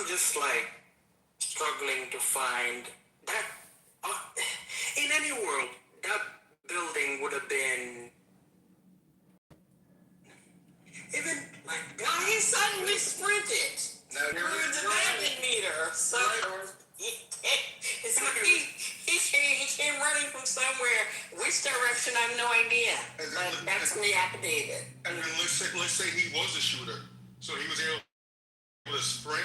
I'm just like struggling to find that. In any world, that building would have been even like. Well, he suddenly sprinted. Now Through the landing meter. So he came running from somewhere. Which direction, I have no idea. But that's the affidavit. And then let's say he was a shooter. So he was able to sprint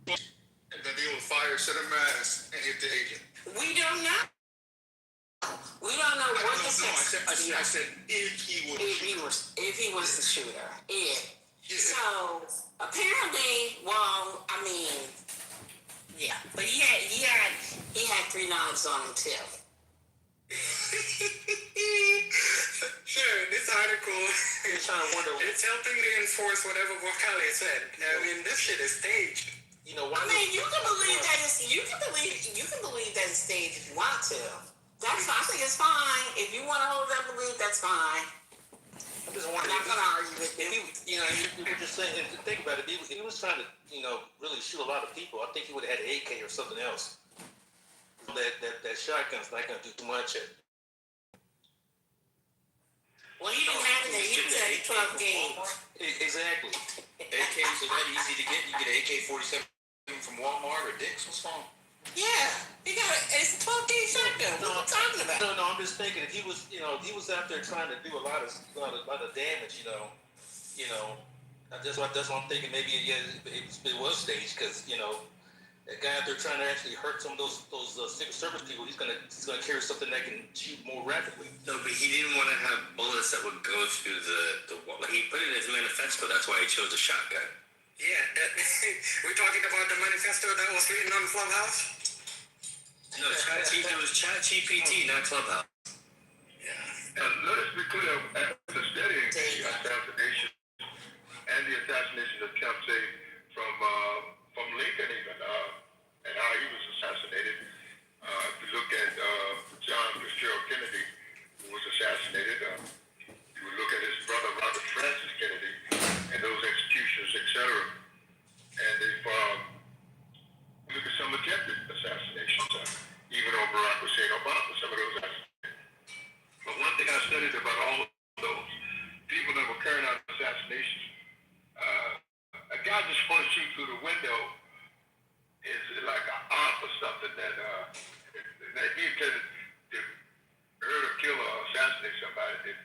and then be able to fire, set a mask, and hit the agent. We don't know. We don't know what the sex. I said if he was. If he was the shooter. If. Yeah. So apparently, well, I mean, yeah, but he had 3 knives on him too. Sure, this article it's helping to enforce whatever Vocali said. I mean, this shit is staged. You know what? I mean, you can believe that it's staged if you want to. That's fine. I think it's fine. If you want to hold that belief, that's fine. I'm just wondering. I'm not gonna argue with you. You were just saying. Think about it. If he was trying to, really shoot a lot of people, I think he would have had an AK or something else. That shotgun's not gonna do too much. Well, he didn't have it. He was at 12 games. Exactly. AKs are that easy to get. You get an AK-47 from Walmart or Dick's. What's wrong? Yeah, it's a 12-gauge shotgun. What are you talking about? No, I'm just thinking if he was, if he was out there trying to do a lot of damage, that's what I'm thinking. Maybe it was staged because that guy out there trying to actually hurt some of those Secret Service people, he's gonna carry something that can shoot more rapidly. No, but he didn't want to have bullets that would go through the wall. He put it in his manifesto. That's why he chose a shotgun. Yeah, we're talking about the manifesto that was written on Clubhouse? No, it was ChatGPT, not Clubhouse. Yeah. And let us be clear, after studying the assassination and the assassination attempt, say, from Lincoln even, and how he was assassinated, if you look at John Fitzgerald Kennedy, who was assassinated, you would look at his brother Robert Francis Kennedy, and those executions, etc. And they've look at some attempted assassinations, even on Barack Hussein Obama, some of those assassinations. But one thing I studied about all of those people that were carrying out assassinations, a guy just want to shoot through the window is like an op or something that he intended to hurt or kill or assassinate somebody.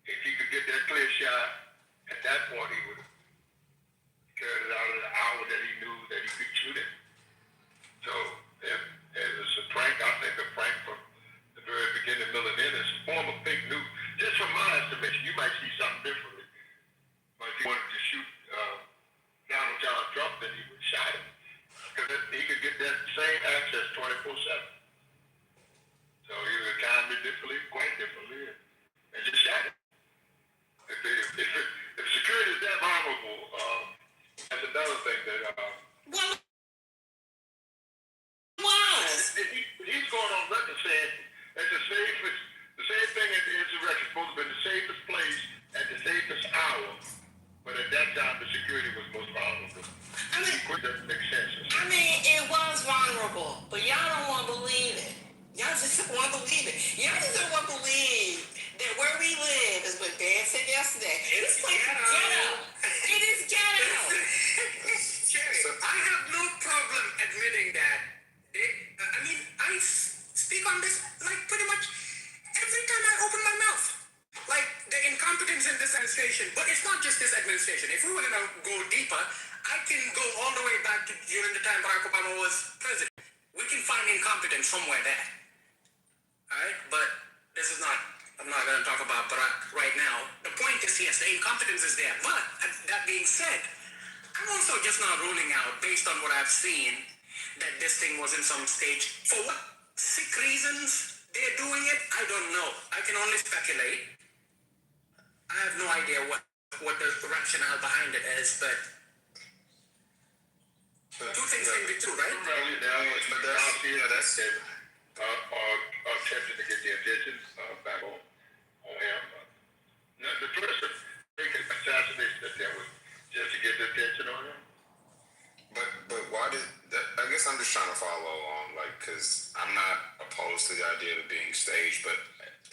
If he could get that clear shot, at that point he would have carried it out in an hour that he knew that he could shoot it. So if it's a prank, I think a prank from the very beginning, middle, and end is a form of fake news. Just from my estimation, you might see something differently. But if he wanted to shoot Donald John Trump, then he would shot him. Because he could get that same access 24/7. So he would have timed it differently, quite differently, and just shot him. If security is that vulnerable, that's another thing that Well, was. He's going on record saying that the same thing at the insurrection supposed to have been the safest place at the safest hour, but at that time the security was most vulnerable. It doesn't make sense. I mean, it was vulnerable, but y'all don't want to believe it. Y'all just don't want to believe it. Y'all just don't want to believe that where we live is what Dan said yesterday. This place is ghetto. It is ghetto. So I have no problem admitting that. I speak on this like pretty much every time I open my mouth. Like the incompetence in this administration, but it's not just this administration. If we were gonna go deeper, I can go all the way back to during the time Barack Obama was president. We can find incompetence somewhere there. Alright? But this is not, I'm not gonna talk about Barack right now. The point is, yes, the incompetence is there. But that being said, I'm also just not ruling out, based on what I've seen, that this thing was in some stage. For what sick reasons they're doing it, I don't know. I can only speculate. I have no idea what the rationale behind it is, but two things can be true, right? That's it. Attempting to get the attention back on him. The first assassination attempt was just to get the attention on him. But why because I'm not opposed to the idea of it being staged, but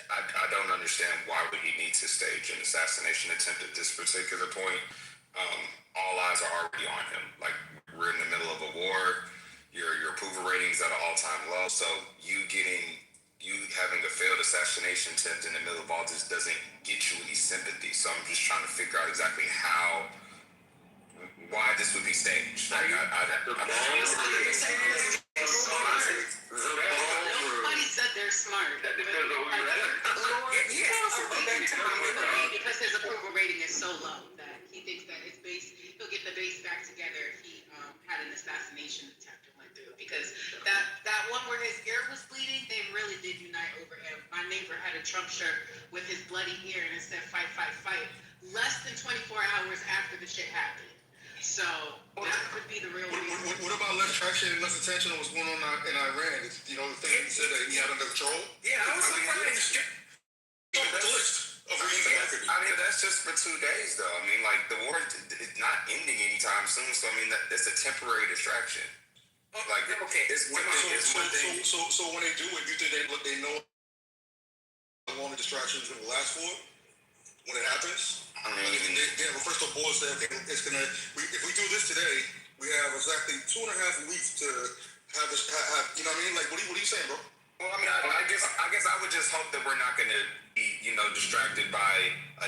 I don't understand why would he need to stage an assassination attempt at this particular point. All eyes are already on him. Like, we're in the middle of a war. Your approval ratings at an all-time low. So you having a failed assassination attempt in the middle of all this doesn't get you any sympathy. So I'm just trying to figure out exactly why this would be staged. Like, Nobody said they're smart. That depends on who you ask. Because his approval rating is so low that he thinks that he'll get the base back together if he had an assassination attempt and went through. Because that one where his ear was bleeding, they really did unite over him. My neighbor had a Trump shirt with his bloody ear and it said "fight, fight, fight" less than 24 hours after the shit happened. So that could be the real reason. What about less traction and less attention on what's going on in Iran? You know, the thing he said that he had under control? Yeah, I was surprised. I mean, that's just for 2 days, though. I mean, like, the war is not ending anytime soon, so I mean, that's a temporary distraction. Like, Okay. it's one thing. So when they do it, you think they know how long the distraction is going to last for? When it happens? I mean, they have a crystal ball say, okay, it's gonna. If we do this today, we have exactly 2.5 weeks to have this. You know what I mean? Like, what are you saying, bro? well, I mean, I guess I would just hope that we're not going to be, distracted by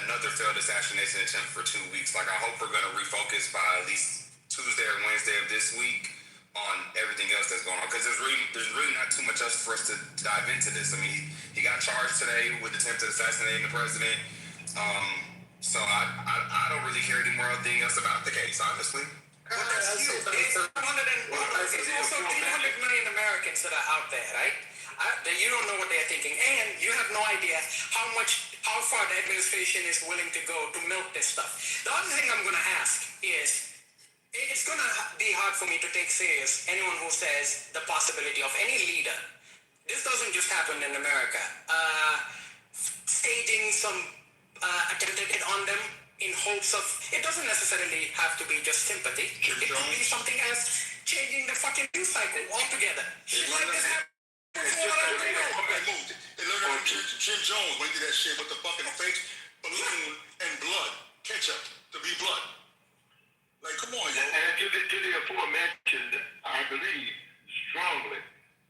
another failed assassination attempt for 2 weeks. Like, I hope we're going to refocus by at least Tuesday or Wednesday of this week on everything else that's going on, because there's really not too much else for us to dive into this. I mean, he got charged today with attempted assassinating the president. So I don't really hear any more anything else about the case, honestly. Well, that's huge. It's 100 it's also 300 million Americans that are out there, right? You don't know what they're thinking, and you have no idea how far the administration is willing to go to milk this stuff. The other thing I'm going to ask is, it's going to be hard for me to take serious anyone who says the possibility of any leader. This doesn't just happen in America. Staging some attempted hit on them in hopes of, it doesn't necessarily have to be just sympathy. It could be something as changing the fucking news cycle altogether. Shit like this happened They learned from Jim Jones when he did that shit with the fucking fake balloon and blood ketchup to be blood. Like, come on, yo. And to the aforementioned, I believe strongly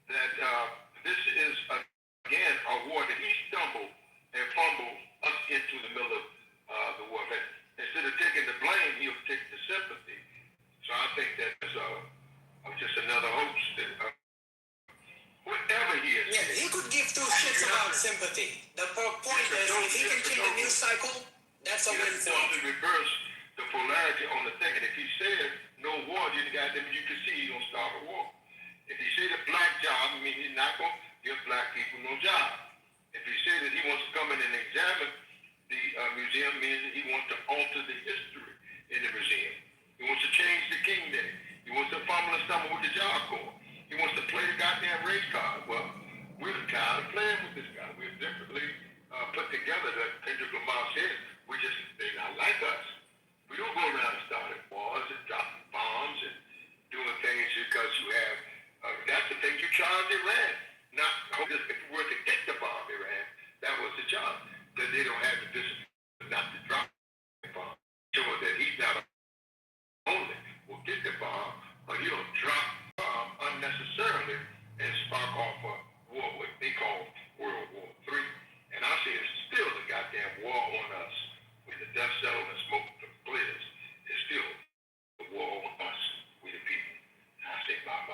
that this is again a war that he stumbled and fumbled us into the middle of the war. But instead of taking the blame, he'll take the sympathy. So I think that's just another hoax that whatever he is. Yeah, he could give two shits about sympathy. The point is, if he can kill the news cycle, that's a win for him. Reverse the polarity on the thing. And if he said no war, you can see he's gonna start a war. If he said a black job, I mean he's not gonna give black people no job. If he said that he wants to come in and examine the museum, means that he wants to alter the history in the museum. He wants to change the king day. He wants to fumble and stumble with the job corps. He wants to play the goddamn race card. Well, we're tired of playing with this guy. We're differently put together that Kendrick Lamar said. They're not like us. We don't go around starting wars and dropping bombs and doing things because you have, that's the thing you charge Iran. Not, if it were to get the bomb, Iran, that was the job. That they don't have the discipline not to drop the bomb. Show that he's not only will get the bomb, but he'll drop the bomb unnecessarily and spark off a war, what they call World War III. And I say it's still the goddamn war on us. With the death settlement and smoke the blizzards, it's still the war on us, we the people. I say bye.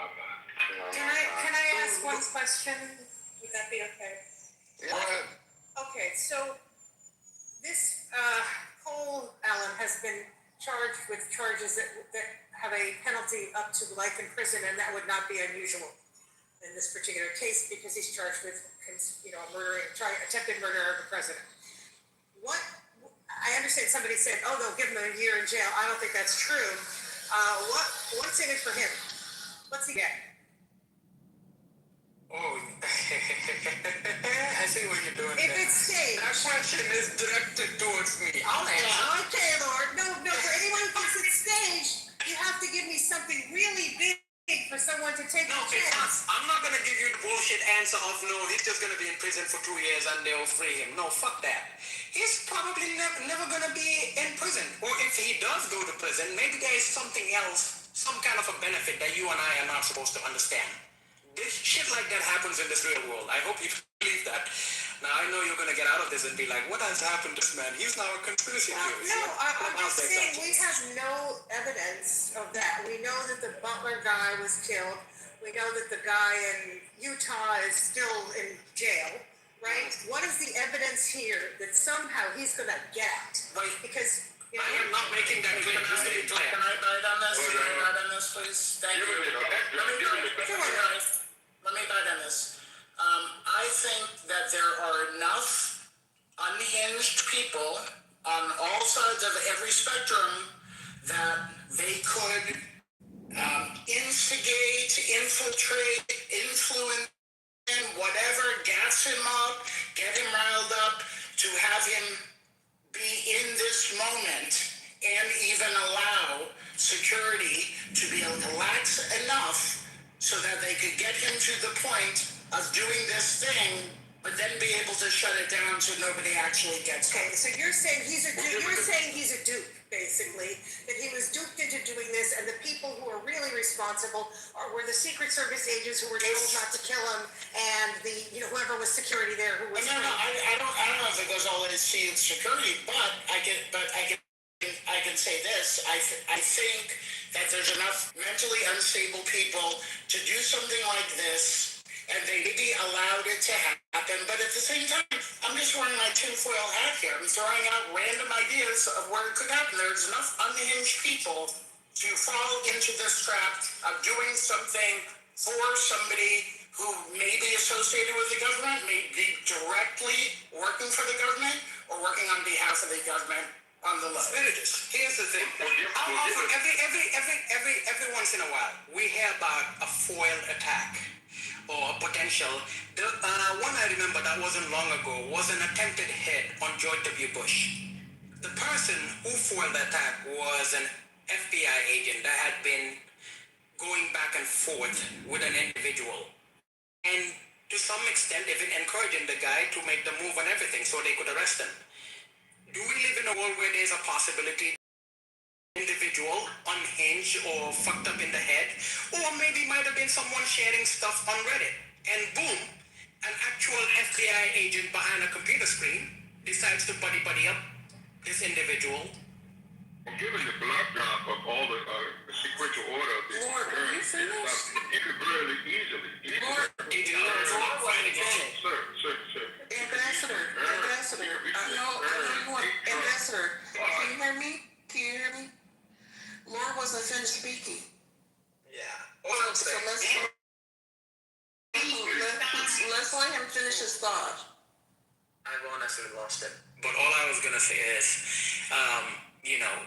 Can I ask one question? Would that be okay? Go ahead. Okay, so this Cole Allen has been charged with charges that have a penalty up to life in prison, and that would not be unusual in this particular case because he's charged with, attempted murder of the president. I understand somebody said, oh, they'll give him a year in jail. I don't think that's true. What's in it for him? What's he get? Oh, I see what you're doing If there. it's staged. That question is directed towards me. I'll answer. Okay, Lord. No, for anyone who thinks it's staged, you have to give me something really big for someone to take a chance. I'm not gonna give you the bullshit answer of no, he's just gonna be in prison for 2 years and they'll free him. No, fuck that. He's probably never gonna be in prison. Or if he does go to prison, maybe there is something else, some kind of a benefit that you and I are not supposed to understand. This shit like that happens in this real world. I hope you believe that. Now I know you're gonna get out of this and be like, what has happened to this man? He's now a conspiracy theorist. No, I'm just saying we have no evidence of that. We know that the Butler guy was killed. We know that the guy in Utah is still in jail, right? What is the evidence here that somehow he's gonna get out? Right. Because I am not making that claim. Just to be clear. Can I bite on this? Can I bite on this, please? Thank you. Let me bite on this. I think that there are enough unhinged people on all sides of every spectrum that they could instigate, infiltrate, influence, whatever, gas him up, get him riled up, to have him be in this moment and even allow security to be lax enough so that they could get him to the point of doing this thing, but then be able to shut it down so nobody actually gets hurt. okay, so you're saying he's a dupe. You're saying he's a dupe, basically, that he was duped into doing this, and the people who are really responsible were the Secret Service agents who were told not to kill him, and the whoever was security there who was. No, I don't know if it goes all in security, but I can say this. I think that there's enough mentally unstable people to do something like this, and they maybe allowed it to happen. But at the same time, I'm just wearing my tinfoil hat here. I'm throwing out random ideas of where it could happen. There's enough unhinged people to fall into this trap of doing something for somebody who may be associated with the government, may be directly working for the government, or working on behalf of the government on the low. Spiritus. Here's the thing. How often, every once in a while, we hear about a foiled attack or potential. The one I remember that wasn't long ago was an attempted hit on George W. Bush. The person who foiled the attack was an FBI agent that had been going back and forth with an individual, and to some extent even encouraging the guy to make the move on everything so they could arrest him. Do we live in a world where there's a possibility individual unhinged or fucked up in the head, or maybe might have been someone sharing stuff on Reddit, and boom, an actual FBI agent behind a computer screen decides to buddy up this individual? Given the backdrop of all the sequential order of this Lord, are you finished? you could very easily. Lord, did you know it's all right again? Sir. Ambassador, I know you want, Ambassador, can you hear me? Laura wasn't finished speaking. Yeah. So let's let him finish his thought. I've honestly lost it. But all I was gonna say is,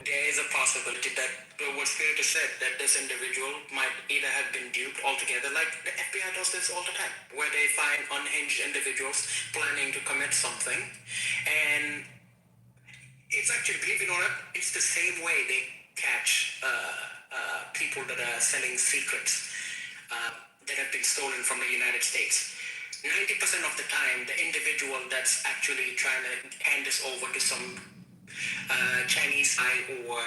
there is a possibility that what Spirit said, that this individual might either have been duped altogether, like the FBI does this all the time, where they find unhinged individuals planning to commit something, and it's actually, believe it or not, it's the same way they catch people that are selling secrets that have been stolen from the United States. 90% of the time, the individual that's actually trying to hand this over to some Chinese guy or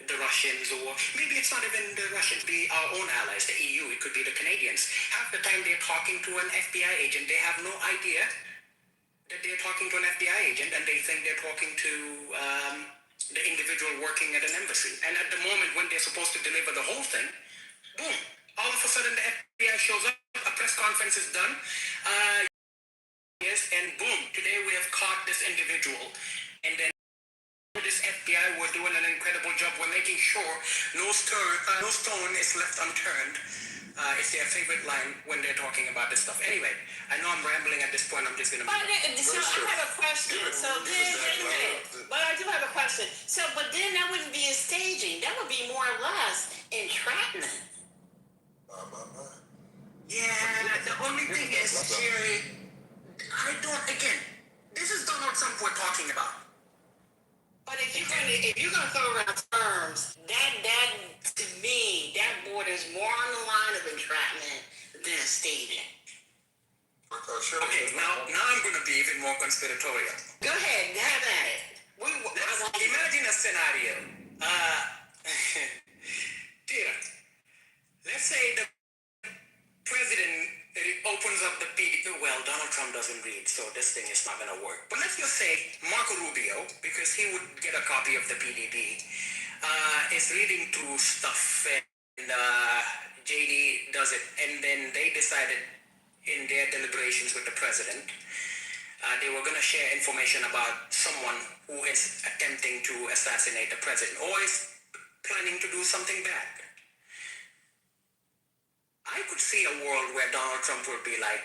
the Russians, or maybe it's not even the Russians, be our own allies, the EU, it could be the Canadians. Half the time they're talking to an FBI agent, they have no idea that they're talking to an FBI agent, and they think they're talking to the individual working at an embassy. And at the moment when they're supposed to deliver the whole thing, boom, all of a sudden the FBI shows up, a press conference is done, yes, and boom, today we have caught this individual. And then this FBI, we're doing an incredible job. We're making sure no stone is left unturned. It's their favorite line when they're talking about this stuff. Anyway, I know I'm rambling at this point. I'm just gonna. So I have a question. But I do have a question. But then that wouldn't be a staging. That would be more or less entrapment. Yeah, the only thing is, Jerry, again, this is Donald Trump we're talking about. But if you're gonna throw around terms, that to me, that borders more on the line of entrapment than staging. conspiratorial. Go ahead, have at it. Imagine a scenario. Dear, let's say the president opens up the PD. Well, Donald Trump doesn't read, so this thing is not going to work. But let's just say Marco Rubio, because he would get a copy of the PDD, is reading through stuff, and JD does it, and then they decided in their deliberations with the president, they were going to share information about someone who is attempting to assassinate the president or is planning to do something bad. I could see a world where Donald Trump would be like,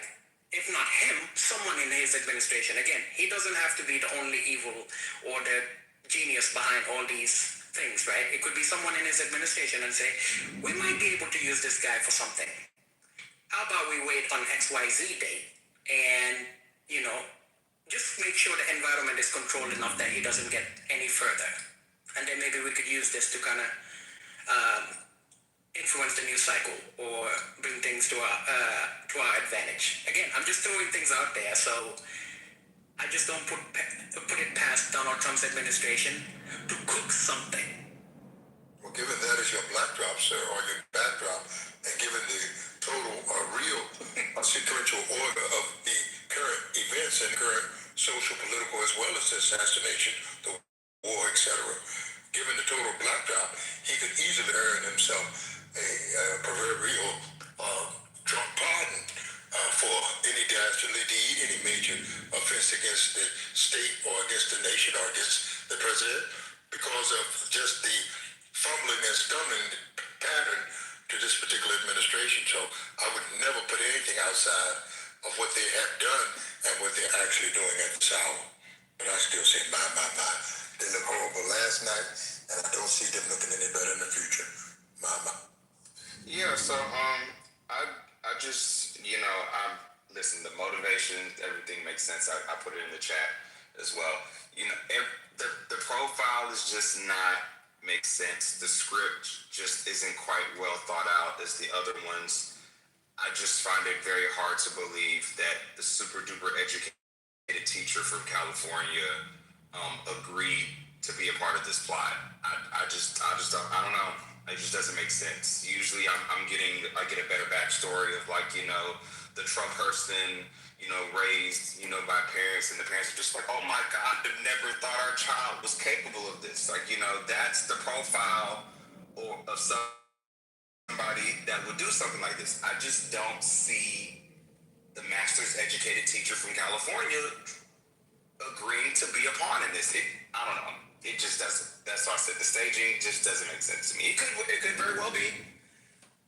if not him, someone in his administration. Again, he doesn't have to be the only evil or the genius behind all these things, right? It could be someone in his administration and say, we might be able to use this guy for something. How about we wait on XYZ date and, just make sure the environment is controlled enough that he doesn't get any further. And then maybe we could use this to kind of influence the news cycle or bring things to our advantage. Again, I'm just throwing things out there, so I just don't put it past Donald Trump's administration to cook something. Well, given that is your backdrop, sir, or your backdrop, and given the total real sequential order of the current events and current social, political, as well as the assassination, the war, etc., given the total backdrop, he could easily earn himself a proverbial Trump pardon for any dastardly deed, any major offense against the state or against the nation or against the president, because of just the fumbling and stumbling pattern to this particular administration. So I would never put anything outside of what they have done and what they're actually doing at this hour. But I still say, my. They look horrible last night, and I don't see them looking any better in the future. My. Yeah, so I just listen, the motivation, everything makes sense. I put it in the chat as well. The profile is just not makes sense. The script just isn't quite well thought out as the other ones. I just find it very hard to believe that the super duper educated teacher from California agreed to be a part of this plot. I don't know. It just doesn't make sense. Usually I get a better backstory of the Trump person, raised, by parents, and the parents are just like, oh my God, I never thought our child was capable of this. That's the profile of somebody that would do something like this. I just don't see the master's educated teacher from California agreeing to be a pawn in this. I don't know. It just doesn't. That's why I said the staging just doesn't make sense to me. It could very well be,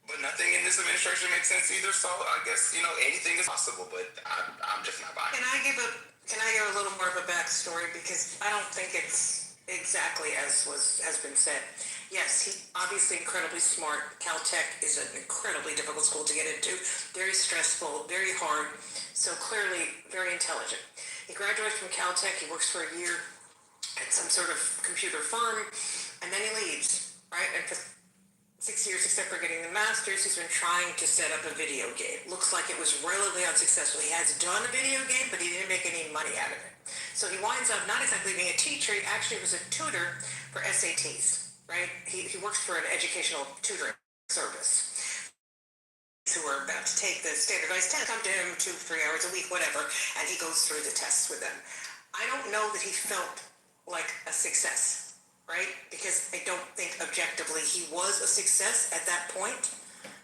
but nothing in this administration makes sense either. So I guess anything is possible, but I'm just not buying. Can I give a little more of a backstory, because I don't think it's exactly as has been said. Yes, he's obviously incredibly smart. Caltech is an incredibly difficult school to get into. Very stressful, very hard. So clearly very intelligent. He graduates from Caltech. He works for a year at some sort of computer firm, and then he leaves, right? And for 6 years, except for getting the master's, he's been trying to set up a video game. Looks like it was relatively unsuccessful. He has done a video game, but he didn't make any money out of it. So he winds up not exactly being a teacher. He actually was a tutor for SATs. Right? He works for an educational tutoring service. Who are about to take the standardized test come to him 2-3 hours a week, whatever, and he goes through the tests with them. I don't know that he felt like a success, right? Because I don't think objectively he was a success at that point,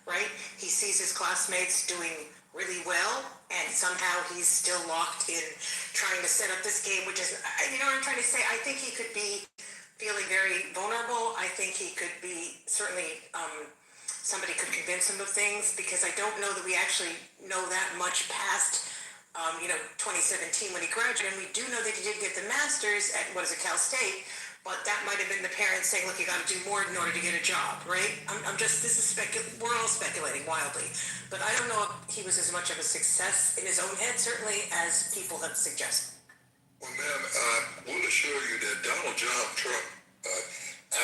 right? He sees his classmates doing really well, and somehow he's still locked in trying to set up this game, which is, what I'm trying to say? I think he could be feeling very vulnerable. I think he could be certainly somebody could convince him of things, because I don't know that we actually know that much past 2017 when he graduated. And we do know that he did get the master's at Cal State, but that might have been the parents saying, look, you got to do more in order to get a job, right? We're all speculating wildly, but I don't know if he was as much of a success in his own head, certainly, as people have suggested. Well, ma'am, we'll assure you that Donald John Trump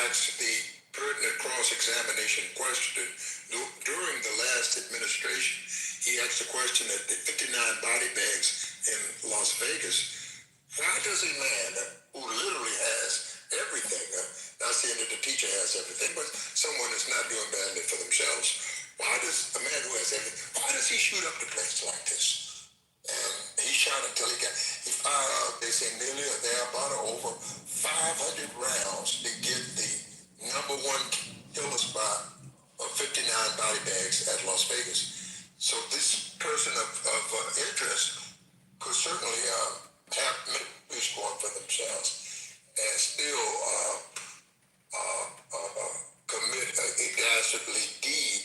asked the pertinent cross-examination question during the last administration. He asked the question that the 59 body bags in Las Vegas Why does a man who literally has everything, not saying that the teacher has everything, but someone that's not doing badly for themselves, why does a man who has everything, why does he shoot up the place like this? And he shot until he fired out, they say nearly or thereabout over 500 rounds to get the number one killer spot of 59 body bags at Las Vegas. So this person of interest could certainly have memories going for themselves and still commit a dastardly deed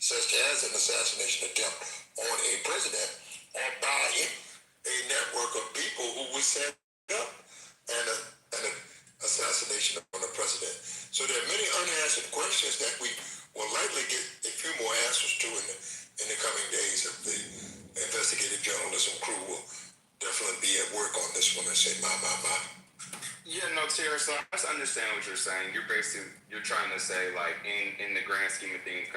such as an assassination attempt on a president or by a network of people who would set up an assassination on the president. So there are many unanswered questions that we will likely get a few more answers to in the coming days. Of the investigative journalism crew will definitely be at work on this one and say, my. Yeah, no, Tara, so I just understand what you're saying. You're trying to say, like, in the grand scheme of things,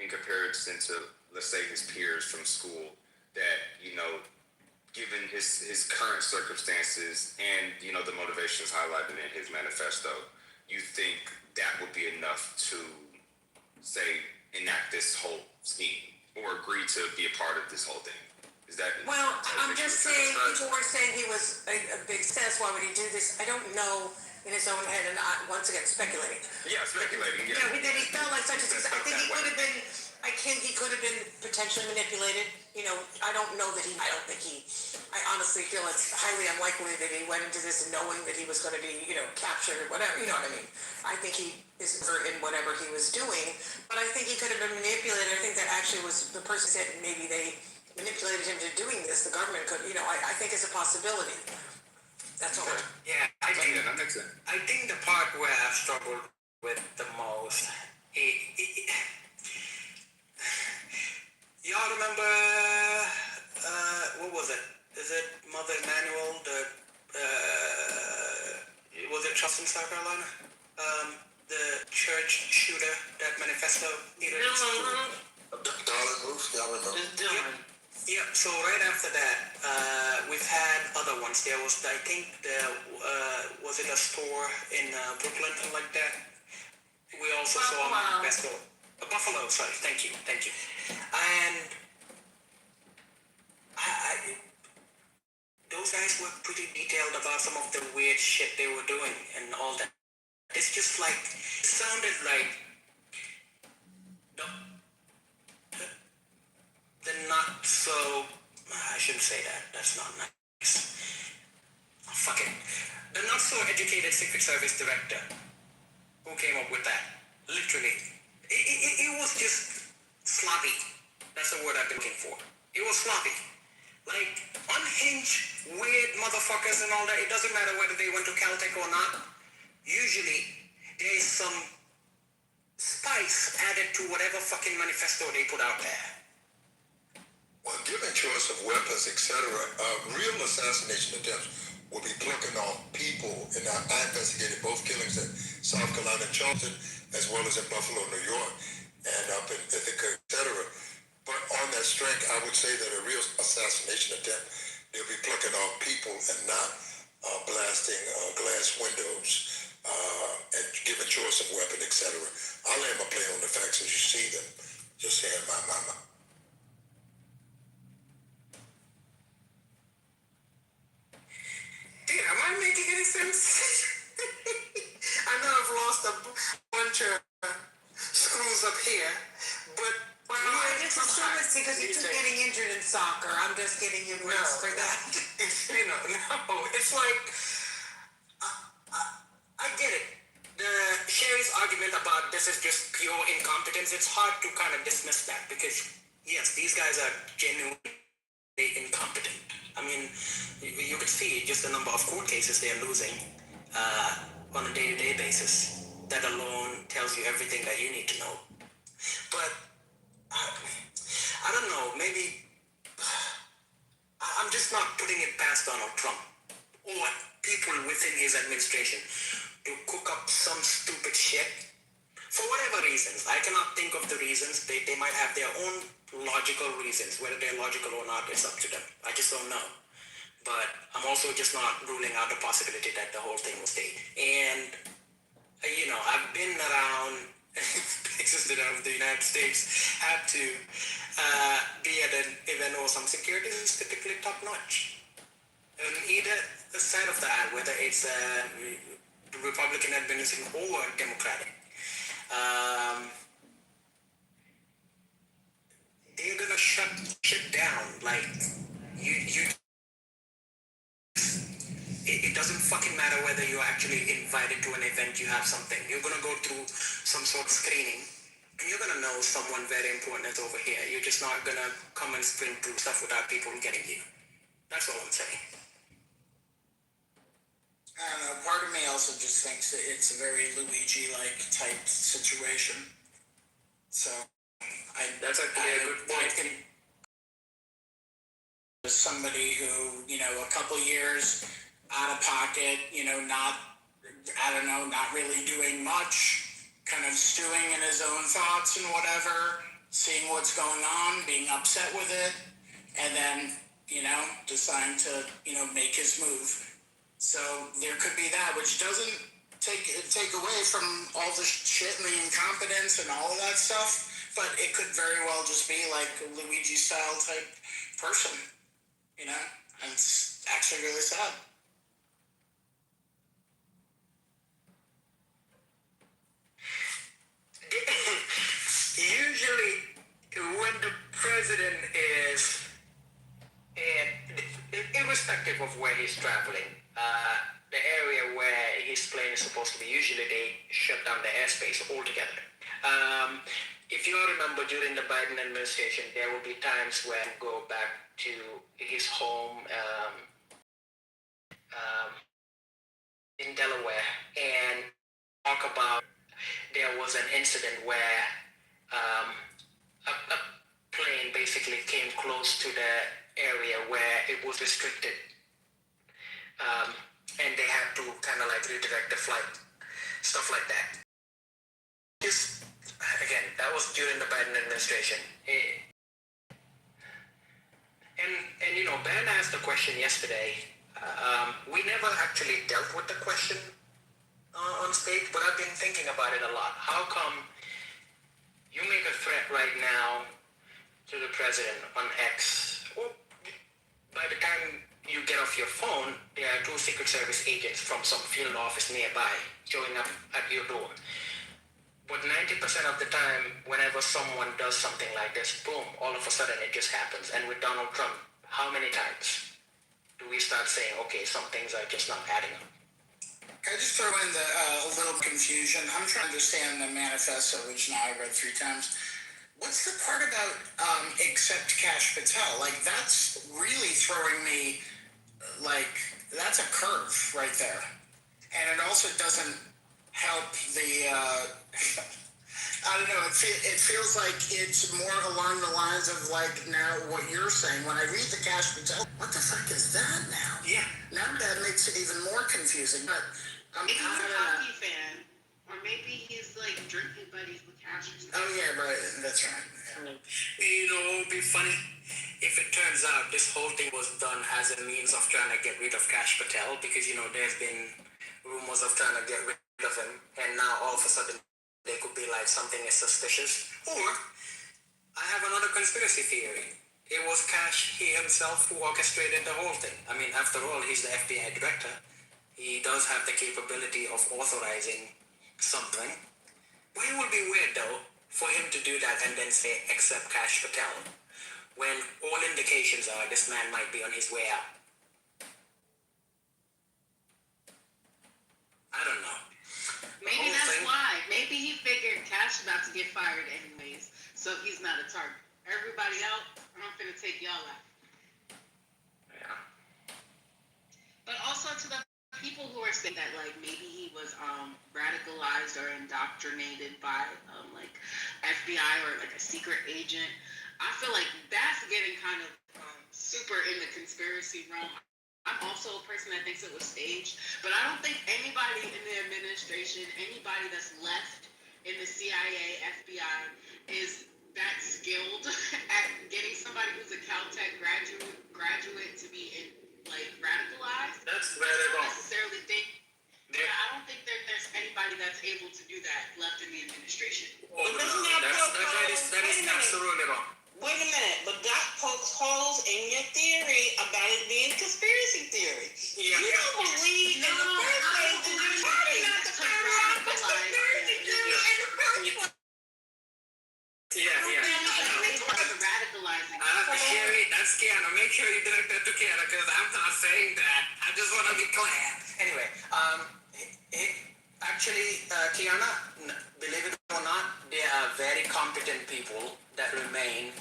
in comparison to, let's say, his peers from school, that, given his current circumstances and, the motivations highlighted in his manifesto, you think that would be enough to, say, enact this whole scheme or agree to be a part of this whole thing? Is that? Well, I'm just saying, people were saying he was a big success. Why would he do this? I don't know in his own head, and once again, speculating. Yeah, speculating. Yeah. That he felt like such a success. I think he could have been. He could have been potentially manipulated. I don't know that I don't think he. I honestly feel it's highly unlikely that he went into this knowing that he was going to be, captured or whatever. You know what I mean? I think he is in whatever he was doing, but I think he could have been manipulated. I think that actually was the person said maybe they manipulated him to doing this. The government could, I think it's a possibility. That's all. Yeah, I think that makes sense. I think the part where I've struggled with the most, y'all remember, what was it? Is it Mother Emanuel, was it Charleston, South Carolina? The church shooter, that manifesto. Darling Ruth, y'all remember? Yeah, so right after that, we've had other ones. There was, I think, was it a store in Brooklyn, something like that? We also saw a manifesto. Buffalo, sorry, thank you. And those guys were pretty detailed about some of the weird shit they were doing and all that. It's just like, it sounded like the not so, I shouldn't say that, that's not nice. Oh, fuck it. The not so educated Secret Service director who came up with that, literally. It was just sloppy. That's the word I've been looking for. It was sloppy. Like, unhinged, weird motherfuckers and all that. It doesn't matter whether they went to Caltech or not. Usually, there is some spice added to whatever fucking manifesto they put out there. Well, given choice of weapons, etc., real assassination attempts will be plucking off people, and I investigated both killings in South Carolina and Charleston, as well as in Buffalo, New York, and up in Ithaca, etc. But on that strength, I would say that a real assassination attempt, they'll be plucking off people and not blasting glass windows, and given choice of weapon, etc. I'll land my plane on the facts as you see them. Just saying, my. Dude, am I making any sense? I know I've lost a bunch of screws up here, but I just assume it's because you keep getting injured in soccer. I'm just getting you grace for that. No, it's like, I get it. The Sherry's argument about this is just pure incompetence, it's hard to kind of dismiss that because, yes, these guys are genuinely incompetent. I mean, you could see just the number of court cases they're losing on a day-to-day basis. That alone tells you everything that you need to know. But, I don't know, maybe I'm just not putting it past Donald Trump or people within his administration to cook up some stupid shit for whatever reasons. I cannot think of the reasons. They might have their own logical reasons. Whether they're logical or not, it's up to them. I just don't know. but I'm also just not ruling out the possibility that the whole thing will stay. And I've been around places that of the United States have to be at an event where some security is typically top notch. On either side of the aisle, whether it's the Republican administration or Democratic, they're gonna shut shit down. Like it doesn't fucking matter whether you're actually invited to an event, you have something. You're gonna go through some sort of screening, and you're gonna know someone very important is over here. You're just not gonna come and sprint through stuff without people getting you. That's all I'm saying. I don't know. Part of me also just thinks that it's a very Luigi-like type situation. So, That's actually a good point. Somebody who, a couple years out of pocket, not really doing much, kind of stewing in his own thoughts and whatever, seeing what's going on, being upset with it, and then, deciding to, make his move. So there could be that, which doesn't take away from all the shit and the incompetence and all of that stuff, but it could very well just be like a Luigi-style type person. And it's actually really sad. Usually, when the president is, irrespective of where he's traveling, the area where his plane is supposed to be, usually they shut down the airspace altogether. If you remember, during the Biden administration, there will be times where you go back to his home in Delaware and talk about there was an incident where a plane basically came close to the area where it was restricted, and they had to kind of like redirect the flight, stuff like that. Just again, that was during the Biden administration. And Ben asked the question yesterday. We never actually dealt with the question on stage, but I've been thinking about it a lot. How come you make a threat right now to the president on X? Well, by the time you get off your phone, there are 2 Secret Service agents from some field office nearby showing up at your door. But 90% of the time, whenever someone does something like this, boom, all of a sudden it just happens. And with Donald Trump, how many times do we start saying, okay, some things are just not adding up? Can I just throw in a little confusion? I'm trying to understand the manifesto, which now I read 3 times. What's the part about accept Cash Patel? Like, that's really throwing me, that's a curve right there. And it also doesn't help the, I don't know, it feels like it's more along the lines of now what you're saying. When I read the Cash Patel, what the fuck is that now? Yeah. Now that makes it even more confusing. But Maybe he's a hockey fan, or maybe he's drinking buddies with Cash. Oh yeah, right. That's right. Yeah. It would be funny if it turns out this whole thing was done as a means of trying to get rid of Cash Patel, because there's been rumors of trying to get rid of him, and now all of a sudden they could be like something is suspicious. Or I have another conspiracy theory. It was Cash, he himself, who orchestrated the whole thing. I mean, after all, he's the FBI director. He does have the capability of authorizing something. But it would be weird, though, for him to do that and then say, accept Cash Patel, when all indications are this man might be on his way out. I don't know. Maybe that's why. Maybe he figured Cash about to get fired anyways, so he's not a target. Everybody else, I'm finna take y'all out. Yeah. But also to the people who are saying that maybe he was radicalized or indoctrinated by FBI or a secret agent, I feel like that's getting kind of super in the conspiracy realm. I'm also a person that thinks it was staged, but I don't think anybody in the administration, anybody that's left in the CIA, FBI, is that skilled at getting somebody who's a Caltech graduate to be in like radicalized. That's where I they don't go. necessarily think. Yeah, I don't think there's anybody that's able to do that left in the administration. Oh, no, that is absolutely wrong. Wait a minute, but that pokes holes in your theory about it being conspiracy theory. Yeah. You don't believe in the first place that you're probably not the conspiracy theory in the first place. Radicalizing. Sherry, that's Kiana. Make sure you direct that to Kiana because I'm not saying that. I just want to be clear. Anyway, actually, Kiana, believe it or not, there are very competent people that remain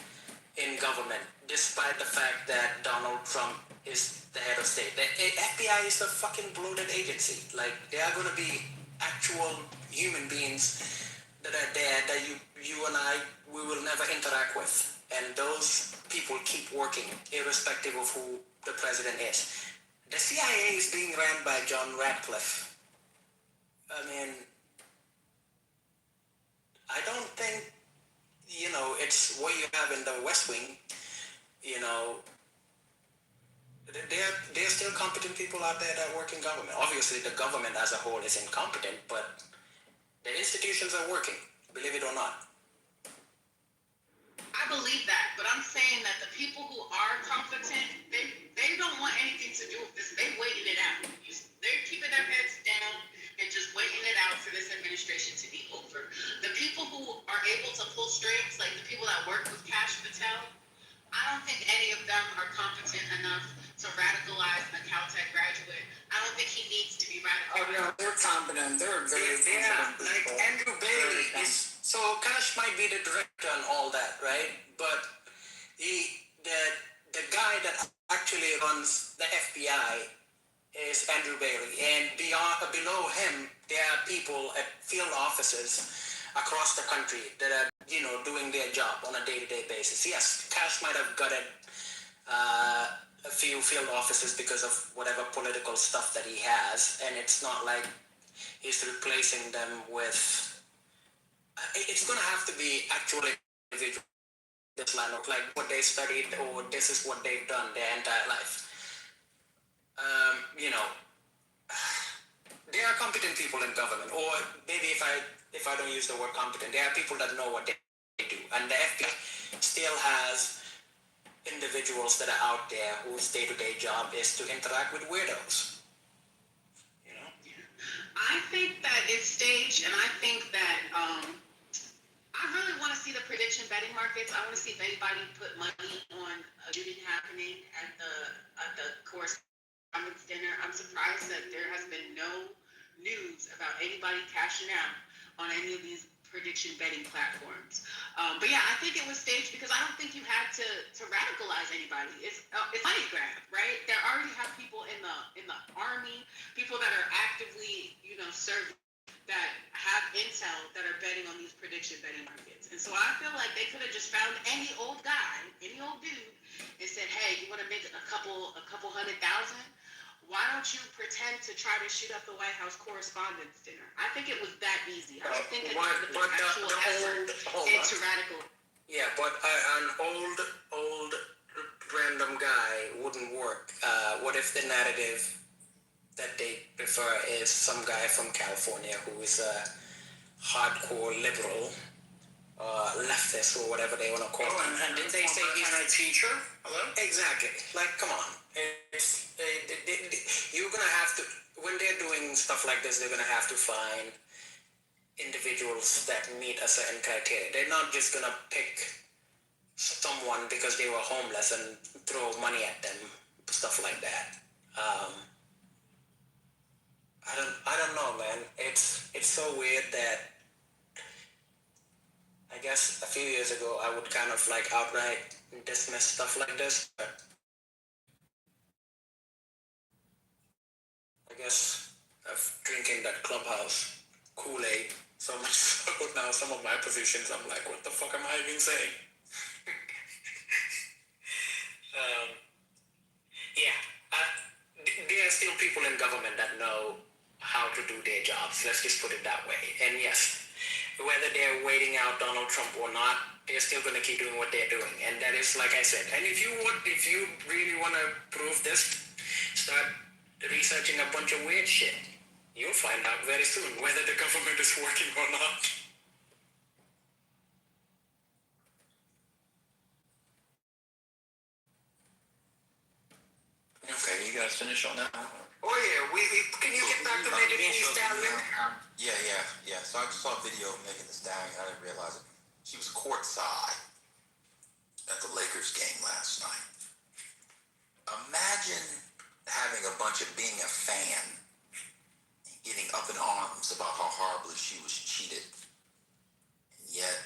in government, despite the fact that Donald Trump is the head of state. The FBI is a fucking bloated agency. Like, there are going to be actual human beings that are there that you and I, we will never interact with. And those people keep working, irrespective of who the president is. The CIA is being ran by John Radcliffe. I mean, I don't think, it's what you have in the West Wing. There are still competent people out there that work in government. Obviously, the government as a whole is incompetent, but the institutions are working, believe it or not. I believe that, but I'm saying that the people who are competent, they don't want anything to do with this. They waited it out. They're keeping their heads down and just waiting it out for this administration to be over. The people who are able to pull strings, like the people that work with Kash Patel, I don't think any of them are competent enough to radicalize a Caltech graduate. I don't think he needs to be radicalized. Oh no, they're competent. They're very competent. Like Andrew Bailey is. So Kash might be the director and all that, right? But the guy that actually runs the FBI is Andrew Bailey, and below him there are people at field offices across the country that are doing their job on a day-to-day basis. Yes, Kash might have gutted a few field offices because of whatever political stuff that he has, and it's not like he's replacing them with. It's going to have to be actually individual this line of like what they studied or this is what they've done their entire life. There are competent people in government, or maybe if I don't use the word competent, there are people that know what they do, and the FBI still has individuals that are out there whose day-to-day job is to interact with weirdos. I think that it's staged, and I think that I really want to see the prediction betting markets. I want to see if anybody put money on a shooting happening at the correspondence dinner. I'm surprised that there has been no news about anybody cashing out on any of these prediction betting platforms. But yeah, I think it was staged because I don't think you had to radicalize anybody. It's money grab, right? There already have people in the army, people that are actively, serving, that have intel that are betting on these prediction betting markets. And so I feel like they could have just found any old guy, any old dude, and said, hey, you want to make a couple $100,000? Why don't you pretend to try to shoot up the White House Correspondents' Dinner? I think it was that easy. I don't think it was actual effort into radical. Yeah, but an old random guy wouldn't work. What if the narrative that they prefer is some guy from California who is a hardcore liberal, leftist, or whatever they want to call him? And didn't they say he's a teacher? Hello? Exactly. Like, come on. You're going to have to, when they're doing stuff like this, they're going to have to find individuals that meet a certain criteria. They're not just going to pick someone because they were homeless and throw money at them, stuff like that. I don't know, man. It's so weird that I guess a few years ago I would kind of like outright dismiss stuff like this, but I guess of drinking that Clubhouse Kool-Aid so much so now some of my positions I'm like, what the fuck am I even saying? There are still people in government that know how to do their jobs. Let's just put it that way. And yes, whether they're waiting out Donald Trump or not, they're still going to keep doing what they're doing. And that is, like I said, and if you really want to prove this, start researching a bunch of weird shit. You'll find out very soon whether the government is working or not. Okay, you guys finish on that one? Oh yeah, we can you get back to Megan Thee Stallion? Yeah. So I just saw a video of Megan Thee Stallion. I didn't realize it. She was courtside at the Lakers game last night. Imagine having a bunch of being a fan and getting up in arms about how horribly she was cheated. And yet,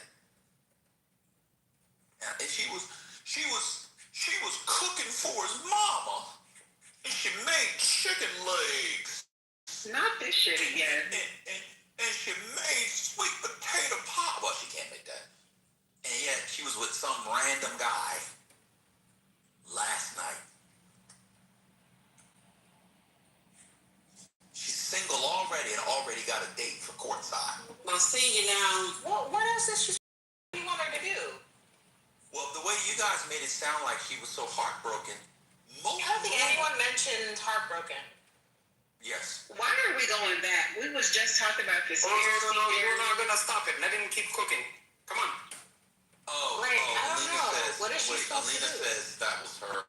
and she was cooking for his mama. And she made chicken legs. Not this shit again. And she made sweet potato pie. Well, she can't make that. And yet she was with some random guy last night. She's single already and already got a date for courtside. Well, see, you know, what else is she? What do you want her to do? Well, the way you guys made it sound like she was so heartbroken. I don't think anyone mentioned heartbroken. Yes. Why are we going back? We was just talking about this. No, you're not gonna stop it. Let him keep cooking. Come on. Like, I don't Alina know. says, What is she supposed to Alina do? says that was her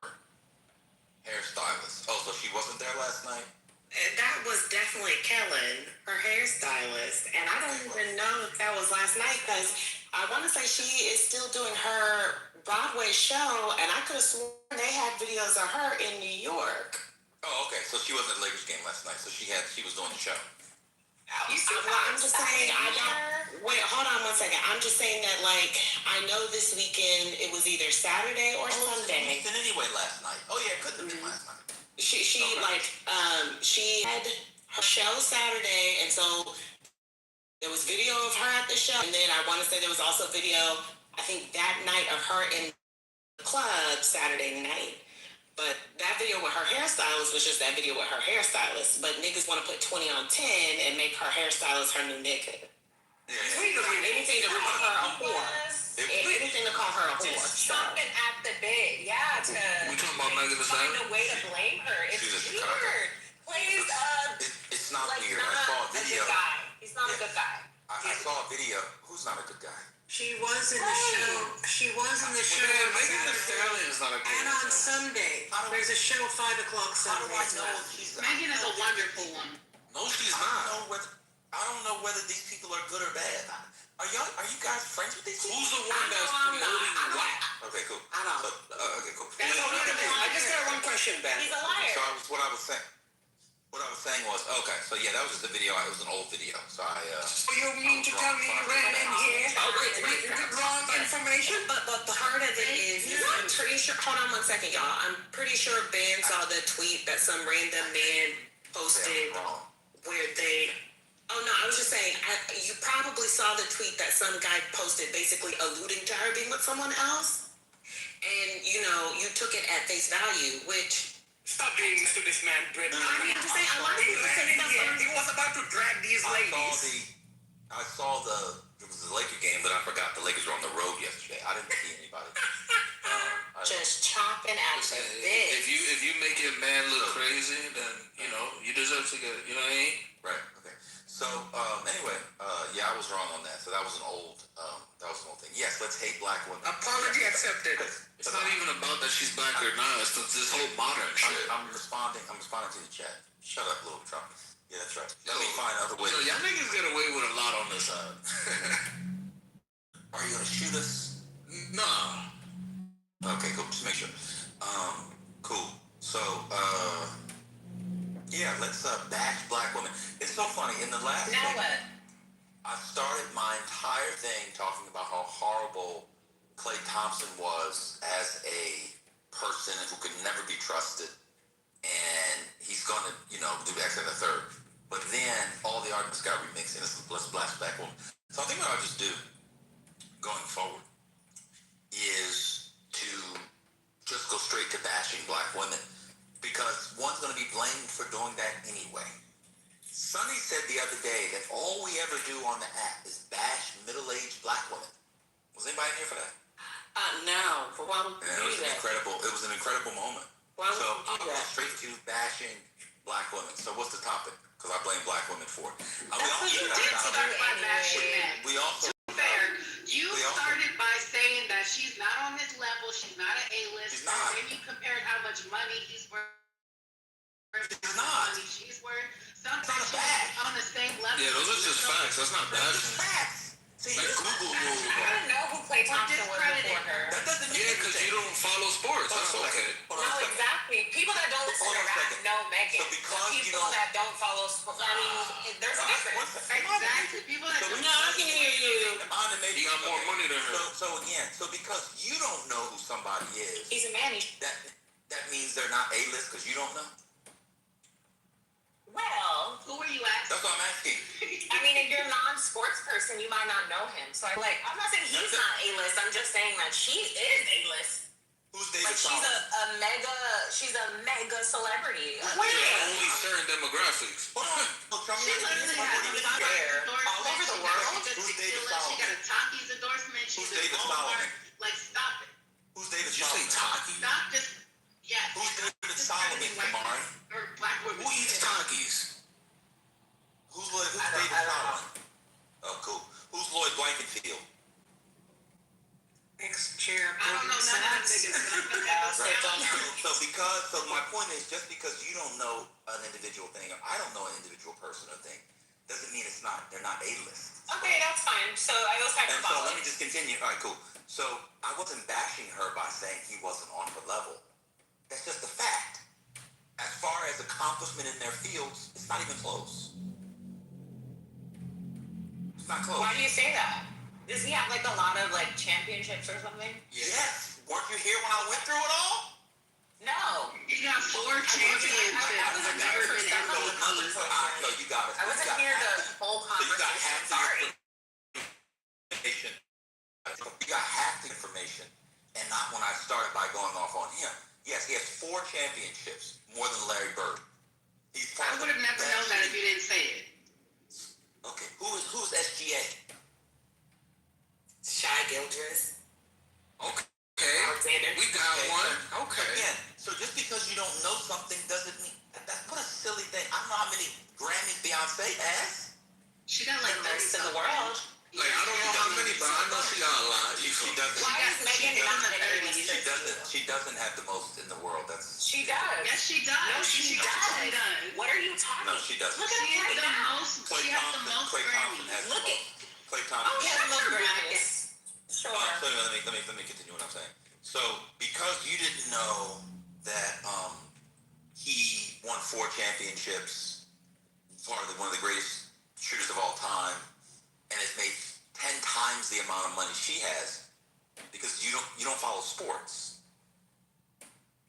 hairstylist. Oh, so she wasn't there last night? That was definitely Kellen, her hairstylist. And I don't even know if that was last night because I want to say she is still doing her Broadway show, and I could have sworn they had videos of her in New York. Oh, okay. So she wasn't at the Lakers game last night. So she was doing the show. I'm just saying, wait, hold on one second. I'm just saying that, like, I know this weekend it was either Saturday or Sunday. It was anyway last night. Oh yeah, it couldn't have been last night. She had her show Saturday, and so there was video of her at the show, and then I want to say there was also video, I think that night, of her in the club Saturday night. But that video with her hairstylist was just that video with her hairstylist. But niggas want to put 20 on 10 and make her hairstylist her new nigga. Anything to call her a whore. Anything to call her a whore. Just chomping at the bit, We talking about Megan Thee find Stallion? a way to blame her. It's weird. Plays It's not like weird. I not saw a a video. good guy. He's not a good guy. I saw a video. Who's not a good guy? She was in the show. She was in the show. Megan Thee Stallion is not a good And on Sunday, there's a show 5 o'clock How do Sunday. I know if she's Megan is a wonderful one. No, she's not. I don't know whether these people are good or bad. Are you guys friends with these people? Who's the one that's promoting what? Okay, cool. I don't. Okay, cool. I just got one question, Ben. He's a liar. So what I was saying was, okay, so yeah, that was just a video. It was an old video. So So you mean to tell me you ran in here with wrong information? But part of it is, I'm pretty sure, hold on one second, y'all. I'm pretty sure Ben saw the tweet that some random man posted where they, oh no, I was just saying, you probably saw the tweet that some guy posted basically alluding to her being with someone else. And, you know, you took it at face value, which... Stop doing this to this man, Britt. I mean, I'm just saying, a lot of people say stuff on He was about to drag these ladies. I saw it was the Laker game, but I forgot the Lakers were on the road yesterday. I didn't see anybody. just chopping at the bit. If you make your man look crazy, then you deserve to get it. You know what I mean? Right. Okay. So anyway, yeah, I was wrong on that. So that was an old thing. Yes, let's hate black women. Apology accepted. It's not even about that she's black or not. It's this whole modern shit. I'm responding to the chat. Shut up, little Trump. Yeah, that's right. Let me find other ways. So y'all niggas get away with a lot on this side. Are you gonna shoot us? Nah. Okay, cool. Just make sure. Cool. So, yeah, let's bash black women. It's so funny. In the last Now thing, what? I started my entire thing talking about how horrible Klay Thompson was as a person who could never be trusted, and he's gonna, do X and the third. But then all the arguments got remixed, and let's blast black women. So I think what I'll just do going forward is to just go straight to bashing black women, because one's going to be blamed for doing that anyway. Sonny said the other day that all we ever do on the app is bash middle-aged black women. Was anybody here for that? No, but why would Yeah, it was an incredible moment. Why would So you I'll do go that? straight to bashing black women. So what's the topic? Because I blame black women for it. That's what you did Start start by anyway. bashing men. We also Fair. You We also- started by saying that she's not on his level, she's not an A-list. She's not. Then you compared how much money he's worth. She's not. Money she's worth. Sometimes It's not a she's bad. on the same level. Yeah, those are just facts. That's not That's just bashing. facts. See, Like Google I rules. don't know who Klay Thompson was before her. that doesn't mean Yeah, because anything. you don't follow sports. That's Hold on a okay. second. Hold on a No, second. exactly. People that don't listen Hold to on a rap second. know Megan. So because you People don't- that don't follow sports, I mean, there's a difference. Exactly. People that So don't No, I can hear you. Maybe He got more money than her. So again, so because you don't know who somebody is, He's a man. that means they're not A-list because you don't know. Well, Who are you asking? That's what I'm asking. I mean, if you're a non-sports person, you might not know him. So I'm not saying he's not A-list. I'm just saying that she is A-list. Who's David Like she's Solomon? she's a mega celebrity. Only certain demographics. Hold on. Well, tell me She what it is. literally has What do a you Starbucks care? endorsement. All over the She got world. a Who's David tequila. She Solomon? got a Takis endorsement. She's Who's in David Walmart. Solomon? Like, stop it. Who's David Did you say Solomon? Taki? Stop just, yes. Who's David Just Solomon, crediting white Kamari? people or black women. Who eats Takis? Who's I don't David know. Solomon? Oh, cool. Who's Lloyd Blankenfield? Ex-chair. I don't know none of them niggas. So my point is, just because you don't know an individual thing, or I don't know an individual person or thing, doesn't mean they're not A-list. Okay, that's fine. So I was And so let me hyperbolic. just continue. All right, cool. So I wasn't bashing her by saying he wasn't on her level. That's just a fact. As far as accomplishment in their fields, it's not even close. It's not close. Why do you say that? Does he have a lot of championships or something? Yes. Weren't you here when I went through it all? No. He got 4 championships. I wasn't there for some of the No, you got it. I wasn't here the whole So you got conversation. half Sorry. the information. You got half the information, and not when I started by going off on him. Yes, he has 4 championships, more than Larry Bird. He's part I of would have the never best known that if league. you didn't say it. Okay, who's SGA? Shy Gildress. Okay. Alexander. We got one. Okay. Again, so just because you don't know something doesn't mean that's what a silly thing. I don't know how many Grammys Beyonce has. She got The most in the world. Like, I don't know how many, but I know she got a lot. She doesn't. Why is Megan not an A-list? She doesn't have the most in the world. That's She does. Yes, she does. No, she absolutely does. What are you talking? no, she doesn't. Look at She her has right the now. most. Clay She has the Thompson. most Clay Thompson Grammys. has the Look most. Clay Thompson. Oh, she has the most Shut your Grammys. Sure. So let me continue what I'm saying. So because you didn't know that he won 4 championships, one of the greatest shooters of all time, and has made 10 times the amount of money she has, because you don't follow sports.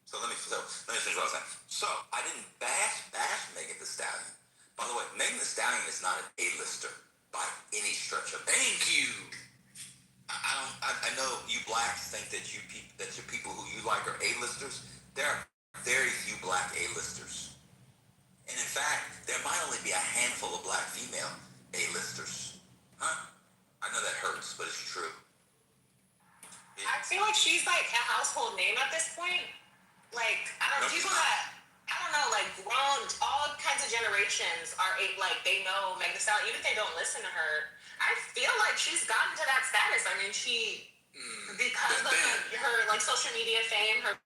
So let me finish what I was saying. So I didn't bash Megan Thee Stallion. By the way, Megan Thee Stallion is not an A-lister by any stretch of it. Thank you. I know you blacks think that your people who you like are A-listers. There are very few black A-listers. And in fact, there might only be a handful of black female A-listers. Huh? I know that hurts, but it's true. I feel like she's a household name at this point. I don't know, No, people she's not. that, I don't know, grown, all kinds of generations are, they know Megan Thee Stallion, even if they don't listen to her. I feel like she's gotten to that status. I mean, because of her social media fame, her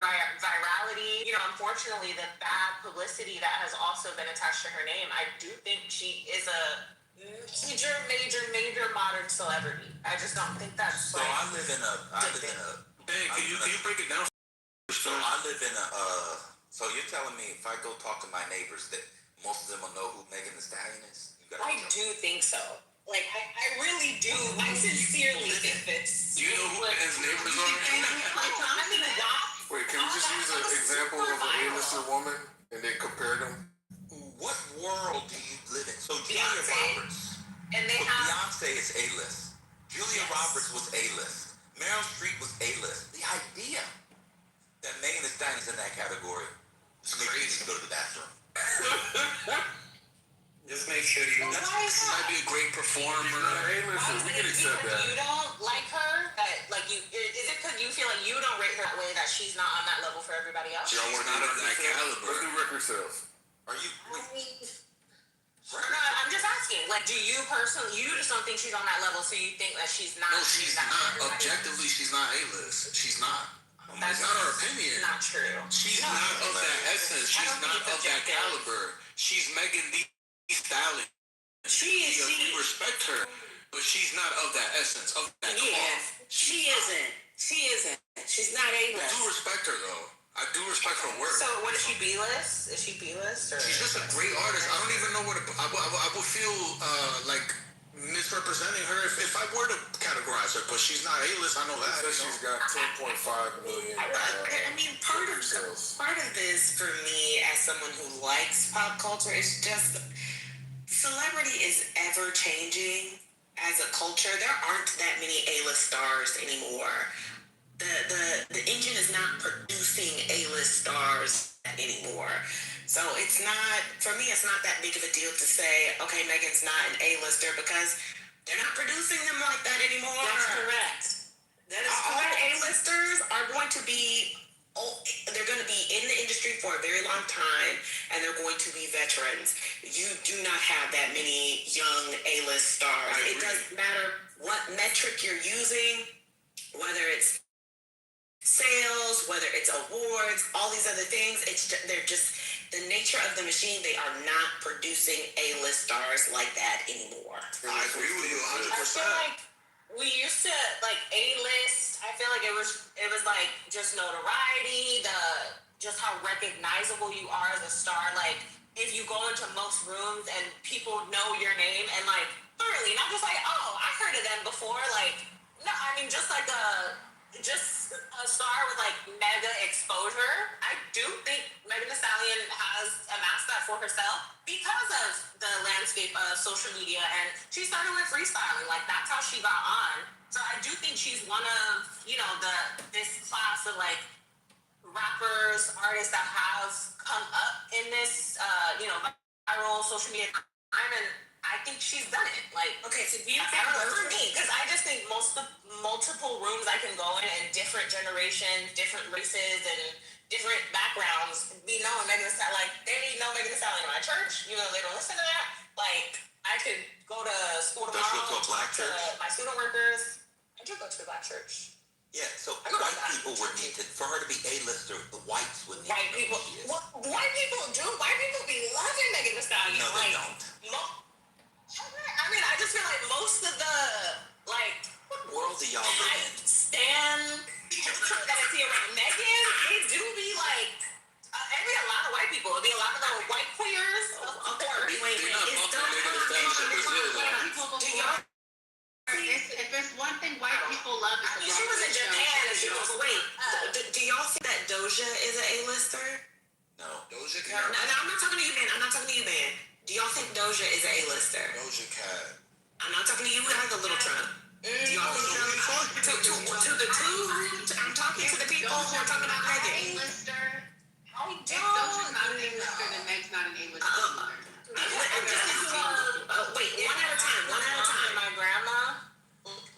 virality, unfortunately, the bad publicity that has also been attached to her name, I do think she is a major modern celebrity. I just don't think that's So I live in a. Hey, can you break it down? So I live in a. So you're telling me if I go talk to my neighbors that most of them will know who Megan Thee Stallion is? I do think so. I really do. I sincerely think this. Do you know who his neighbors are? I mean, Wait, can we just use an example of an A-lister woman and then compare them? What world do you live in? So Julia Beyonce. Roberts. And they So have. Beyonce is A-list. Julia Roberts was A-list. Meryl Streep was A-list. The idea that Megan Thee Stallion is in that category is crazy to go to the bathroom. Just make sure you. Well, why is She that? might be a great performer. A-lister, we can accept that. You don't like her? Is it because you feel like you don't rate her that way that she's not on that level for everybody else. She's not of that caliber. Let's do record sales. Are you? I'm just asking. Like, do you personally, you just don't think she's on that level, so you think that she's not? No, she's not. Objectively, she's not A-list. She's not. That's not our opinion. Not true. She's not of that essence. She's not of that caliber. She's Megan Thee Stallion. We respect her, but she's not of that essence, of that cloth. She isn't. She's not A-list. I do respect her, though. I do respect her work. So what is she, B-list? Is she B-list? Or? She's just a great artist. I don't even know what I would feel like misrepresenting her if I were to categorize her, but she's not A-list. I know that. She's got 10.5 million. I mean, part of this for me as someone who likes pop culture is just celebrity is ever changing as a culture. There aren't that many A-list stars anymore. The engine is not producing A-list stars anymore. So it's not, for me, it's not that big of a deal to say, okay, Megan's not an A-lister because they're not producing them like that anymore. That's correct. That is all correct. A-listers are going to be, they're going to be in the industry for a very long time, and they're going to be veterans. You do not have that many young A-list stars. It doesn't matter what metric you're using, whether it's sales, whether it's awards, all these other things. They're just the nature of the machine. They are not producing A-list stars like that anymore. I agree with you 100%. I feel like we used to like A-list. I feel like it was like just notoriety, just how recognizable you are as a star. Like if you go into most rooms and people know your name and like thoroughly, not just like, oh, I heard of them before. Like no, I mean just like a star with like mega exposure. I do think Megan Thee Stallion has amassed that for herself because of the landscape of social media, and she started with freestyling. Like that's how she got on. So I do think she's one of this class of like rappers, artists that has come up in this viral social media time, and I think she's done it. Like, okay, so do you think for me? Because I just think multiple rooms I can go in and different generations, different races, and different backgrounds be knowing Megan Thee Stallion. Like, they know Megan Thee Stallion in my church. You know, they don't listen to that. Like, I could go to school tomorrow. Does she go to a black church? My student workers. I do go to the black church. Yeah, so white people would need to, for her to be A-lister, the whites would need white to know people. who she is. Well, white people do. White people be loving Megan Thee Stallion. No, they don't. I mean, I just feel like most of the, like, what world do y'all live in? Stan that I see around Megan, they do be like, it'd be a lot of white people. It'd be a lot of the white queers. Of course. They're not fucking Megan Thee Stallion. If there's one thing white people love, it's the she was in Japan and she was, wait, do y'all think that Doja is an A-lister? No. Doja Cat? No, I'm not talking to you, man. I'm not talking to you, man. Do y'all think Doja is an A-lister? Doja Cat. I'm not talking to you either, Little Trump. Do y'all think I'm talking to the people who are talking about Megan. A-lister. I don't. If Doja's not an A-lister, then Meg's not an A-lister either. Wait, one at a time. My grandma.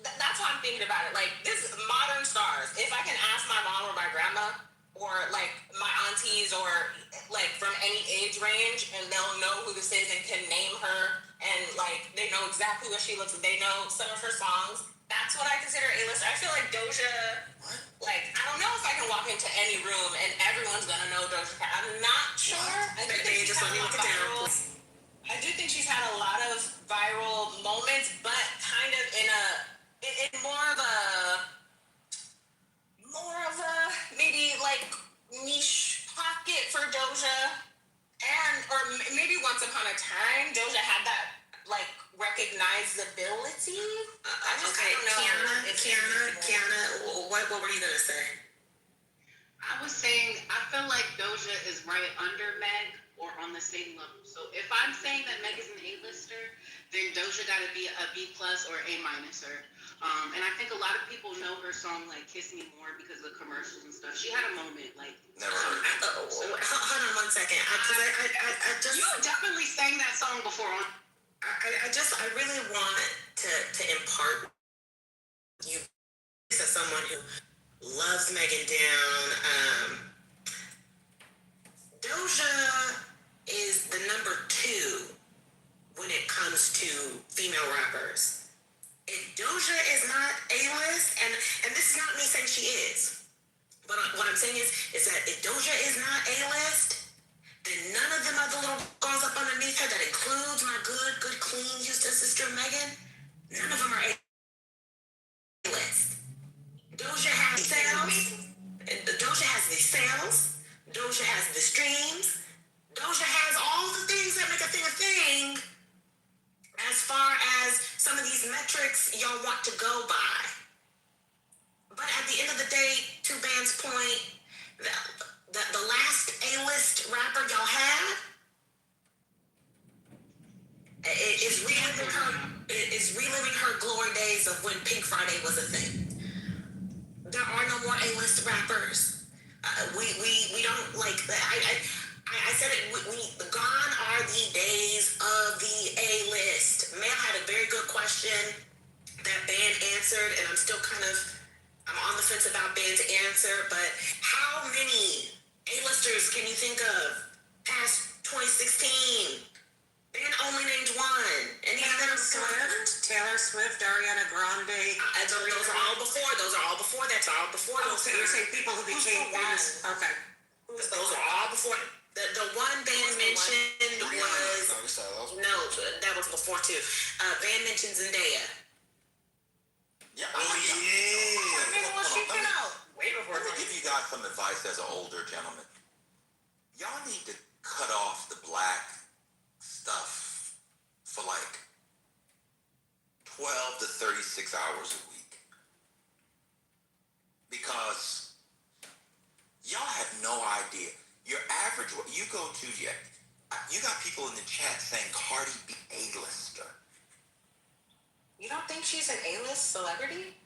That's what I'm thinking about it. Like this modern stars. If I can ask my mom or my grandma, or like my aunties, or like from any age range, and they'll know who this is and can name her, and like they know exactly what she looks like. They know some of her songs. That's what I consider A-list. I feel like Doja. Like I don't know if I can walk into any room and everyone's gonna know Doja Cat. I'm not sure. I do think she's had a lot of viral. I do think she's had a lot of viral moments, but kind of in more of a maybe like niche pocket for Doja, or maybe once upon a time Doja had that like recognizability. I don't know. Kiana, what were you gonna say? I was saying I feel like Doja is right under Meg or on the same level. So if I'm saying that Meg is an A-lister, then Doja got to be a B+ or A-. And I think a lot of people know her song like "Kiss Me More" because of commercials and stuff. She had a moment like. Never heard of it. Hold on 1 second. I just. You definitely sang that song before. I really want to impart you as someone who loves Megan down. and this is not me saying she is. But what I'm saying is that if Doja is not A-list, then none of them other little girls up underneath her, that includes my good, clean Houston sister Megan, none of them are A-list. Doja has sales. Doja has the sales. Doja has the streams. Doja has all the things that make a thing as far as some of these metrics y'all want to go by. But at the end of the day, to Van's point, the last A-list rapper y'all had is reliving her glory days of when Pink Friday was a thing. There are no more A-list rappers. We don't like that. I said it. Gone are the days of the A-list. Mel had a very good question that Van answered, and I'm on the fence about Van's answer. But how many A-listers can you think of past 2016? Van only named one. And Taylor Swift, Ariana Grande. Those are all before. Those are all before. That's all before. Oh, so you're saying people who became famous? Okay. Those are all before. The one Van mentioned was no, that was before too. Van mentioned Zendaya. Yeah. She came out way before. Let me give you guys some advice as an older gentleman. Y'all need to cut off the black stuff for like 12 to 36 hours a week. Because y'all have no idea. Your average, you go to, you got people in the chat saying Cardi B A-lister. You don't think she's an A-list celebrity?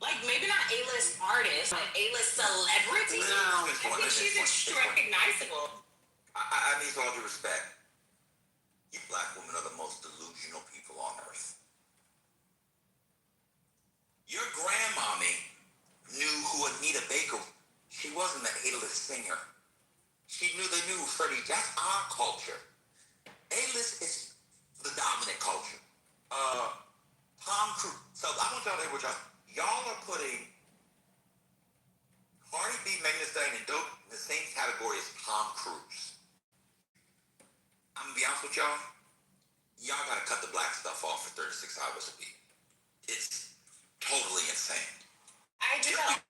Like, maybe not A-list artist, but A-list celebrity? No. I think she's recognizable. I mean, with all due respect, you black women are the most delusional people on earth. Your grandmommy knew who Anita Baker was. She wasn't an A-list singer. They knew Freddie. That's our culture. A-list is the dominant culture. Tom Cruise. So I want y'all to hear what y'all are putting Cardi B, Megan Thee Stallion, and Dope in the same category as Tom Cruise. I'm gonna be honest with y'all. Y'all gotta cut the black stuff off for 36 hours a week. It's totally insane. I do know.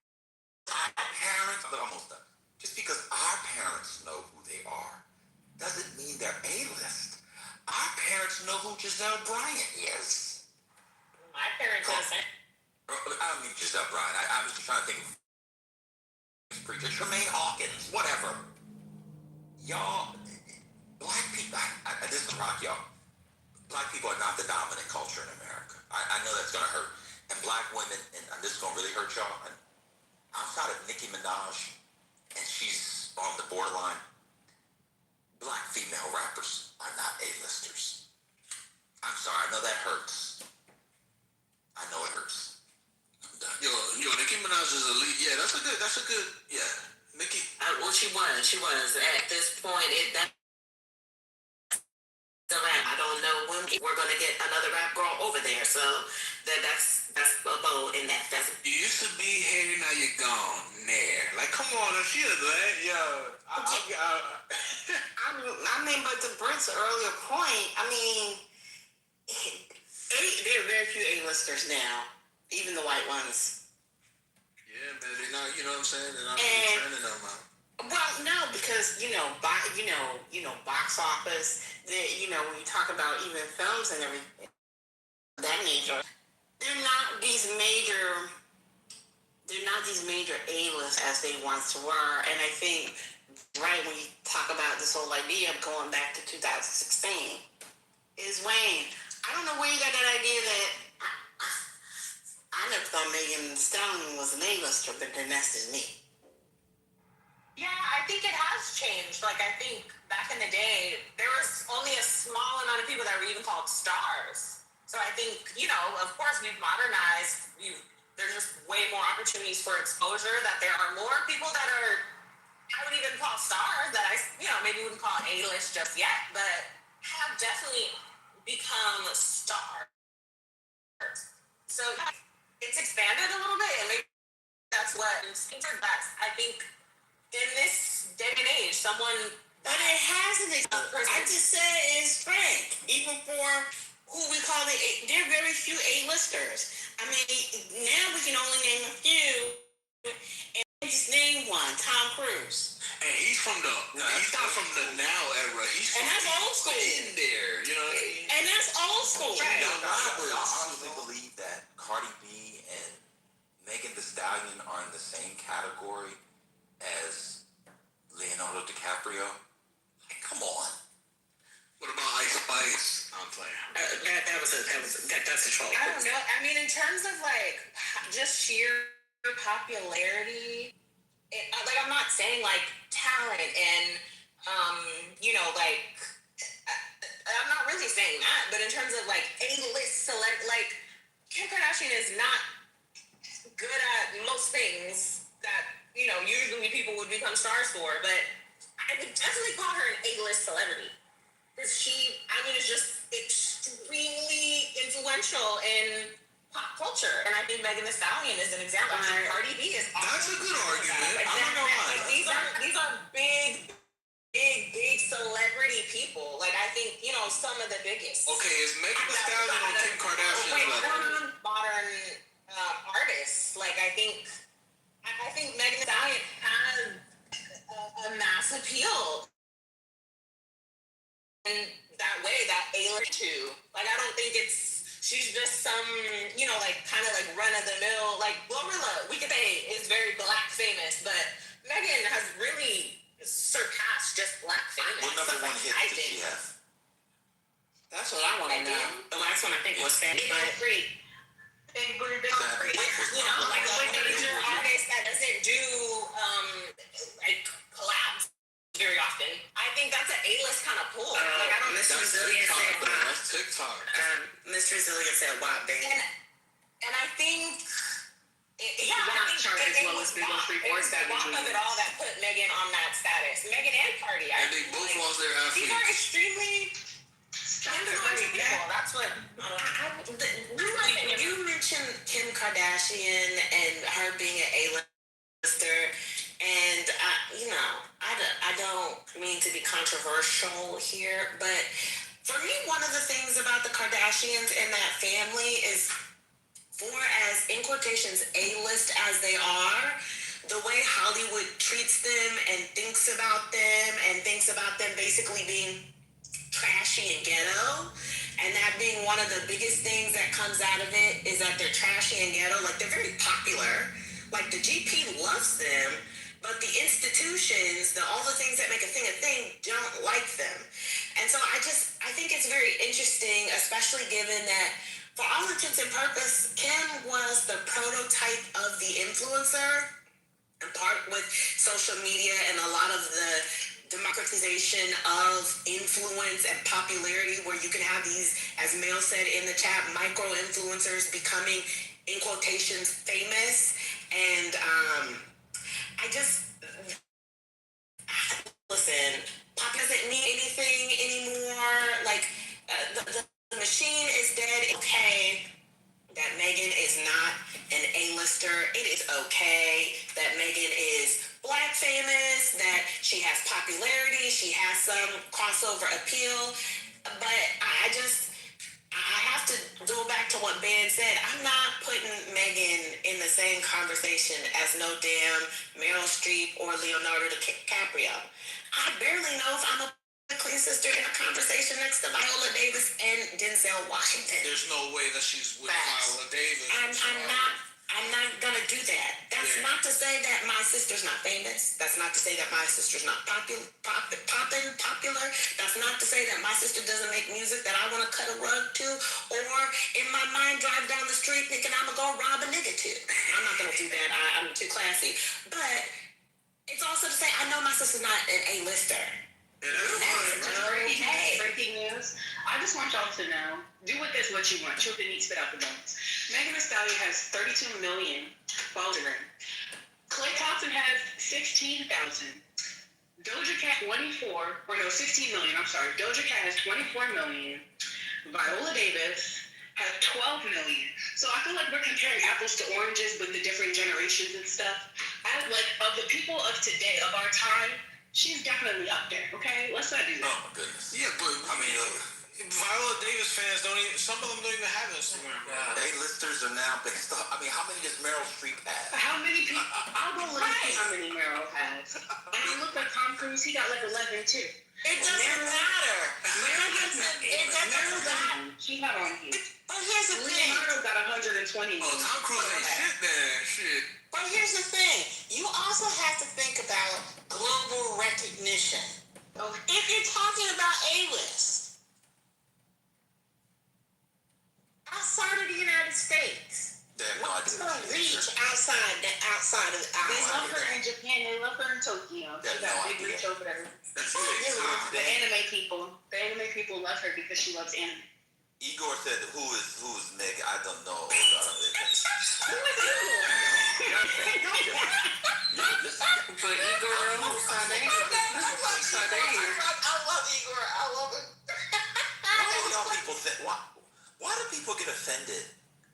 Our parents, but almost done. Just because our parents know who they are doesn't mean they're A-list. Our parents know who Giselle Bryant is. My parents doesn't. I don't mean Giselle Bryant. I was just trying to think of preacher, Tremaine Hawkins, whatever. Y'all, black people, this is rock, y'all. Black people are not the dominant culture in America. I know that's gonna hurt. And black women, and this is gonna really hurt y'all. And outside of Nicki Minaj, and she's on the borderline, black female rappers are not A-listers. I'm sorry, I know that hurts. I know it hurts. I'm done. Yo, Nicki Minaj is elite. Yeah, that's a good, yeah. Nicki. Well, she was. At this point, I don't know when we're going to get another rap girl over there, so that's a bow in that. You used to be here, now you're gone. There. Like, come on, she is that. Yo. I mean, but to Brent's earlier point, I mean, there are very few A-listers now, even the white ones. Yeah, man, they're not, you know what I'm saying? They're not really turning them out. Well, no, because box office. When you talk about even films and everything that nature, they're not these major A-lists as they once were. And I think right when you talk about this whole idea of going back to 2016 is Wayne. I don't know where you got that idea that I never thought Megan Thee Stallion was an A-lister, but then that's just me. Yeah, I think it has changed. Like, I think back in the day, there was only a small amount of people that were even called stars. So I think, of course, we've modernized. There's just way more opportunities for exposure, that there are more people that are, I would even call stars, that I maybe wouldn't call A-list just yet, but have definitely become stars. So it's expanded a little bit, and maybe that's what I think in this day and age, someone. But it hasn't. I just said it's Frank. Even for who we call there are very few A-listers. I mean, now we can only name a few. And just name one, Tom Cruise. And he's from he's not from the now era. He's from that's old school. In there, you know what I mean? And that's old school. Right. Y'all honestly believe that Cardi B and Megan Thee Stallion are in the same category as Leonardo DiCaprio? Come on. What about Ice Spice? I'm playing. That's a troll. I don't know. I mean, in terms of like just sheer popularity, I'm not saying like talent and I'm not really saying that. But in terms of like A-list select, like Kim Kardashian is not good at most things that usually people would become stars for, but I would definitely call her an A-list celebrity. Because she is just extremely influential in pop culture. And I think Megan Thee Stallion is an example. Cardi B is also. That's a good argument. I'm not gonna lie. These are big celebrity people. Like, I think, some of the biggest. Okay, is Megan Thee Stallion and Kim Kardashian modern artists? Like, I think Megan Thee Stallion has a mass appeal in that way, that A-list too. Like, I don't think she's just some, kind of like run-of-the-mill, like Glorilla, we could say is very black famous, but Megan has really surpassed just black famous. What number one hit did she have? That's what I want to know. The last one I think was Sandy. Big Booty Big Freak. Like a major artist that doesn't do like collabs very often. I think that's an A-list kind of pull. Like, I don't. Miss Resilient said WAP. That's TikTok. Miss Resilient said WAP, baby. And I think. It's WAP chart as well as Big One Freak or Savage. It's of it all that put Megan on that status. Megan and Cardi. And they both lost their athletes. These are extremely. People. That's what. You mentioned Kim Kardashian and her being an A-lister, and I don't mean to be controversial here, but for me, one of the things about the Kardashians and that family is, for as in quotations A-list as they are, the way Hollywood treats them and thinks about them basically being trashy and ghetto, and that being one of the biggest things that comes out of it is that they're trashy and ghetto. Like, they're very popular, like the GP loves them, but the institutions, all the things that make a thing don't like them. And so I think it's very interesting, especially given that for all intents and purposes, Kim was the prototype of the influencer, in part with social media and a lot of the democratization of influence and popularity, where you can have these, as Mel said in the chat, micro-influencers becoming, in quotations, famous. And listen, pop doesn't mean anything anymore. Like, the machine is dead. Okay that Megan is not an A-lister. It is okay that Megan is black famous, that she has popularity, she has some crossover appeal. But I have to go back to what Ben said. I'm not putting Megan in the same conversation as no damn Meryl Streep or Leonardo DiCaprio. I barely know if I'm a clean sister in a conversation next to Viola Davis and Denzel Washington. There's no way that she's with Viola Davis. I'm not gonna do that. That's not to say that my sister's not famous. That's not to say that my sister's not popular. That's not to say that my sister doesn't make music that I want to cut a rug to, or in my mind drive down the street thinking I'm gonna go rob a nigga to. I'm not gonna do that. I'm too classy. But it's also to say I know my sister's not an A-lister. Breaking news. I just want y'all to know, do with this what you want. Truth and need, spit out the bones. Megan Thee Stallion has 32 million followers. Klay Thompson has 16,000. Doja Cat 16 million. I'm sorry. Doja Cat has 24 million. Viola Davis have 12 million. So I feel like we're comparing apples to oranges with the different generations and stuff. I like of the people of today, of our time, she's definitely up there. Okay, let's not do that. Oh my goodness. Yeah, but I mean, Viola Davis fans don't even. Some of them don't even have Instagram. A-listers are now based on. I mean, how many does Meryl Streep have? How many people? I'll go look at how many Meryl has. And I look at Tom Cruise. He got like 11 too. It doesn't matter. Meryl doesn't. It doesn't matter. She's not on here. But here's the thing. Leonardo got 120. Oh, Tom Cruise ain't shit then. Shit. But here's the thing. You also have to think about global recognition. Oh. If you're talking about A-list, outside of the United States, what's going to reach outside of our They love her in Japan. They love her in Tokyo. She got big reach over there. The anime people love her because she loves anime. Igor said, "Who is Meg? I don't know." Who is But Igor, who's Sade? I love Igor. I love it. Why do y'all people think? Why do people get offended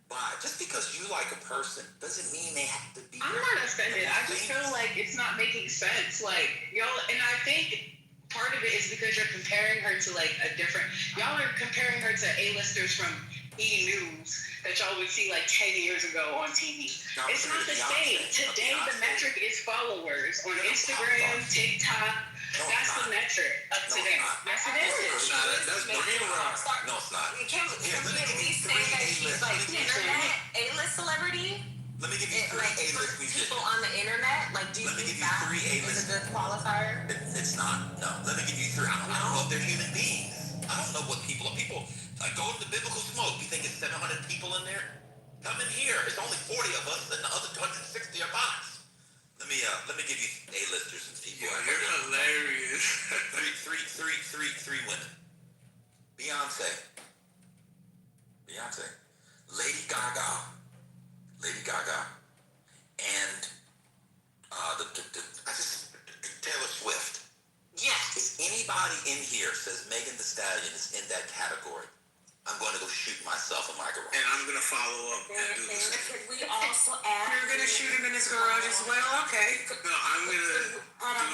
by just because you like a person doesn't mean they have to be? I'm not offended. I just feel like it's not making sense. Like y'all, and I think part of it is because you're comparing her to like a different. Y'all are comparing her to A-listers from E! News that y'all would see like 10 years ago on TV. Now, It's not the same. Today the metric is followers on Instagram, TikTok. That's the metric of today. Yes, it is. That's Marina Rock. No, it's not. Can we at least say that she's like internet A-list celebrity? Let me give you three Like for A-list musicians. people on the internet, like do you Let me think give you that three is A-list. a good qualifier? It's not. No. Let me give you three. I don't know if they're human beings. I don't know what people are. People go to the biblical smoke. You think it's 700 people in there? Come in here. It's only 40 of us, and the other 260 are bots. Let me give you A-listers and people. Yo, you're hilarious. three women. Beyonce, Lady Gaga, and Taylor Swift. Yes. If anybody in here says Megan Thee Stallion is in that category, I'm going to go shoot myself in my garage. And I'm gonna follow up and do this. Could we also add? You're gonna shoot him in his garage as well? Okay. No, I'm gonna do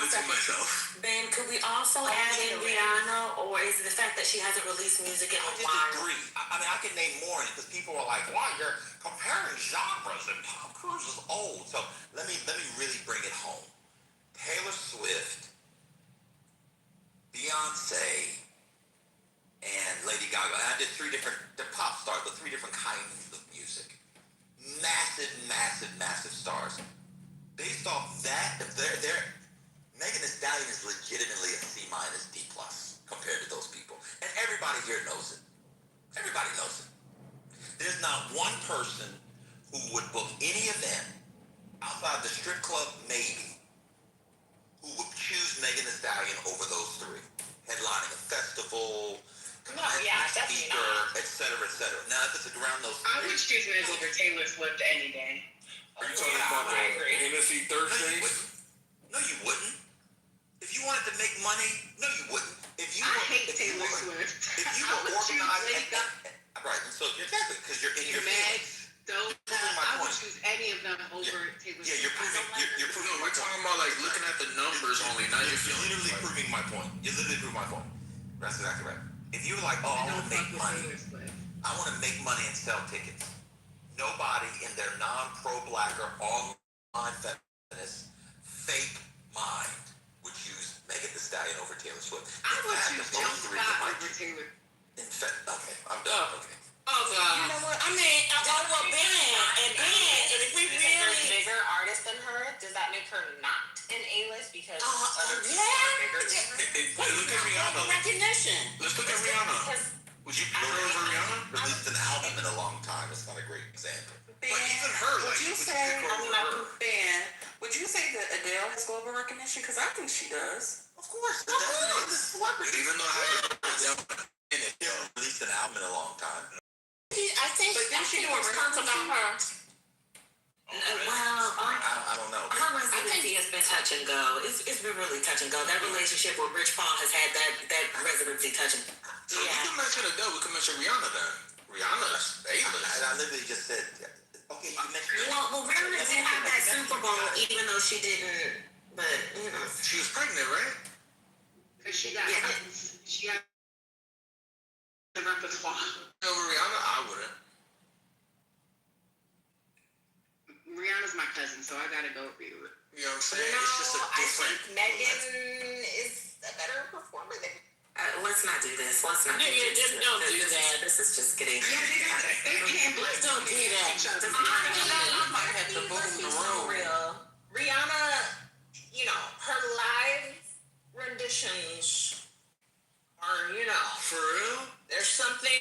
it to myself. Ben, could we also add in Rihanna, or is it the fact that she hasn't released music in I a while? disagree. I mean, I can name more because people are like, "Why you're comparing genres?" And Tom Cruise is old. So let me really bring it home. Taylor Swift, Beyonce, and Lady Gaga. And I did the pop stars, but three different kinds of music. Massive stars. Based off that, if they're Megan Thee Stallion is legitimately a C- D+ compared to those people. And everybody here knows it. Everybody knows it. There's not one person who would book any event outside the strip club, maybe, who would choose Megan Thee Stallion over those three. Headlining a festival, speaker, etc. Now, if it's around those three, I would choose Meg over Taylor Swift any day. Are you talking about the Hennessy Thursdays? No, you wouldn't. If you wanted to make money, no, you wouldn't. I hate Taylor Swift. If you I were would choose organized, right? So exactly, because you're in your Meg, feelings. I would choose any of them over Taylor Swift. Yeah, you're proving. You're proving. No, we're talking about like looking at the numbers only, not your You're feelings. literally proving my point. You're literally proving my point. That's exactly right. If you were like, oh, I want to make money. I want to make money and sell tickets. Nobody in their non-pro-black or online feminist fake mind would choose Megan Thee Stallion over Taylor Swift. I would choose Jill Scott over Taylor. Okay, I'm done. Okay. Oh God. You know what? I mean, well, Ben, and if we Because there's really, bigger artists than her, does that make her not an A-list because other people yeah. are bigger than her? Look at Rihanna. Recognition. Let's look at Rihanna. Would you put her over Rihanna? Released an album in a long time. It's not a great example. But even her, like, Would you say, Ben, would you say that Adele has global recognition? Because I think she does. Of course. That's a celebrity. Even though I have in it. Released an album in a long time. I think. But then she do a talks about her. Well, I don't know. her residency has been touch and go. It's been really touch and go. That relationship with Rich Paul has had that residency touch and go. So we can mention Adele, we can mention Rihanna then. Rihanna's A-list. I literally just said, okay, you mentioned. Well, Rihanna did have that Super Bowl, even though she didn't. But she was pregnant, right? Cause she got she got the repertoire. Over Rihanna, I wouldn't. Rihanna's my cousin, so I gotta go for you. You know what I'm saying? No, It's just a different. I think Megan is a better performer than. Let's not do this. Let's not. Just don't do that. This is just getting. Let's don't do that. I might have to boom the room. Real. Rihanna, you know, her live renditions are, you know, For real? there's something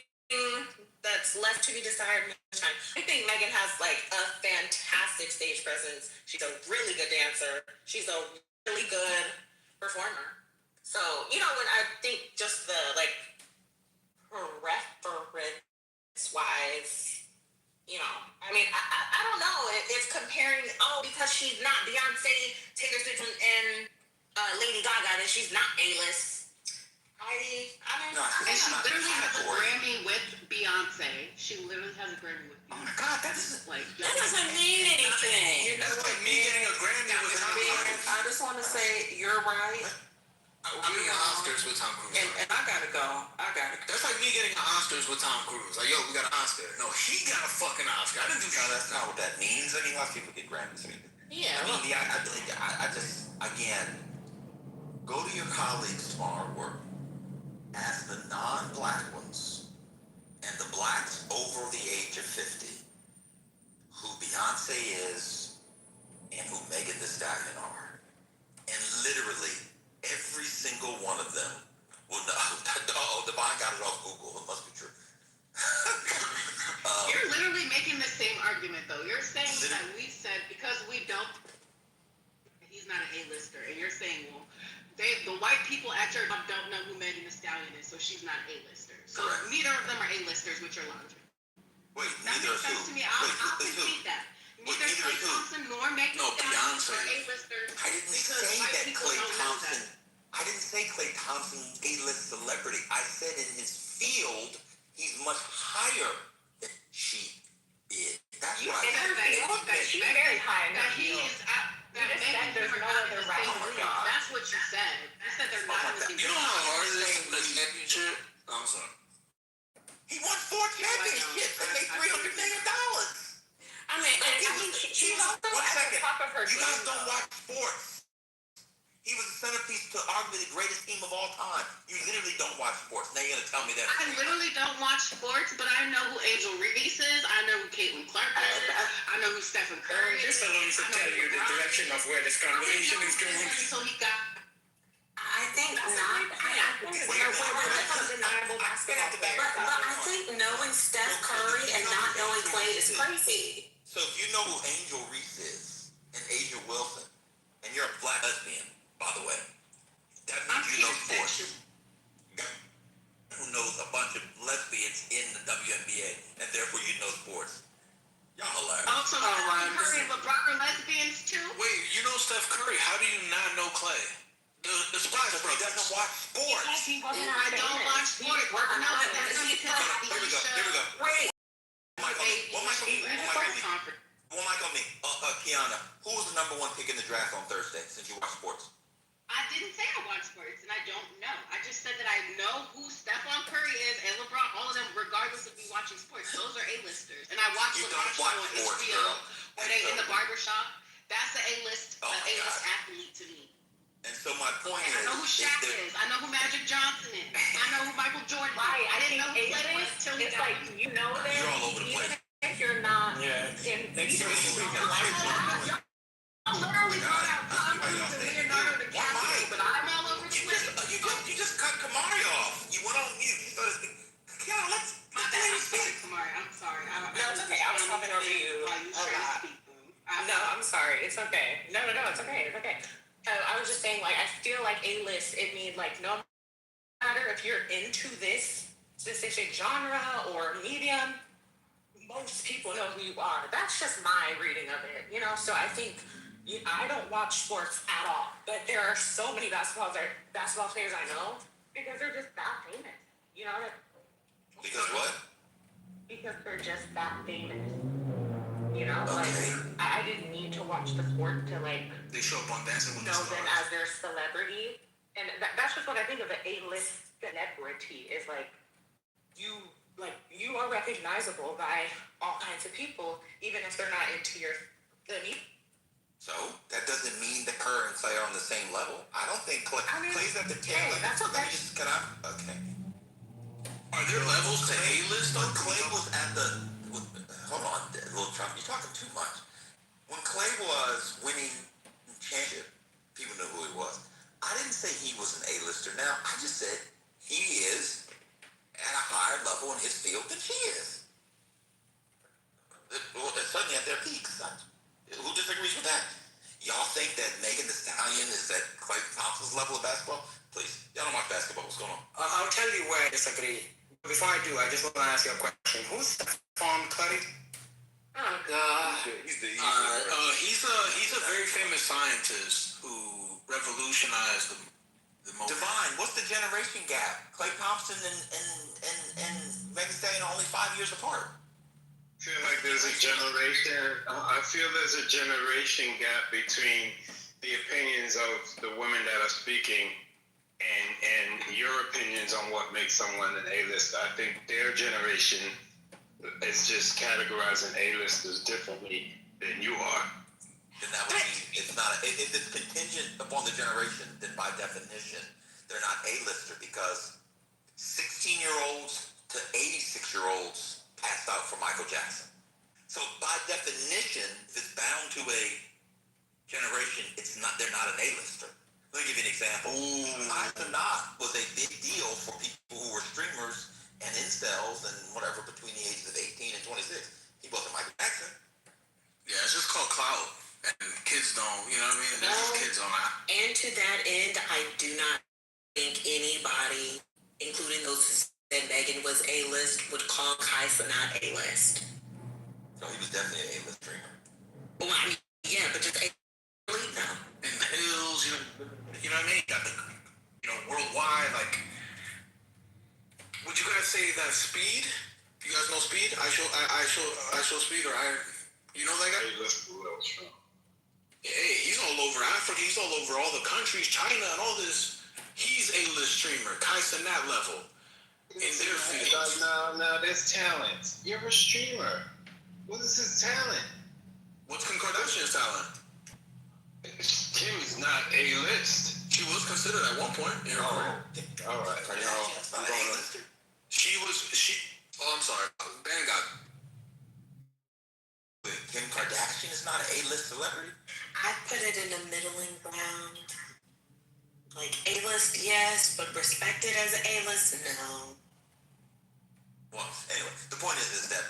that's left to be desired most time. I think Megan has like a fantastic stage presence. She's a really good dancer. She's a really good performer. So, you know, when I think just the like preference wise, you know, I mean, I don't know if comparing, because she's not Beyonce, Taylor Swift, and Lady Gaga, then she's not A-list. I don't know. And she literally has a Grammy with Beyonce. She literally has a Grammy with Beyonce. Oh my God, that doesn't That doesn't mean anything. That's like me getting a Grammy with Tom Cruise. I just want to say you're right. I'm getting Oscars with Tom Cruise. And I gotta go. That's like me getting an Oscars with Tom Cruise. Like, yo, we got an Oscar. No, he got a fucking Oscar. I didn't do No, shit. that's not what that means. I mean, lots of people get Grammys. I mean, Yeah. I just, again, go to your colleagues tomorrow at work. Ask the non-black ones and the blacks over the age of 50 who Beyonce is and who Megan Thee Stallion are. And literally, every single one of them will know. Oh, Devon got it off Google. It must be true. You're literally making the same argument, though. You're saying that we said because we don't, he's not an A-lister, and you're saying, well, the white people at your job don't know who Megan Thee Stallion is, so she's not an A-lister. So Correct. neither of them are A-listers with your logic. Wait, That neither makes is who? sense to me. I'll concede that. Neither neither Klay is who? Thompson nor Megan No, Thee Stallion Beyonce. are A-listers. I didn't because say white that people Klay don't know Thompson. that. I didn't say Klay Thompson's A-list celebrity. I said in his field, he's much higher than she is. That's what I said. She's very high in That that he field. is at, that You just Megan said there's are no not in other the same rapper. league. That's what you said. You said they're not in the same You know how hard it is to win a championship? I'm sorry. He won 4 championships and made $300 million. I mean, she's also One at second. the top of her You game. guys don't watch sports. He was the centerpiece to arguably the greatest team of all time. You literally don't watch sports. Now you're gonna tell me that. I literally don't watch sports, but I know who Angel Reese is. I know who Caitlin Clark is. I know who Stephen Curry is. This alone should tell you the direction of where this conversation is going. So he got. I think not. I think we're undeniable basketball player. But I think knowing Steph Curry and not knowing Klay is crazy. So if you know who Angel Reese is and Asia Wilson, and you're a black lesbian, by the way, that means you know sports. Who knows a bunch of lesbians in the WNBA, and therefore you know sports. Y'all hilarious. Also, Curry and LeBron are lesbians too. Wait, you know Steph Curry. How do you not know Clay? The Splash He Brothers. doesn't watch sports. I don't watch sports. No, that's because Here we go. Wait. One mic on me. Kiana, who was the #1 pick in the draft on Thursday since you watch sports? I didn't say I watch sports, and I don't know. I just said that I know who Stephon Curry is and LeBron, all of them, regardless of me watching sports. Those are A-listers. And I watch You LeBron don't watch show on sports, HBO girl. where they in the barbershop. That's an A-list, Oh my A-list God. athlete to me. And so my point I know who Shaq is. I know who Magic Johnson is. I know who Michael Jordan is. Right, I didn't know who Klay was it's till he got like you know them. You're all over the place. If you're not Yeah. in Thanks for literally brought out Tom Cruise and Leonardo DiCaprio, but I'm all over the place. You just cut Kamari off. You went on mute. You started speaking. Kiana, let's My bad. I'm sorry, Kamari. I'm sorry. No, it's okay. I was talking over you While you a try to lot. speak. No, I'm sorry. It's okay. No, it's okay. It's okay. I was just saying, like, I feel like A-list, it means, like, no matter if you're into this specific genre or medium, most people know who you are. That's just my reading of it, you know? So I think, I don't watch sports at all, but there are so many basketball players I know because they're just that famous, you know? Because what? because they're just that famous. You know, like I didn't need to watch the sport to like They show up on Dancing with the know them Stars. as their celebrity, and that's just what I think of an A-list celebrity is like you are recognizable by all kinds of people, even if they're not into your So that doesn't mean that her and Clay are on the same level. I don't think Clay's at the tail end. that's okay. Okay. Are there levels to A-list? When Clay was at hold on, little Trump, you're talking too much. When Clay was winning championship, people knew who he was. I didn't say he was an A-lister. Now I just said he is at a higher level in his field than she is. Suddenly at their peaks. Who disagrees with that? Y'all think that Megan Thee Stallion is at Klay Thompson's level of basketball? Please, y'all don't watch basketball. What's going on? I'll tell you where I disagree. Before I do, I just want to ask you a question. Who's Stephon Curry? Oh God. He's a very famous scientist who revolutionized the moment. Divine, what's the generation gap? Klay Thompson and Megan Thee Stallion are only 5 years apart. I feel like there's a generation gap between the opinions of the women that are speaking and your opinions on what makes someone an A-lister. I think their generation is just categorizing A-listers differently than you are. Then that would mean it's not. If it's contingent upon the generation, then by definition, they're not A-lister because 16-year-olds to 86-year-olds passed out for Michael Jackson. So by definition, if it's bound to a generation, they're not an A-lister. Let me give you an example. Not was a big deal for people who were streamers and incels and whatever between the ages of 18 and 26. He wasn't Michael Jackson. Yeah, it's just called clout. And kids don't, you know what I mean? There's just kids on that. And to that end, I do not think anybody, including those who said Megan was A-list, would call Kaisa not A-list. No, he was definitely an A-list streamer. Well, I mean, yeah, but just A-list now. In the hills, you know what I mean? Got the, worldwide, like, would you guys say that Speed? You guys know Speed? I show Speed, or you know that guy? Hey, he's all over Africa. He's all over all the countries, China, and all this. He's A-list streamer. Kaisa in that level. In their field. Now, there's talent. You're a streamer. What is his talent? What's Kim Kardashian's talent? Kim is not A-list. She was considered at one point. All right. I'm sorry. Ben got. Kim Kardashian is not an A-list celebrity. I put it in the middling ground. Like A-list, yes, but respected as an A-list, no. Well, anyway, the point is that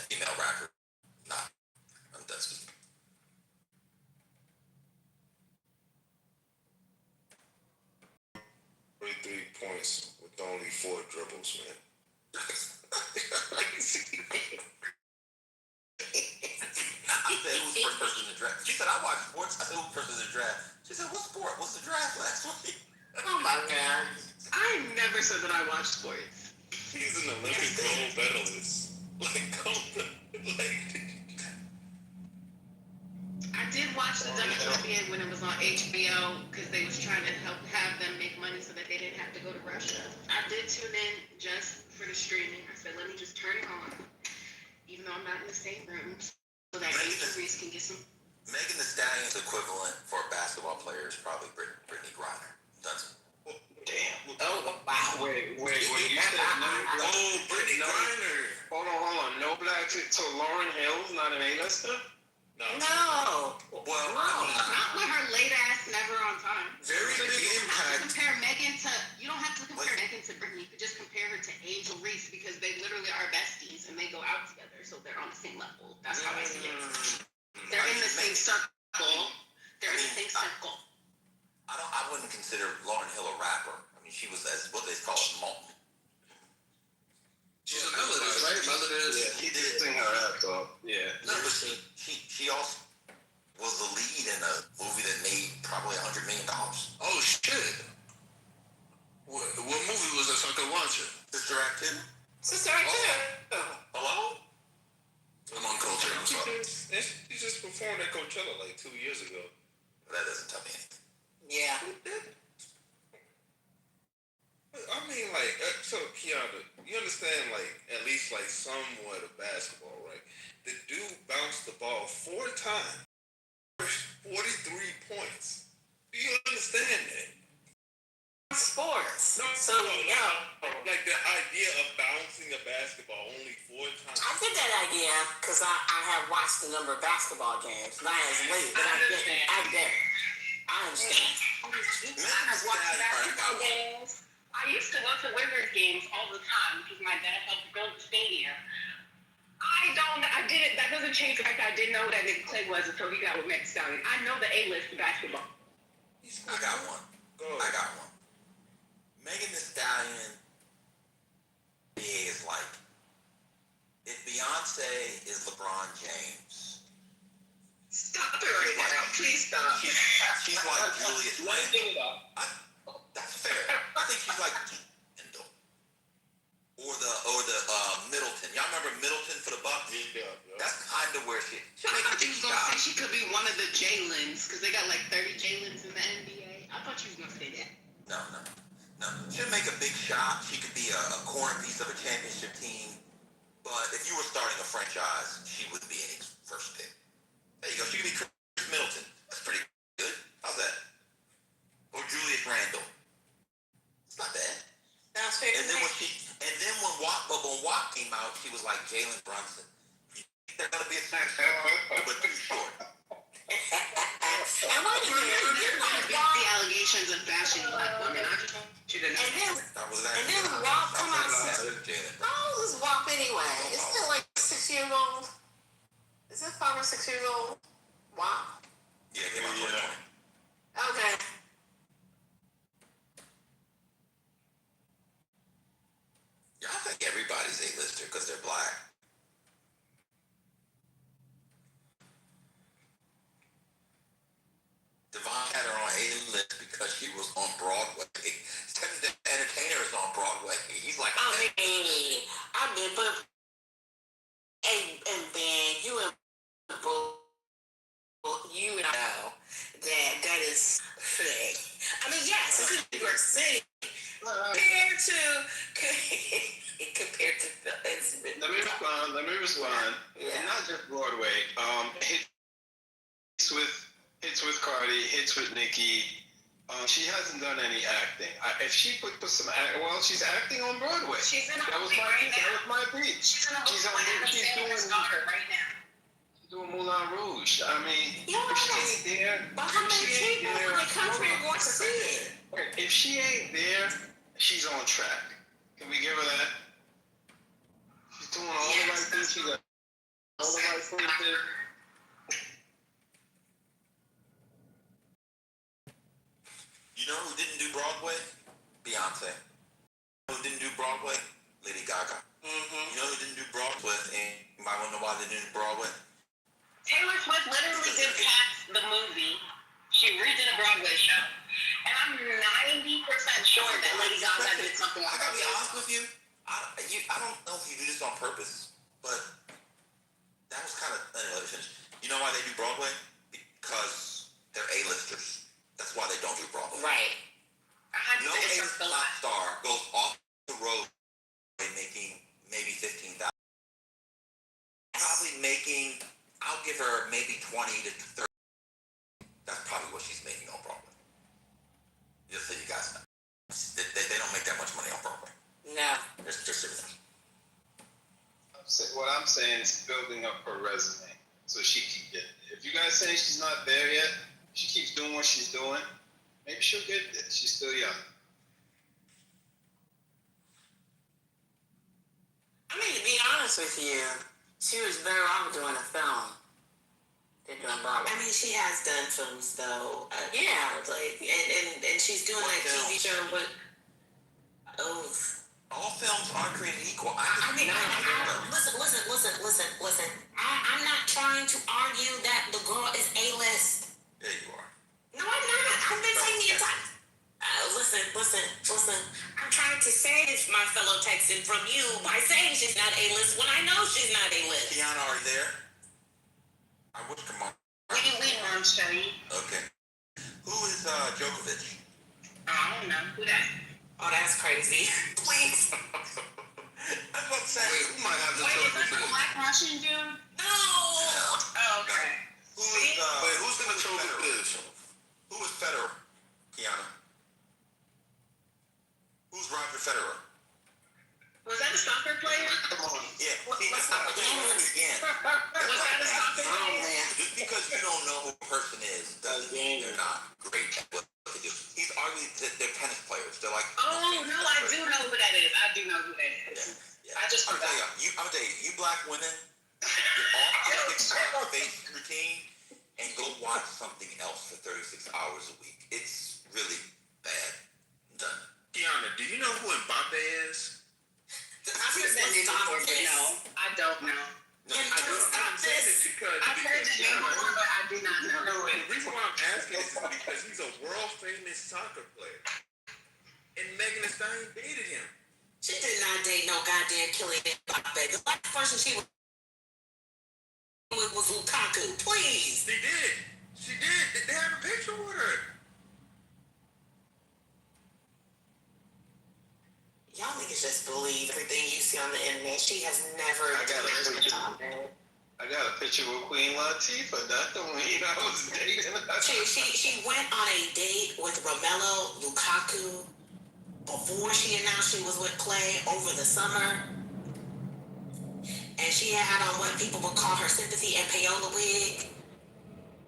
female rapper, I'm done speaking. Points with only 4 dribbles, man. I said, who's the first person in the draft? She said, I watch sports. I said, who's the first person in the draft? She said, what sport? What's the draft last week? Oh my God. I never said that I watch sports. He's an Olympic gold medalist. I did watch the WNBA when it was on HBO because they was trying to have them make money so that they didn't have to go to Russia. I did tune in just for the streaming. I said, let me just turn it on, even though I'm not in the same room, so that Angel Reese can get some. Megan Thee Stallion's equivalent for a basketball player is probably Brittany Griner. That's damn. Oh, wow. Wait. You said Brittany Griner. Hold on. No black. So Lauryn Hill's not an A-lister? No. Well, Not with her late ass never on time. Very big impact. Compare Megan to, you don't have to compare Megan to Brittany. You could just compare her to Angel Reese because they literally are besties and they go out together, so they're on the same level. That's how I see it. They're in the same circle. They're in the same circle. I wouldn't consider Lauryn Hill a rapper. I mean, she was what they call it, molten. She's a melodist, right? Melodist. Yeah, he did sing her ass off. Yeah. No, but she also was the lead in a movie that made probably $100 million. Oh shit! What movie was this? I could watch it. Sister Act 2? Sister, I too. Hello? I'm on culture. I'm sorry. She just performed at Coachella like 2 years ago. That doesn't tell me anything. Yeah. I mean, like, so Keanu, you understand, like, at least, like, somewhat of basketball, right? The dude bounced the ball 4 times, 43 points. Do you understand that? Sports. No, So, like the idea of bouncing a basketball only 4 times. I get that idea because I have watched a number of basketball games. Not as late, but I get it. I understand. I have watched basketball games. I used to go to Wizards games all the time because my dad helped build the stadium. That doesn't change the fact that I didn't know that Nick Clay was until he got with Meg Stallion. I know the A-list of basketball. I got one. Megan Thee Stallion is like, if Beyonce is LeBron James. Stop it right now. Please stop. She's like Julius Randle. That's fair. I think she's like Randle. Or the Middleton. Y'all remember Middleton for the Bucks? Yeah. That's kind of where she I thought you was going to say she could be one of the Jaylens because they got like 30 Jaylens in the NBA. I thought you was going to say that. No. She'll make a big shot. She could be a corner piece of a championship team. But if you were starting a franchise, she wouldn't be any first pick. There you go. She could be Chris Middleton. That's pretty good. How's that? Or Julius Randle. It's not bad. That's fair. And then when Watt came out, she was like Jalen Brunson. You think they're gonna be a success, but too short. And what you the allegations of bashing black women. I just want you to know. And then WAP come out. How old is WAP anyway? Isn't it like 6 years old? Is it 5 or 6 years old? WAP? Yeah, came out 2020. Okay. Yeah, I think everybody's A-lister because they're black. Devon had her on A-list because she was on Broadway. The Entertainer is on Broadway. He's like, but and Ben, you and I know that is fake. I mean, yes, it's in New York City. Compared to Let me respond. Yeah. Not just Broadway. Hits with Cardi, hits with Nicki. She hasn't done any acting. If she put some she's acting on Broadway. She's in a That was movie right now. That was my beat. She's in a movie with Adam Sandler's daughter right now. She's doing Moulin Rouge. I mean, Yeah, if she ain't there, but how many people in the country want to see it? if she ain't there, she's on track. Can we give her that? She's doing all the right things. She got all the right things there. you know who didn't do Broadway? Beyonce. Who didn't do Broadway? Lady Gaga. You know who didn't do Broadway? And you might want to know why they didn't do Broadway? Taylor Swift literally did Cats the movie. She redid a Broadway show. And I'm 90% sure that Lady Gaga did something like I gotta be that. honest with you. I don't know if you do this on purpose, but that was kind of anyway. You know why they do Broadway? Because they're A-listers. That's why they don't do Broadway. Right. No A-list pop star goes off the road making maybe $15,000. Probably making, I'll give her maybe 20 to 30. That's probably what she's making on Broadway. Just so you guys know. They don't make that much money on Broadway. No. Just so you know. What I'm saying is building up her resume so she can get it. If you guys say she's not there yet, she keeps doing what she's doing, maybe she'll get there. She's still young. I mean, to be honest with you, she was better off doing a film than doing Broadway. I mean, she has done films though. Yeah, like and she's doing that TV show with. All films aren't created equal. Listen. I'm not trying to argue that the girl is A-list. Yeah, you are. No, I'm not. I've been saying the entire. Listen. I'm trying to to save my fellow Texan from you by saying she's not A-list when I know she's not A-list. Kiana, are you there? I wish come on. We on Shelly. Okay. Who is Djokovic? I don't know. Who that? Oh, that's crazy. Please. I'm about to say. Wait, who might have the Wait, is that the trophy? Black Russian dude? No. Oh, okay. Who's in the trophy quiz? Who is Federer? Kiana. Who's Roger Federer? Was that a soccer player? Come on. Yeah. See, What's I'm up again. Was that a soccer player? Just because you don't know who a person is doesn't mean they're not great at what they do. He's arguing that they're tennis players. They're like. Oh, no, I do know who that is. I do know who that is. Yeah. I just I'm forgot. gonna tell you, you black women, get off your face routine and go watch something else for 36 hours a week. It's really bad. I'm done. Kiana, do you know who Mbappe is? I've heard that name before, but no, I don't know. No, I'm saying it because I've heard that name before, but I do not know. the reason why I'm asking is because he's a world famous soccer player. And Megan Thee Stallion dated him. She did not date no goddamn Kylian Mbappe. The last person she was Lukaku. Please. She did. She did. They have a picture with her. Y'all niggas just believe everything you see on the internet. She has never I got a picture with Queen Latifah. That's the one I was dating. She went on a date with Romelu Lukaku before she announced she was with Clay over the summer. And she had on what people would call her sympathy and payola wig.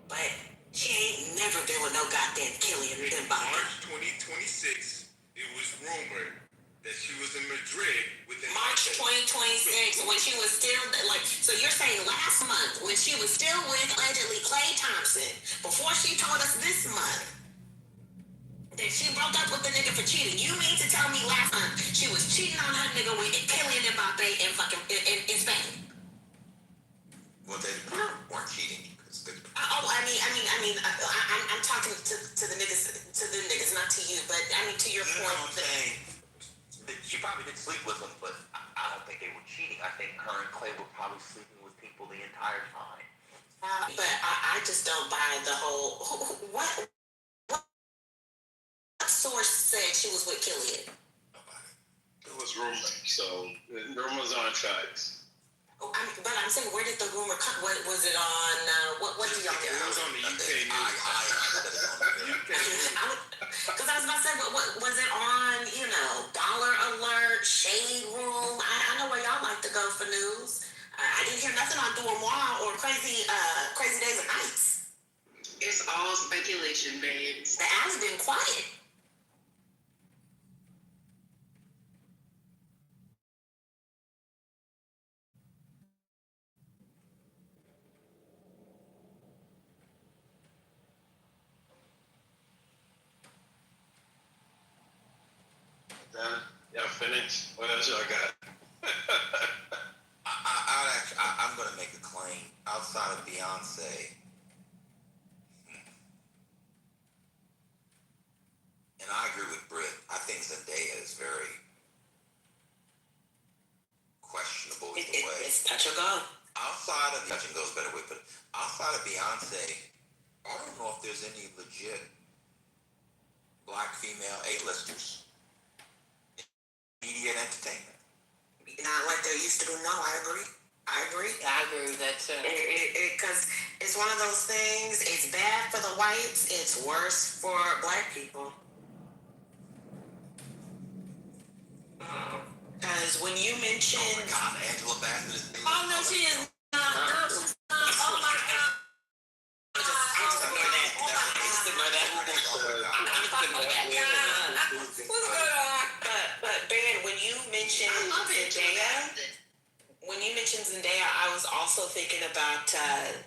But she ain't never been with no goddamn Kylian Mbappe. March 2026, it was rumored that she was in Madrid with March 2026, when she was still, like, so you're saying last month, when she was still with allegedly Klay Thompson, before she told us this month that she broke up with the nigga for cheating. You mean to tell me last month she was cheating on her nigga with Kylian Mbappe in fucking in Spain? Well, they weren't cheating. I'm talking to the niggas, not to you, but I mean to your You know point. what I'm saying? She probably did sleep with him, but I don't think they were cheating. I think her and Clay were probably sleeping with people the entire time. But I just don't buy the whole. What source said she was with Killian? It was rumors, so rumors aren't facts. But I'm saying, where did the rumor come? What was it on? What do y'all get? It was on the UK news. Because I was about to say, what was it on? You know, Dollar Alert, Shade Room. I know where y'all like to go for news. I didn't hear nothing on Dormois or Crazy Days and Nights. It's all speculation, babes. The ads been quiet. Done? Y'all finished? What else y'all got? I'm going to make a claim. Outside of Beyonce, and I agree with Britt, I think Zendaya is very questionable in the way. It's touch or go. Outside of touch and go's better way, but outside of Beyonce, I don't know if there's any legit black female A-listers in media and entertainment. Not like there used to be. No, I agree. I agree with that too. Because it's one of those things. It's bad for the whites. It's worse for black people. Because when you mentioned, oh my God, Angela Bassett is. Oh no, she is not. Oh my God. I'm just ignore that. Just ignore that. I'm fucking with that. But Ben, when you mentioned Zendaya, I was also thinking about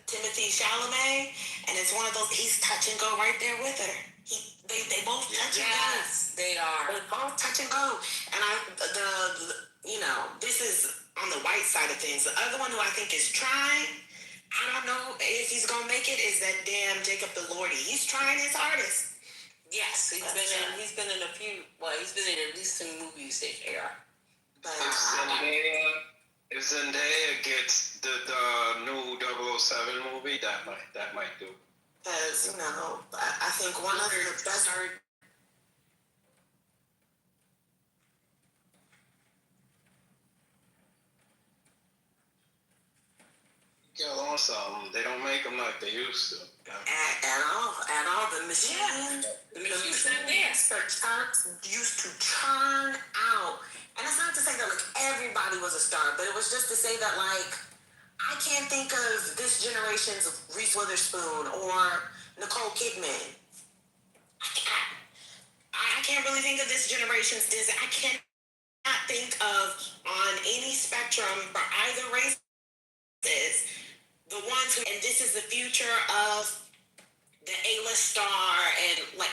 Timothy Chalamet, and it's one of those, he's touch and go right there with her. They both touch and go. Yes, they are. They both touch and go. And this is on the white side of things. The other one who I think is trying, I don't know if he's gonna make it, is that damn Jacob Elordi. He's trying his hardest. Yes, he's been in a few. Well, he's been in at least 2 movies this year. But if Zendaya gets the new 007 movie, that might do. Because I think one of the best. Get on something. They don't make them like they used to. At all. The machine experts used to churn out. And it's not to say that like everybody was a star, but it was just to say that like I can't think of this generation's Reese Witherspoon or Nicole Kidman. I can't really think of this generation's Disney. I cannot think of on any spectrum for either races the ones who, and this is the future of the A-list star and like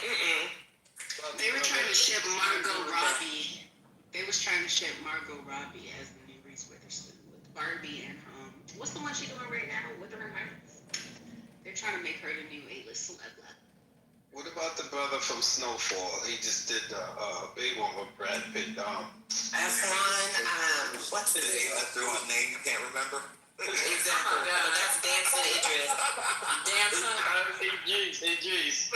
They were trying to ship Margot Robbie. They was trying to ship Margot Robbie as the new Reese Witherspoon with Barbie and what's the one she doing right now with her Heights? They're trying to make her the new A-list celeb. What about the brother from Snowfall? He just did the big one with Brad Pitt. That's one. What's his name? That's the one name you can't remember. Exactly. Oh, no, that's Dancing Idris. Idris.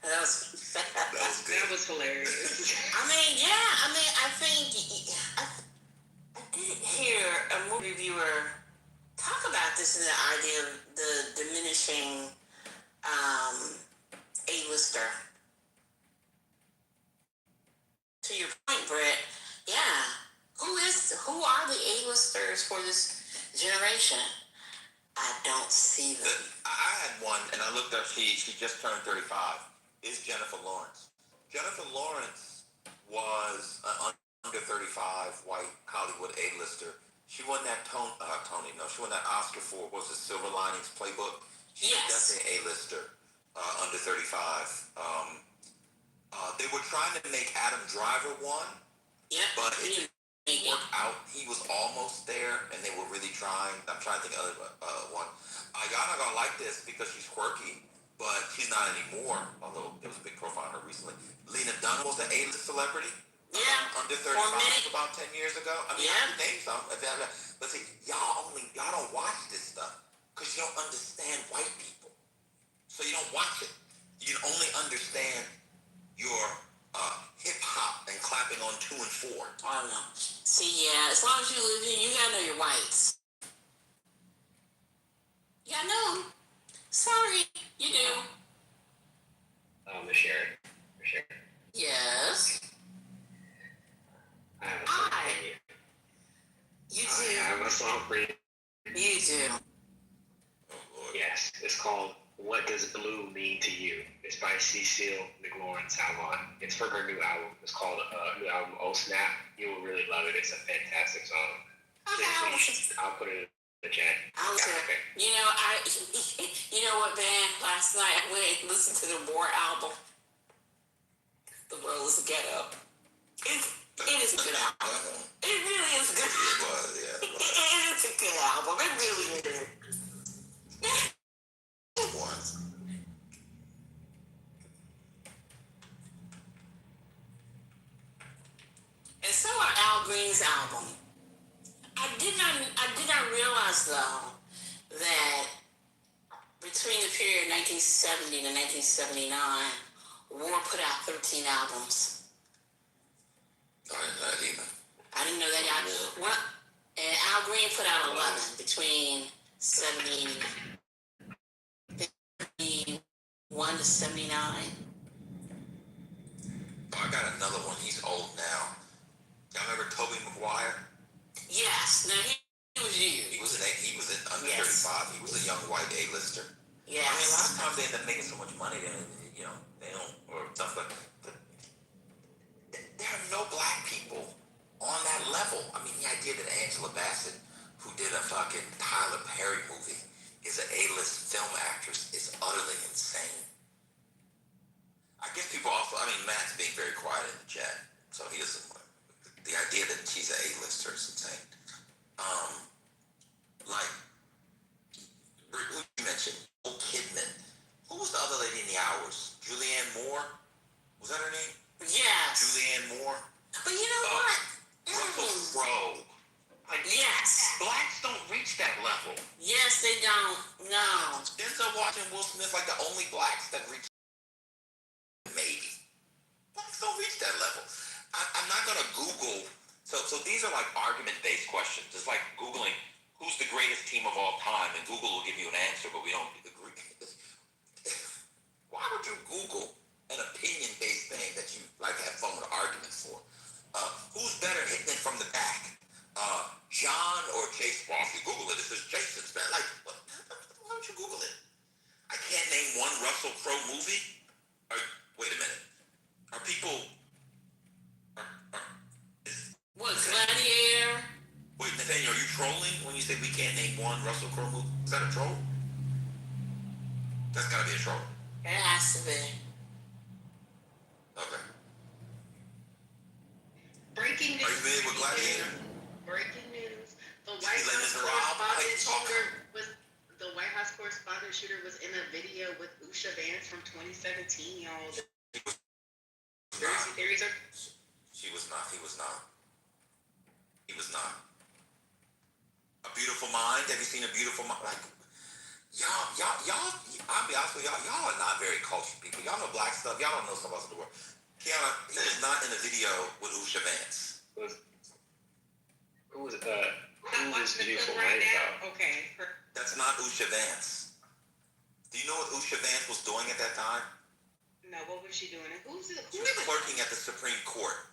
That was hilarious. I think I did hear a movie reviewer talk about this in the idea of the diminishing A-lister. To your point, Brett, yeah. Who are the A-listers for this generation? I don't see them. I had one, and I looked up. She just turned 35. Is Jennifer Lawrence? Jennifer Lawrence was an under 35 white Hollywood A-lister. She won that Tony. No, she won that Oscar for was it Silver Linings Playbook. She's definitely an A-lister under 35. They were trying to make Adam Driver one. Yeah, but it didn't work out. He was almost there, and they were really trying. I'm trying to think of one. Y'all not gonna like this because she's quirky, but she's not anymore. Although there was a big profile on her recently. Lena Dunham was an A-list celebrity. Yeah, under 35 about 10 years ago. I mean, I can name some. But see, y'all don't watch this stuff because you don't understand white people. So you don't watch it. You only understand your hip-hop and clapping on 2 and 4. I don't know. See, yeah, as long as you live here, you gotta know your whites. Yeah, I know. Sorry, you do. Miss Sharon. Yes. I have a song for you. You do. I have a song for you. You do. Yes, it's called What Does Blue Mean to You? It's by Cecile McLaurin-Salmon. It's from her new album. It's called new album Oh Snap. You will really love it. It's a fantastic song. Okay, I'll put it in the chat. I'll listen. Okay. You know what, man? Last night I went and listened to the War album. The World is Ghetto. It is a good album. It really is good. It is a good album. It really is. And so are Al Green's album. I did not realize though that between the period 1970 to 1979, War put out 13 albums. I didn't know that either. Well, and Al Green put out 11 between 71 to 79. I got another one. He's old now. Y'all remember Tobey Maguire? Yes. Now he was you. He was in under 35. He was a young white A-lister. Yes. I mean, a lot of times they end up making so much money that they don't or stuff like. But there are no black people on that level. I mean, the idea that Angela Bassett, who did a fucking Tyler Perry movie, is an A-list film actress is utterly insane. I guess people also, Matt's being very quiet in the chat, so he doesn't, the idea that she's an A-lister is insane. Like, who you mentioned? Nicole Kidman. Who was the other lady No. Denzel Washington, Will Smith, like the only blacks that reach. Maybe blacks don't reach that level. I'm not gonna Google. So these are like argument-based questions. It's like Googling who's the greatest team of all time, and Google will give you an answer, but we don't agree. Why would you Google an opinion-based thing that you like have fun with arguments for? Who's better hitting it from the back? John or Chase Paul? If you Google it, it says Jason's better. Like, why don't you Google it? I can't name one Russell Crowe movie. Wait a minute. Are people? What, Gladiator? Wait, Nathaniel, are you trolling when you say we can't name one Russell Crowe movie? Is that a troll? That's gotta be a troll. It has to be. Okay. Breaking news. Are you familiar with Gladiator? Breaking news. The White House correspondent shooter was in a video with Usha Vance from 2017, y'all. Theories are. She was not. He was not. He was not. A Beautiful Mind. Have you seen A Beautiful Mind? Like, y'all. I'll be honest with y'all. Y'all are not very cultured people. Y'all know black stuff. Y'all don't know stuff else in the world. Kiana, he was not in the video with Usha Vance. Who was Beautiful Mind about? Okay. That's not Usha Vance. Do you know what Usha Vance was doing at that time? No, what was she doing? She was clerking at the Supreme Court.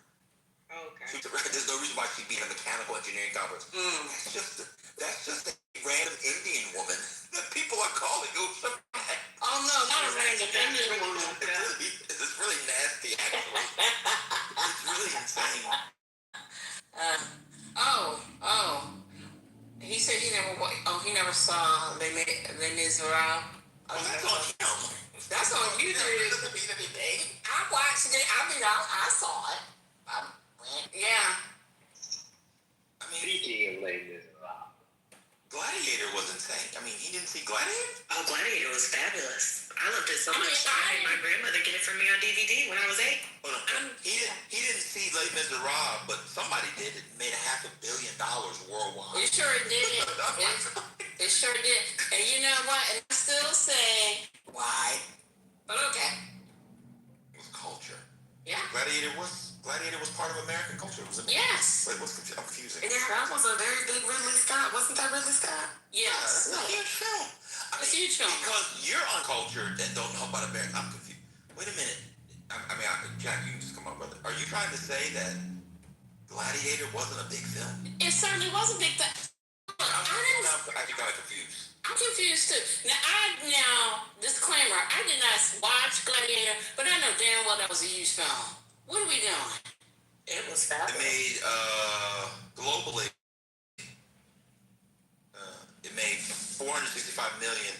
Okay. There's no reason why she'd be in a mechanical engineering conference. That's just a random Indian woman that people are calling Usha Vance. Oh no, not a random Indian woman. It's really nasty, actually. It's really insane. He said he never saw Les Miserables. Well, that's on him. That's on you, dude. That doesn't mean anything. I watched it. I saw it. Yeah. I mean, Speaking of Les Miserables, Gladiator was insane. I mean, he didn't see Gladiator? Oh, Gladiator was fabulous. I loved it so much. I had my grandmother get it for me on DVD when I was 8. He didn't see Les Miserables, but somebody did. It made $500 million worldwide. It sure did. It sure did. And you know what? And I still say, why? But okay. It was culture. Yeah. Gladiator was part of American culture. It was Yes. Wait, what's confusing? Yeah, that was a very big Ridley Scott. Wasn't that Ridley Scott? Yes. That's a huge film. It's a huge film. Because you're uncultured and don't know about America. I'm confused. Wait a minute. Jack, you can just come on, brother. Are you trying to say that Gladiator wasn't a big film? It certainly was a big thing. I got confused. I'm confused too. Now, disclaimer, I did not watch Gladiator, but I know damn well that was a huge film. What are we doing? It was fabulous. It made, globally, it made $465 million,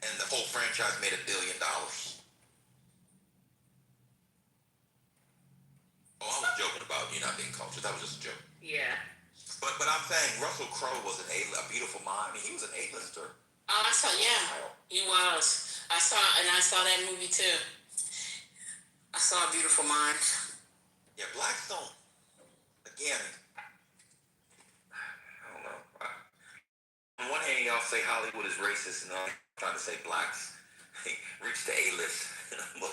and the whole franchise made $1 billion. Oh, I was joking about you not being cultured. That was just a joke. Yeah. But I'm saying Russell Crowe was a Beautiful Mind. I mean, he was an A-lister. Oh, I saw. Yeah, he was. I saw that movie too. I saw A Beautiful Mind. Yeah, blacks don't. Again, I don't know. On one hand, y'all say Hollywood is racist, and I'm trying to say blacks reach the A-list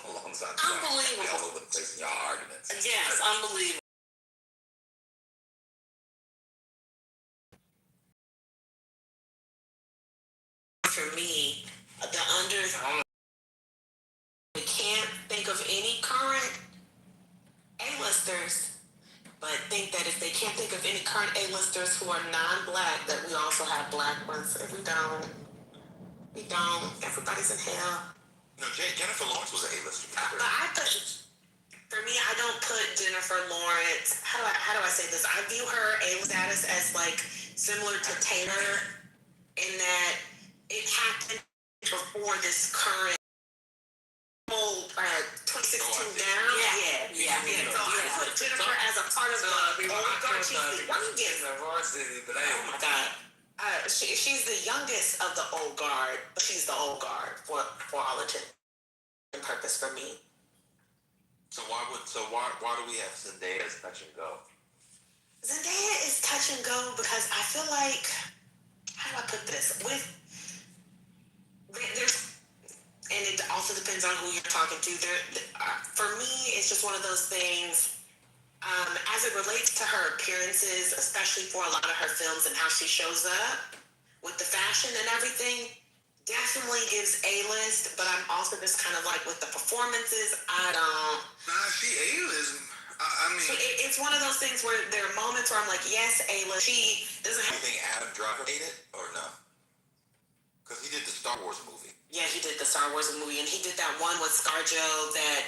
alongside the Unbelievable. all over the place in y'all arguments. Yes, unbelievable. For me, we can't think of any current A-listers, but think that if they can't think of any current A-listers who are non-black, that we also have black ones. If we don't. Everybody's in hell. No, Jennifer Lawrence was an A-lister. But I thought, for me, I don't put Jennifer Lawrence. How do I say this? I view her A status as like similar to Taylor, in that it happened before this current whole 2016 down. Yeah. So I put Jennifer as a part of the old guard. She's the youngest. Oh my God. She's the youngest of the old guard, but she's the old guard for all intent and purpose for me. So why do we have Zendaya as touch and go? Zendaya is touch and go because I feel like, how do I put this? talking to. For me, it's just one of those things. As it relates to her appearances, especially for a lot of her films and how she shows up with the fashion and everything, definitely gives A-list. But I'm also just kind of like with the performances, I don't. Nah, she A-list. I mean, it's one of those things where there are moments where I'm like, yes, A-list. She doesn't have. You think Adam Driver made it or no? Because he did the Star Wars movie. Yeah, he did the Star Wars movie, and he did that one with ScarJo.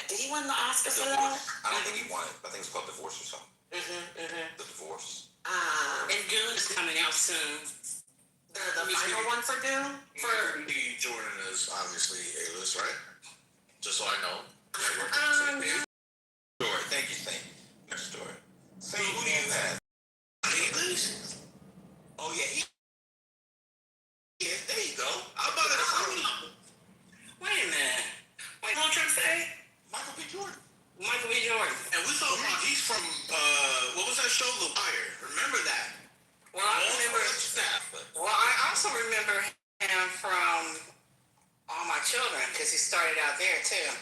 Did he win the Oscar for that? I don't think he won it. I think it's called Divorce or something. The Divorce. And Dune is coming out soon. The final one for Dune? Michael B. Jordan is obviously A-list, right? Just so I know. Story. Thank you, Saint. Next story. Saint, who do you have? A-list? Oh, yeah. Yeah, there you go. I'm about to Wait a minute. Wait, what I'm trying to say? Michael B. Jordan. Michael B. Jordan. And we talking about he's from, what was that show? The Wire. Remember that? Well, I remember. Well, I also remember him from All My Children because he started out there too.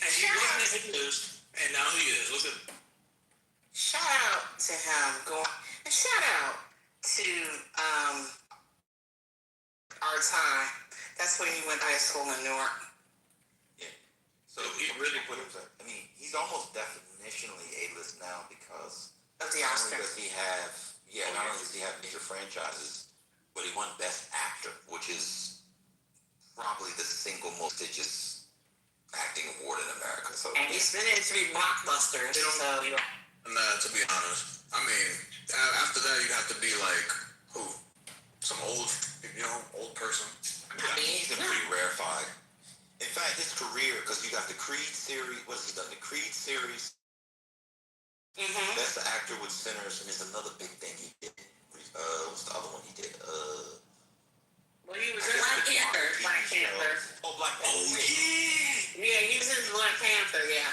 And he wasn't introduced, and now he is. Look at. Shout out to him. And shout out to our time. That's when he went to high school in Newark. Yeah. So he really put himself. I mean, he's almost definitionally A-list now because Of the not Oscar. only does he have, not only does he have major franchises, but he won Best Actor, which is probably the single most prestigious acting award in America. So And he's been in 3 blockbusters. So Nah, to be honest, I mean, after that you'd have to be like who? Some old person. He's been pretty rarefied. In fact, his career, because you got the Creed series. What has he done? The Creed series. Best Actor with Sinners, and there's another big thing he did. What's the other one he did? Well, he was in Black Panther. Oh, Black Panther. Oh yeah. Yeah, he was in Black Panther. Yeah.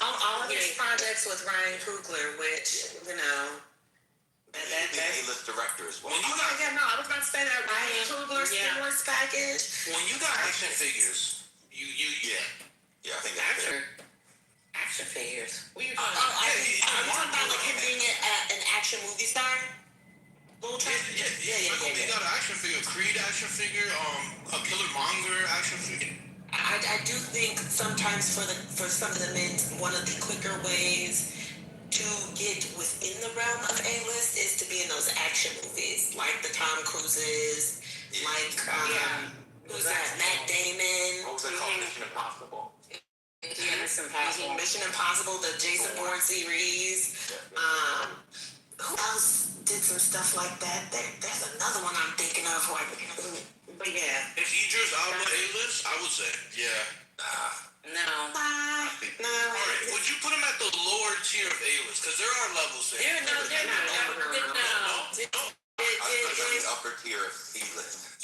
all of his projects with Ryan Coogler, which He's an A-list director as well. I was about to say that Ryan Coogler stimulus package. When you got action figures, yeah, I think that's fair. Action figures. Are you talking about like him being an action movie star? Michael B got an action figure, Creed action figure, a Killmonger action figure. I do think sometimes for some of the men, one of the quicker ways to get within the realm of A-list is to be in those action movies, like the Tom Cruises, who's that? Matt Damon. What was that called? Mission Impossible. Mission Impossible, the Jason Bourne series. Who else did some stuff like that? There's another one I'm thinking of. But yeah. If Idris Elba A-list, I would say, No. Alright, would you put him at the lower tier of A-list? Because there are levels there. They're not. I think the upper tier of C-list.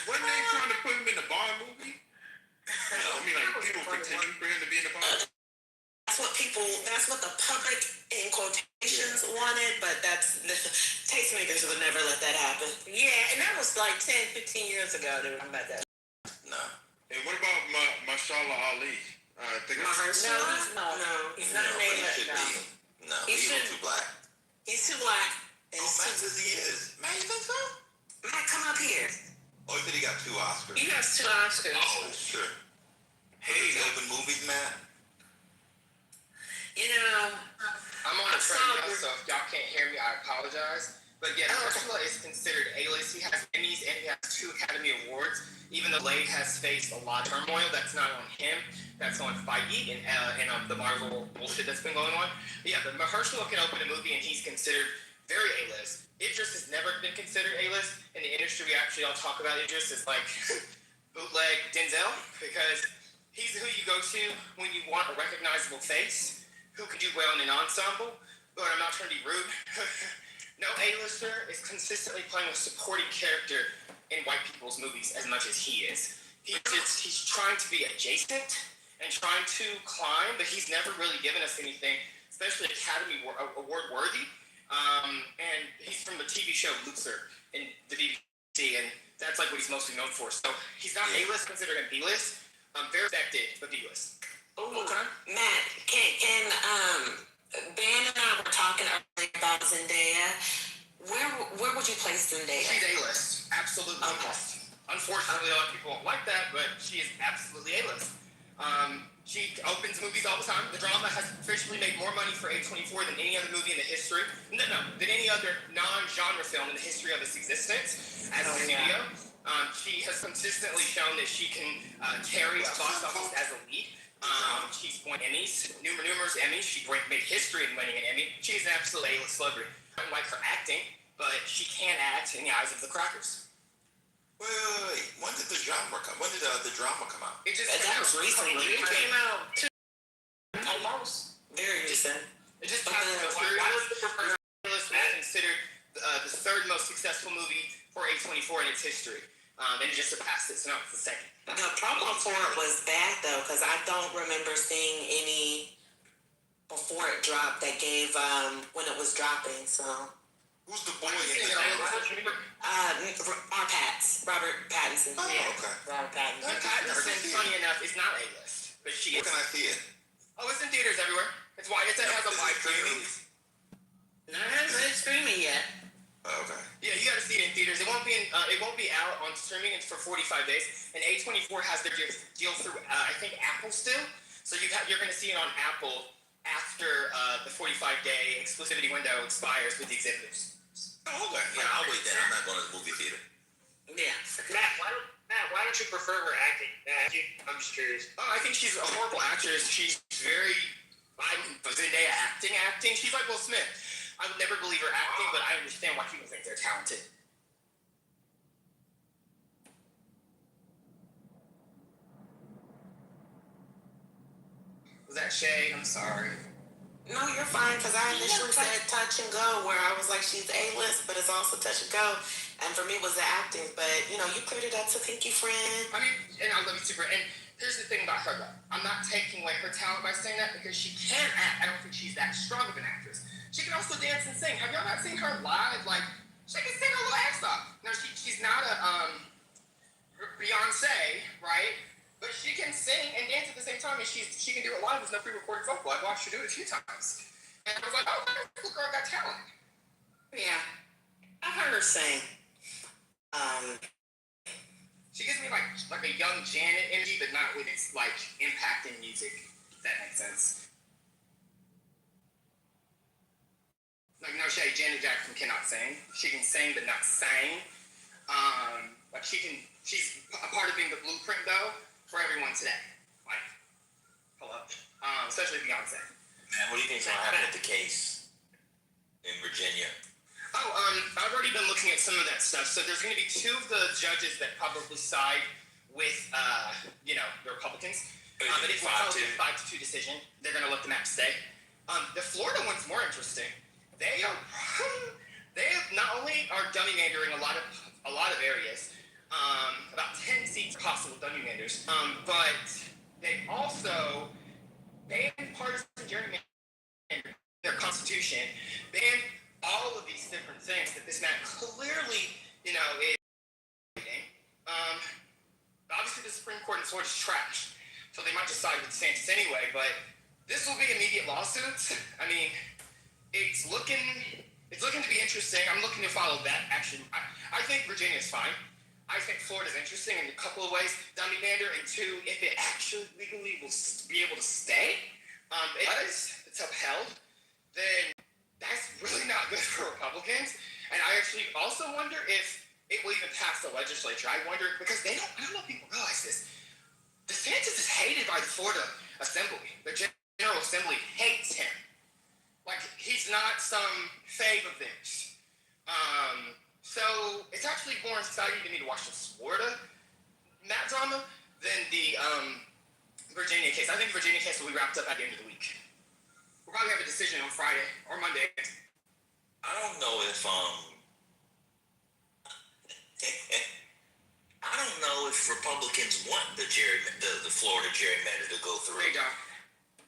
Wasn't they trying to put him in the Bond movie? I mean, like, people pretending for him to be in the Bond. That's what the public in quotations wanted, but tastemakers would never let that happen. Yeah, and that was like 10, 15 years ago. They were talking about that. No. Hey, what about Mashallah Ali? No, he's not a native. No, he's too black. He's too black. Matt says he is. Matt, you think so? Matt, come up here. Oh, he said he got 2 Oscars. He has 2 Oscars. Oh, sure. Hey, open movies, Matt? I'm on the train, so if y'all can't hear me, I apologize. But yeah, Ursula is considered A-list. He has Emmys and he has 2 Academy Awards. Even though Blade has faced a lot of turmoil, that's not on him. That's on Feige and the Marvel bullshit that's been going on. But yeah, but Mahershala can open a movie and he's considered very A-list. Idris has never been considered A-list. In the industry, we actually all talk about Idris as like bootleg Denzel because he's who you go to when you want a recognizable face who could do well in an ensemble. But I'm not trying to be rude. No A-lister is consistently playing a supporting character in white people's movies as much as he is. He's trying to be adjacent and trying to climb, but he's never really given us anything, especially Academy Award worthy. And he's from the TV show Luther in the BBC, and That's like what he's mostly known for. So he's not A-list, considered him B-list. Very respected, but B-list. Okay. Matt, can Ben and I were talking earlier about Zendaya. Where would you place Zendaya? She's A-list. Absolutely A-list. Unfortunately, a lot of people don't like that, but she is absolutely A-list. She opens movies all the time. The drama has officially made more money for A24 than any other movie in the history. No, than any other non-genre film in the history of its existence as a studio. She has consistently shown that she can carry a box office as a lead. She's won Emmys, numerous Emmys. She made history in winning an Emmy. She's an absolute A-list celebrity. I don't like her acting, but she can act in the eyes of the crackers. Wait. When did the drama come? When did the drama come out? It just that was recently. It came out almost very recent. It just passed considered the third most successful movie for A24 in its history. And it just surpassed it, so now it's the second. The promo for it was bad though, because I don't remember seeing any before it dropped that gave when it was dropping. So who's the boy in Robert Pattinson. Oh, yeah. Okay. Robert Pattinson. Pattinson, funny enough, is not A-list, but she is. Where can I see it? Oh, it's in theaters everywhere. It's why it has a wide streaming. No, it hasn't streaming yet. Okay. Yeah, you got to see it in theaters. It won't be out on streaming. It's for 45 days. And A24 has their deal through I think Apple still. So you're going to see it on Apple after the 45-day exclusivity window expires with the exhibitors. Oh, okay. Yeah, I'll wait then. I'm not going to the movie theater. Yeah. Matt, why don't you prefer her acting? I'm just curious. Oh, I think she's a horrible actress. She's very Zendaya acting. She's like Will Smith. I would never believe her acting, but I understand why people think they're talented. Was that Shay? I'm sorry. No, you're fine, because I initially said touch and go, where I was like, she's A-list, but it's also touch and go. And for me, it was the acting. But, you cleared it up, so thank you, friend. I mean, and I love you super. And here's the thing about her, though. I'm not taking away her talent by saying that, because she can act. I don't think she's that strong of an actress. She can also dance and sing. Have y'all not seen her live? Like, she can sing her little ass off. No, she's not a Beyonce, right? But she can sing and dance at the same time, and she can do it live with no pre-recorded vocal. I've watched her do it a few times. And I was like, oh, that little girl got talent. Yeah. I heard her sing. She gives me like a young Janet energy, but not with its like impact in music, if that makes sense. Like, no shade, Janet Jackson cannot sing. She can sing, but not sing. She's a part of being the blueprint, though, for everyone today. Like, hello. Especially Beyonce. Man, what do you think's going to happen with the case in Virginia? Oh, I've already been looking at some of that stuff. So there's going to be two of the judges that probably side with, the Republicans. It's probably a 5-2 decision. They're going to let the map stay. The Florida one's more interesting. They not only are dummymandering a lot of areas, about 10 seats possible dummymanders, but they also banned partisan gerrymandering, their constitution, banned all of these different things that this man clearly, is. Obviously, the Supreme Court in Florida is trash, so they might just side with DeSantis anyway. But this will be immediate lawsuits. I mean, it's looking to be interesting. I'm looking to follow that action. I think Virginia's fine. I think Florida's interesting in a couple of ways. Dummymander, and two, if it actually legally will be able to stay, it's upheld, then that's really not good for Republicans. And I actually also wonder if it will even pass the legislature. I wonder, because I don't know if people realize this. DeSantis is hated by the Florida Assembly. The General Assembly hates him. Like, he's not some fave of theirs. So it's actually more exciting to me to watch this Florida Matt drama than the Virginia case. I think the Virginia case will be wrapped up at the end of the week. We'll probably have a decision on Friday or Monday. I don't know if I don't know if Republicans want the Florida gerrymander to go through. They don't.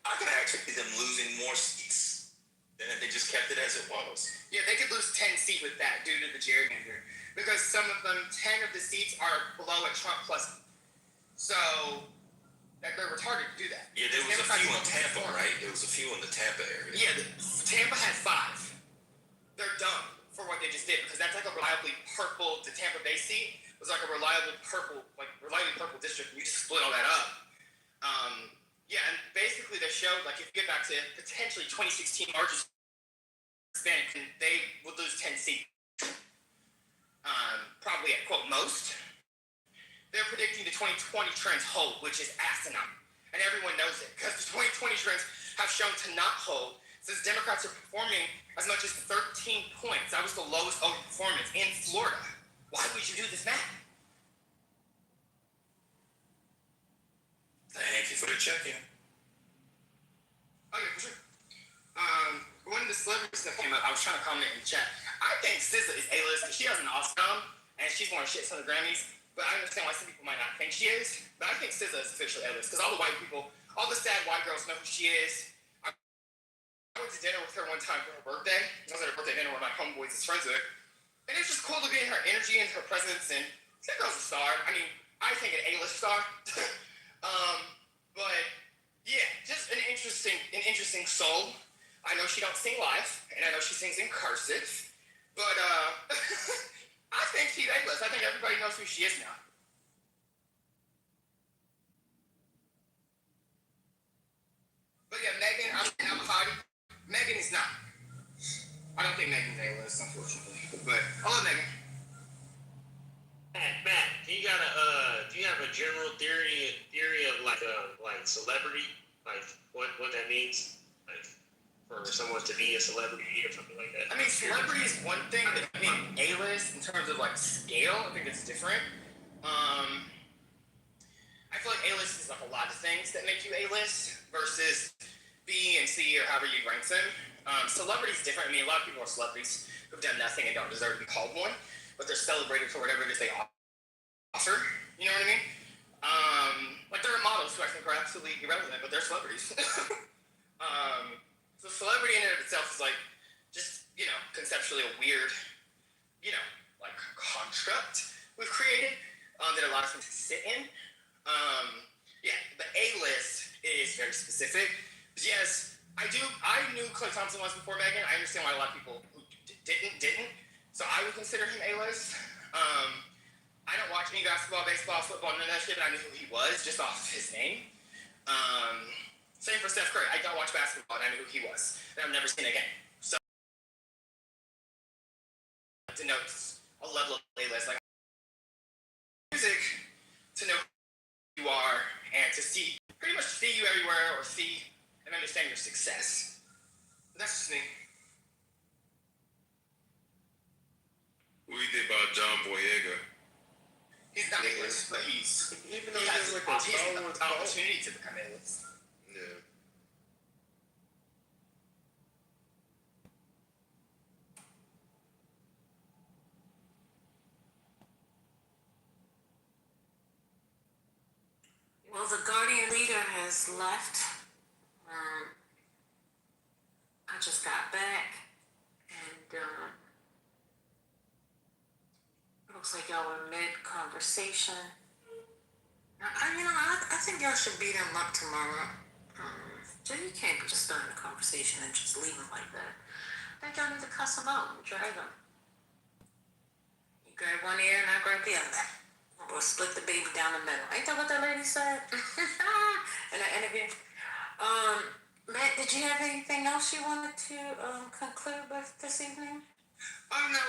I could actually see them losing more seats than if they just kept it as it was. Yeah, they could lose 10 seats with that due to the gerrymander. because some of them, 10 of the seats are below a Trump plus. So they're retarded to do that. Yeah, there was a few in Tampa, right? There was a few in the Tampa area. Yeah, Tampa had 5. They're dumb for what they just did because that's like a reliably purple. The Tampa Bay seat was like a reliably purple district. We just split all that up. Yeah, and basically they showed like if you get back to potentially 2016 marches, Hispanic, they would lose 10 seats. Probably at quote most. They're predicting the 2020 trends hold, which is asinine, and everyone knows it because the 2020 trends have shown to not hold. Since Democrats are performing as much as 13 points, that was the lowest overperformance in Florida. Why would you do this math? Thank you for the check-in. Oh yeah, for sure. One of the celebrities that came up, I was trying to comment in the chat. I think SZA is A-list because she has an Oscar nom, and she's won shit ton of Grammys. But I understand why some people might not think she is. But I think SZA is officially A-list because all the white people, all the sad white girls know who she is. I went to dinner with her one time for her birthday. I was at her birthday dinner with my homeboys is friends with her. And it's just cool to be in her energy and her presence. And that girl's a star. I mean, I think an A-list star. But yeah, just an interesting soul. I know she don't sing live, and I know she sings in cursive. But I think she's A-list. I think everybody knows who she is now. But yeah, Megan, I'm a hottie. Megan is not. I don't think Megan's A-list, unfortunately. But I love Megan. Matt, do you have a general theory of like celebrity, like what that means, like for someone to be a celebrity or something like that? I mean, celebrity is one thing, but I mean, A-list in terms of like scale, I think it's different. I feel like A-list is like a lot of things that make you A-list versus B and C or however you rank them. Celebrity is different. I mean, a lot of people are celebrities who've done nothing and don't deserve to be called one, but they're celebrated for whatever it is they offer. You know what I mean? Like there are models who I think are absolutely irrelevant, but they're celebrities. So celebrity in and of itself is like just, you know, conceptually a weird, you know, like construct we've created that allows them to sit in. Yeah, the A-list is very specific. But yes, I knew Klay Thompson once before Megan. I understand why a lot of people who didn't. So I would consider him A-list. I don't watch any basketball, baseball, football, none of that shit, but I knew who he was just off his name. Same for Steph Curry. I don't watch basketball, and I knew who he was. And I've never seen it again. So it denotes a level of A-list. Like music to know who you are and to see, pretty much see you everywhere or see and understand your success. That's just me. What do you think about John Boyega? He's not A-list, but he has an opportunity to become A-list. Yeah. Well, the Guardian leader has left. I just got back, and looks like y'all were mid-conversation. I think y'all should beat him up tomorrow. You can't just start a conversation and just leave him like that. I think y'all need to cuss him out and drag him. You grab one ear and I grab the other. We'll split the baby down the middle. Ain't that what that lady said in an interview? Matt, did you have anything else you wanted to conclude with this evening? Oh no,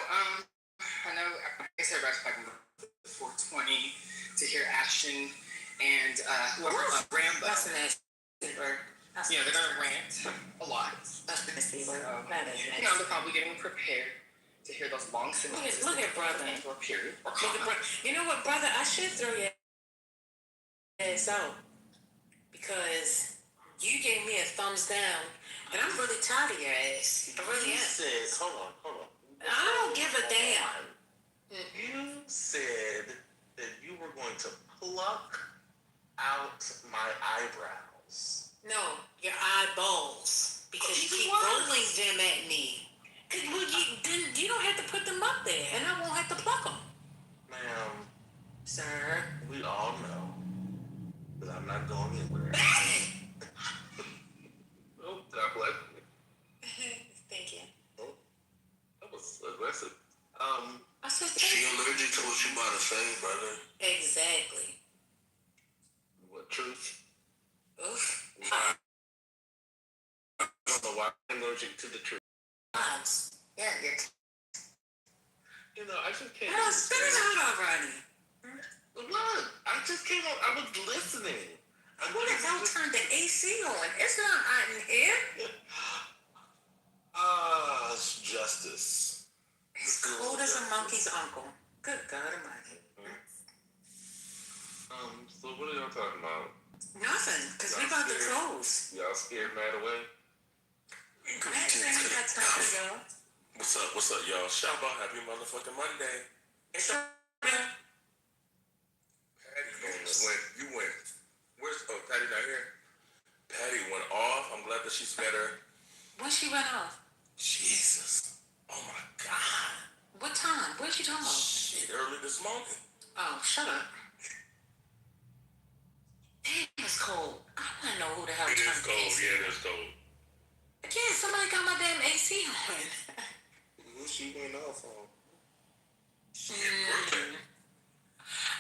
I know I guess everybody's talking about the 420 to hear Ashton and whoever Rambo. That's an nasty word. You know, they're gonna rant a lot. That's a nasty word. That is nasty. You know, they're probably getting prepared to hear those long sentences. Look at brother. Or period. Or you know what, brother? I should throw your ass out because you gave me a thumbs down, and I'm really tired of your ass. I really am. Hold on. I don't give a damn. You said that you were going to pluck out my eyebrows. No, your eyeballs, because you keep rolling them at me. You don't have to put them up there, and I won't have to pluck them. what you about to say, brother. Exactly. What truth? Oof. Why? I don't know why I'm allergic to the truth. Vibes. Yeah, You know, I just can't. Spit it out already. What? I just came up. I was listening. Who the hell turned the AC on? It's not hot in here. It's justice. It's cold as a monkey's uncle. Good God Almighty. So what are y'all talking about? Nothing, because we about to close. Y'all scared Matt away? Matt said he got time to go. What's up, y'all? Shout out, happy motherfucking Monday. It's up. Patty went. Where's Patty not here? Patty went off. I'm glad that she's better. When she went off? Jesus. Oh my God. What time? What you talking about? Shit, early this morning. Oh, shut up. Damn, it's cold. I want to know who the hell It turned is the cold. AC. Yeah, it is cold. Yeah, somebody got my damn AC on. Who she went off on?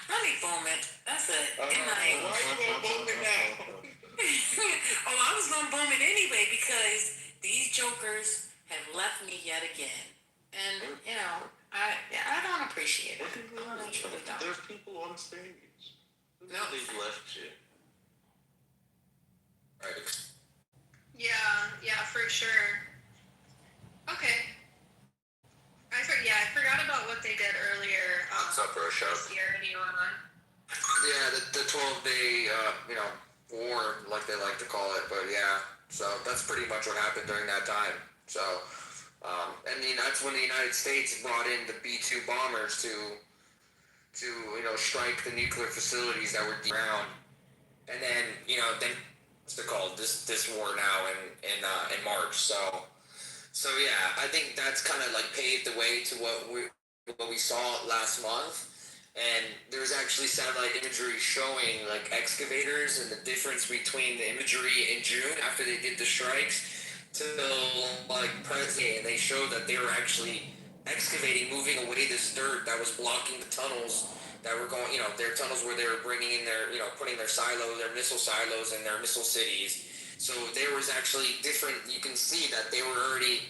Let me boom it. That's it. Why you gonna boom it now? Oh, I was gonna boom it anyway because these jokers have left me yet again, and you know, I don't appreciate it. I truly don't. There's people on stage. No, they've left you. Right. Yeah, for sure. Okay. I forgot about what they did earlier. What's up, bro? Show. This year, anyone on? Yeah, the 12-day, war, like they like to call it. But yeah, so that's pretty much what happened during that time. So, that's when the United States brought in the B-2 bombers to strike the nuclear facilities that were around. And then, what's it called? This war now in March. So yeah, I think that's kind of like paved the way to what we saw last month. And there's actually satellite imagery showing like excavators and the difference between the imagery in June after they did the strikes to like present. And they showed that they were actually excavating, moving away this dirt that was blocking the tunnels that were going, their tunnels where they were bringing in their, putting their silos, their missile silos and their missile cities. So there was actually different, you can see that they were already,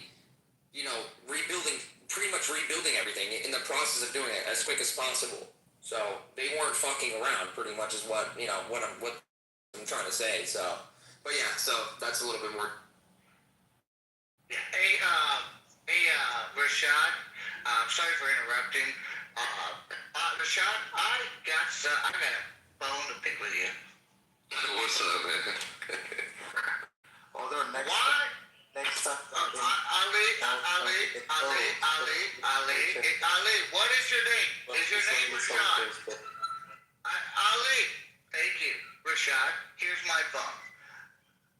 pretty much rebuilding everything in the process of doing it as quick as possible. So they weren't fucking around, pretty much is what I'm trying to say. So, but yeah, so that's a little bit more. Hey, Rashad, sorry for interrupting. Rashad, I got a bone to pick with you. What's up, man? Next Ali, what is your name? Is your name Rashad? Ali, thank you. Rashad, here's my phone.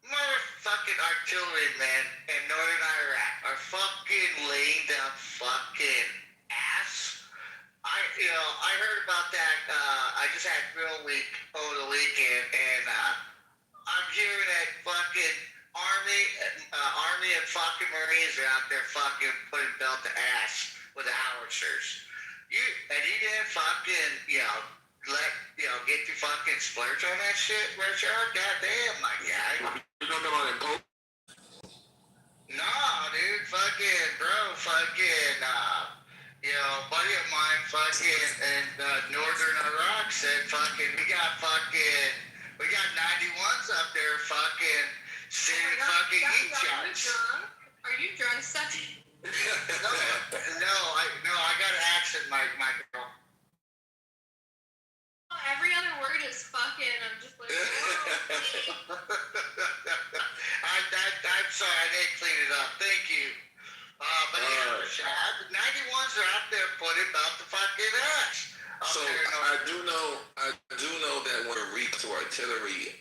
Motherfucking artillery men in northern Iraq are fucking laying down fucking ass. I heard about that. I just had Grill Week over the weekend, and I'm hearing that fucking Army and fucking Marines are out there fucking putting belt to ass with the howitzers. You didn't fucking, get your fucking splurge on that shit, Richard? Goddamn, my guy. You talking about in Pope? No, dude, buddy of mine fucking in northern Iraq said fucking, we got 91s up there fucking sitting fucking heat shots. Are you drunk, son? No, I got an accent, my girl. Every other word is fucking. I'm just like, whoa. I'm sorry, I didn't clean it up. Thank you. But yeah, Rashad, the 91s are out there putting about the fucking ass. So I do know that when we reached to artillery,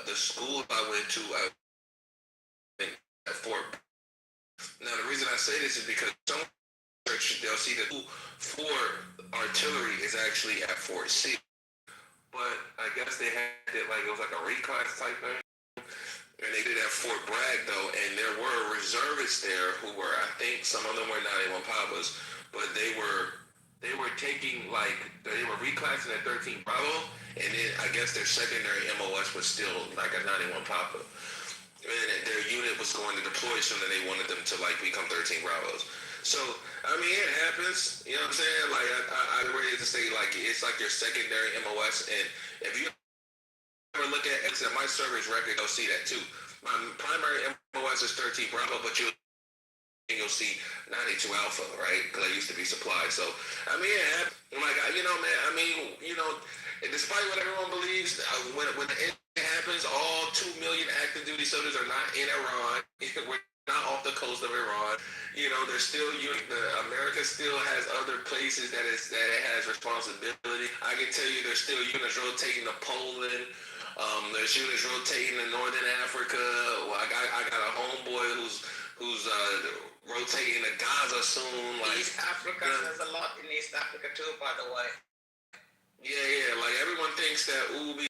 the school I went to at Fort. Now the reason I say this is because some church they'll see that for artillery is actually at Fort C. But I guess they had it like it was like a reclass type thing. And they did at Fort Bragg though, and there were reservists there who were, I think some of them were 91 Papas, but they were taking they were reclassing at 13 Bravo, and then I guess their secondary MOS was still like a 91 Papa. And their unit was going to deploy soon, and they wanted them to become 13 Bravos. So I mean, it happens. You know what I'm saying? Like I ready to say it's like your secondary MOS, and if you ever look at my service record, you'll see that too. My primary MOS is 13 Bravo, but you'll see 92 Alpha, right? Because I used to be supplied. So, I mean, despite what everyone believes, when the end happens, all 2 million active duty soldiers are not in Iran. We're not off the coast of Iran. There's still America still has other places that it has responsibility. I can tell you, there's still units rotating to Poland. There's units rotating to Northern Africa. Well, I got a homeboy who's rotating to Gaza soon. East Africa, there's a lot in East Africa too, by the way. Yeah. Everyone thinks that be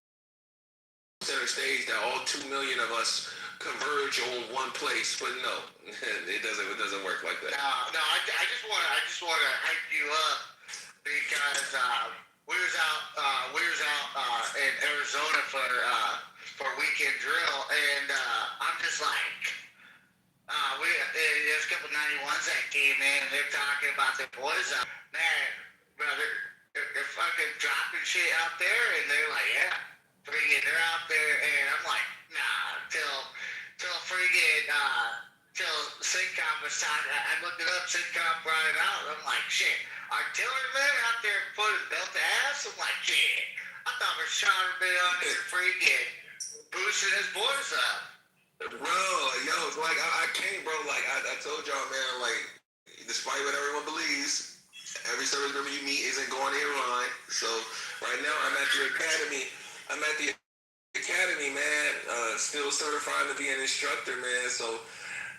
center stage, that all 2 million of us converge on one place, but no, it doesn't work like that. No, I just want to hype you up because we was out in Arizona for weekend drill, and I'm just like. There's a couple 91s that came in, and they're talking about their boys out. Man, brother, they're fucking dropping shit out there, and they're like, yeah, friggin', they're out there, and I'm like, nah, till Syncom was talking, I looked it up, Syncom brought it out, I'm like, shit, artillerymen out there putting belt to ass? I'm like, shit, I thought Rashad had been on there friggin' boosting his boys up. Bro, I can't, bro. I told y'all, man, despite what everyone believes, every service member you meet isn't going to Iran. So right now I'm at the academy, man, still certified to be an instructor, man. So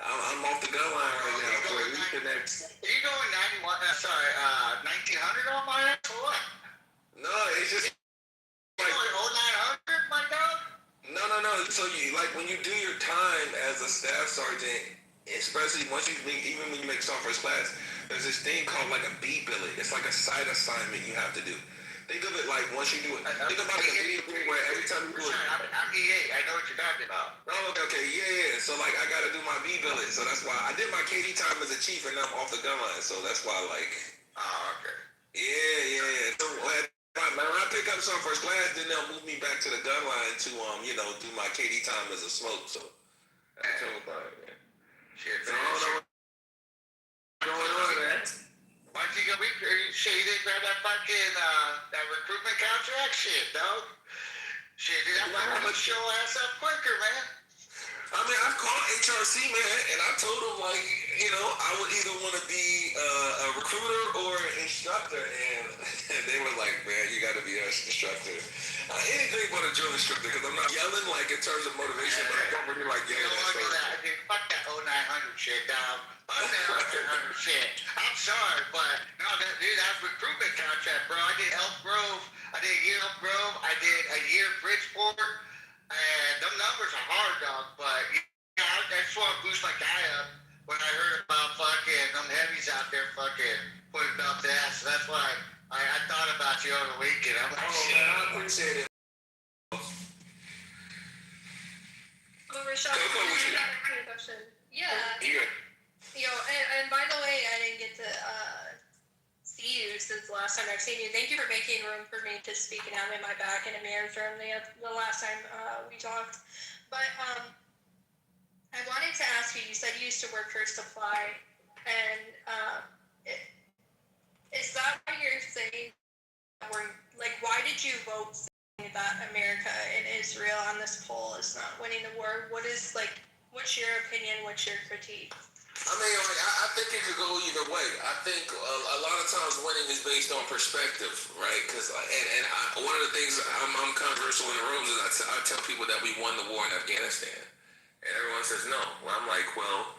I'm off the gun line right now for at least the next. Are you going 1900 on my ass or what? No, it's just like 0900, my dog? No. So when you do your time as a staff sergeant, especially even when you make soft first class, there's this thing called a B billet. It's like a side assignment you have to do. Think of it once you do it. Think about it where every time you do it. I'm EA. I know what you're talking about. Oh, okay, yeah. So I gotta do my B billet. So that's why I did my KD time as a chief, and I'm off the gun line. So that's why Oh, okay. Yeah. So when I pick up some first class, then they'll move me back to the gun line to do my KD time as a smoke. So that's all about it, man. Shit, so I don't know what's going on, man. Why don't you go? Shit, you didn't grab that fucking that recruitment contract, shit, dog. Shit, dude, I'm gonna show ass up quicker, man. I mean, I've called HRC, man, and I told them I would either want to be a recruiter or an instructor, and they were like, man, you got to be an instructor. Anything but a drill instructor, because I'm not yelling in terms of motivation, but I don't really yelling. You don't want to do that. Dude, fuck that 0900 shit, dog. Fuck that 0900 shit. I'm sorry, but no, dude, that recruitment contract, bro. I did Elk Grove. I did a year Elk Grove. I did a year Bridgeport. And them numbers are hard, dog, but I just want to boost my guy up when I heard about fucking them heavies out there fucking putting up the ass. So that's why I thought about you over the weekend. I'm like, shit. Man, I appreciate it. Oh, Rashad, question. Yeah. And by the way, I didn't get to see you since the last time I've seen you. Thank you for making room for me to speak and having my back in Amir's room the last time we talked. But I wanted to ask you, you said you used to work for Supply, and is that what you're saying? Why did you vote saying that America and Israel on this poll is not winning the war? What's your opinion? What's your critique? I mean, I think it could go either way. I think a lot of times winning is based on perspective, right? Because one of the things I'm controversial in the rooms is I tell people that we won the war in Afghanistan, and everyone says no. Well, I'm like, well,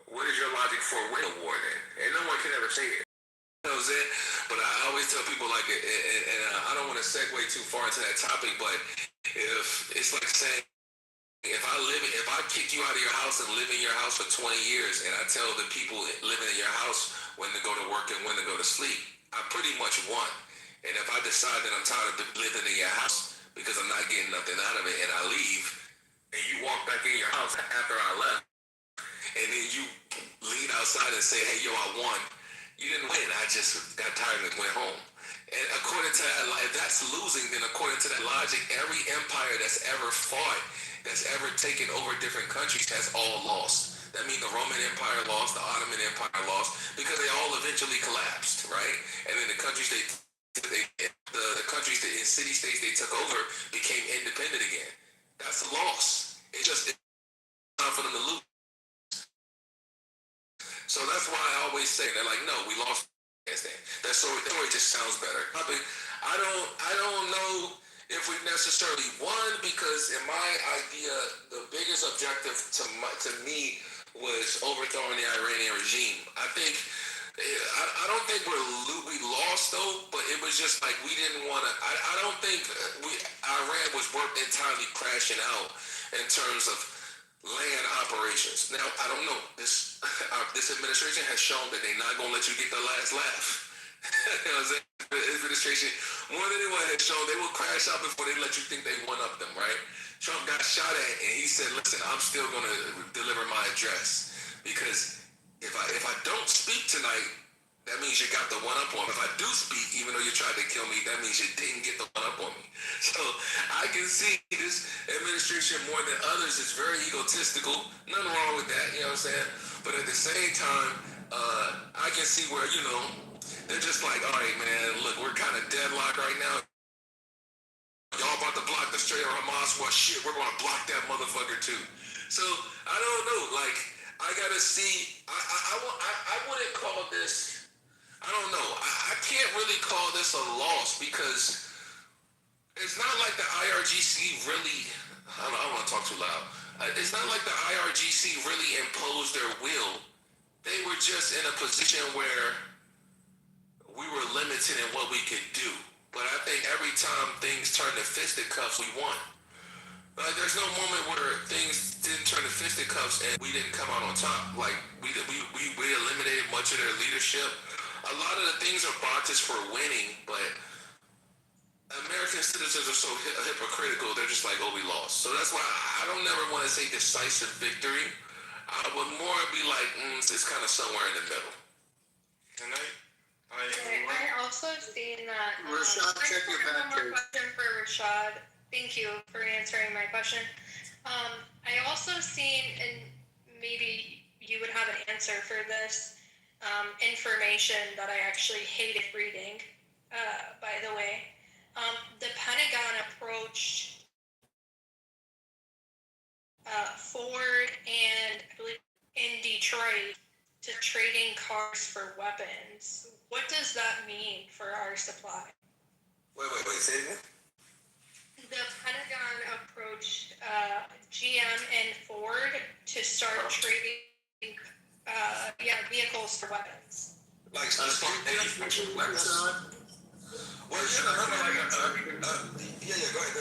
what is your logic for winning a war then? And no one can ever say it. You know what I'm saying? But I always tell people and I don't want to segue too far into that topic, but if it's like saying, if I kick you out of your house and live in your house for 20 years, and I tell the people living in your house when to go to work and when to go to sleep, I pretty much won. And if I decide that I'm tired of living in your house because I'm not getting nothing out of it, and I leave, and you walk back in your house after I left, and then you lean outside and say, hey, yo, I won. You didn't win. I just got tired and went home. And according to that, if that's losing, then according to that logic, every empire that's ever fought, that's ever taken over different countries has all lost. That means the Roman Empire lost, the Ottoman Empire lost, because they all eventually collapsed, right? And then the countries the countries that in city-states they took over became independent again. That's a loss. It's time for them to lose. So that's why I always say, they're like, no, we lost. That story just sounds better. I don't know if we necessarily won, because in my idea, the biggest objective to me was overthrowing the Iranian regime. I think I don't think we lost though, but it was just like we didn't want to. I don't think Iran was worth entirely crashing out in terms of land operations. Now I don't know. This administration has shown that they're not gonna let you get the last laugh. You know what I'm saying? The administration, more than anyone, has shown they will crash out before they let you think they one up them, right? Trump got shot at and he said, listen, I'm still going to deliver my address, because if I don't speak tonight, that means you got the one up on me. If I do speak, even though you tried to kill me, that means you didn't get the one up on me. So I can see this administration more than others is very egotistical. Nothing wrong with that, you know what I'm saying? But at the same time, I can see where, you know, they're just like, all right, man, look, we're kind of deadlocked right now. Y'all about to block the straight Hamas? Well, shit, we're going to block that motherfucker too. So I don't know. Like, I gotta see. I wouldn't call this. I don't know. I can't really call this a loss, because it's not like the IRGC really. I don't want to talk too loud. It's not like the IRGC really imposed their will. They were just in a position where we were limited in what we could do. But I think every time things turn to fisticuffs, we won. Like, there's no moment where things didn't turn to fisticuffs and we didn't come out on top. Like, we eliminated much of their leadership. A lot of the things are boxes for winning, but American citizens are so hypocritical. They're just like, oh, we lost. So that's why I don't never want to say decisive victory. I would more be like, it's kind of somewhere in the middle. And I also seen that. Rashad, check your back. One more question for Rashad. Thank you for answering my question. I also seen, and maybe you would have an answer for this, information that I actually hated reading, by the way. The Pentagon approached Ford and I believe in Detroit to trading cars for weapons. What does that mean for our supply? Wait, say it again? The Pentagon approached GM and Ford to start trading vehicles for weapons. Like manufactured weapons? Well, yeah, go ahead.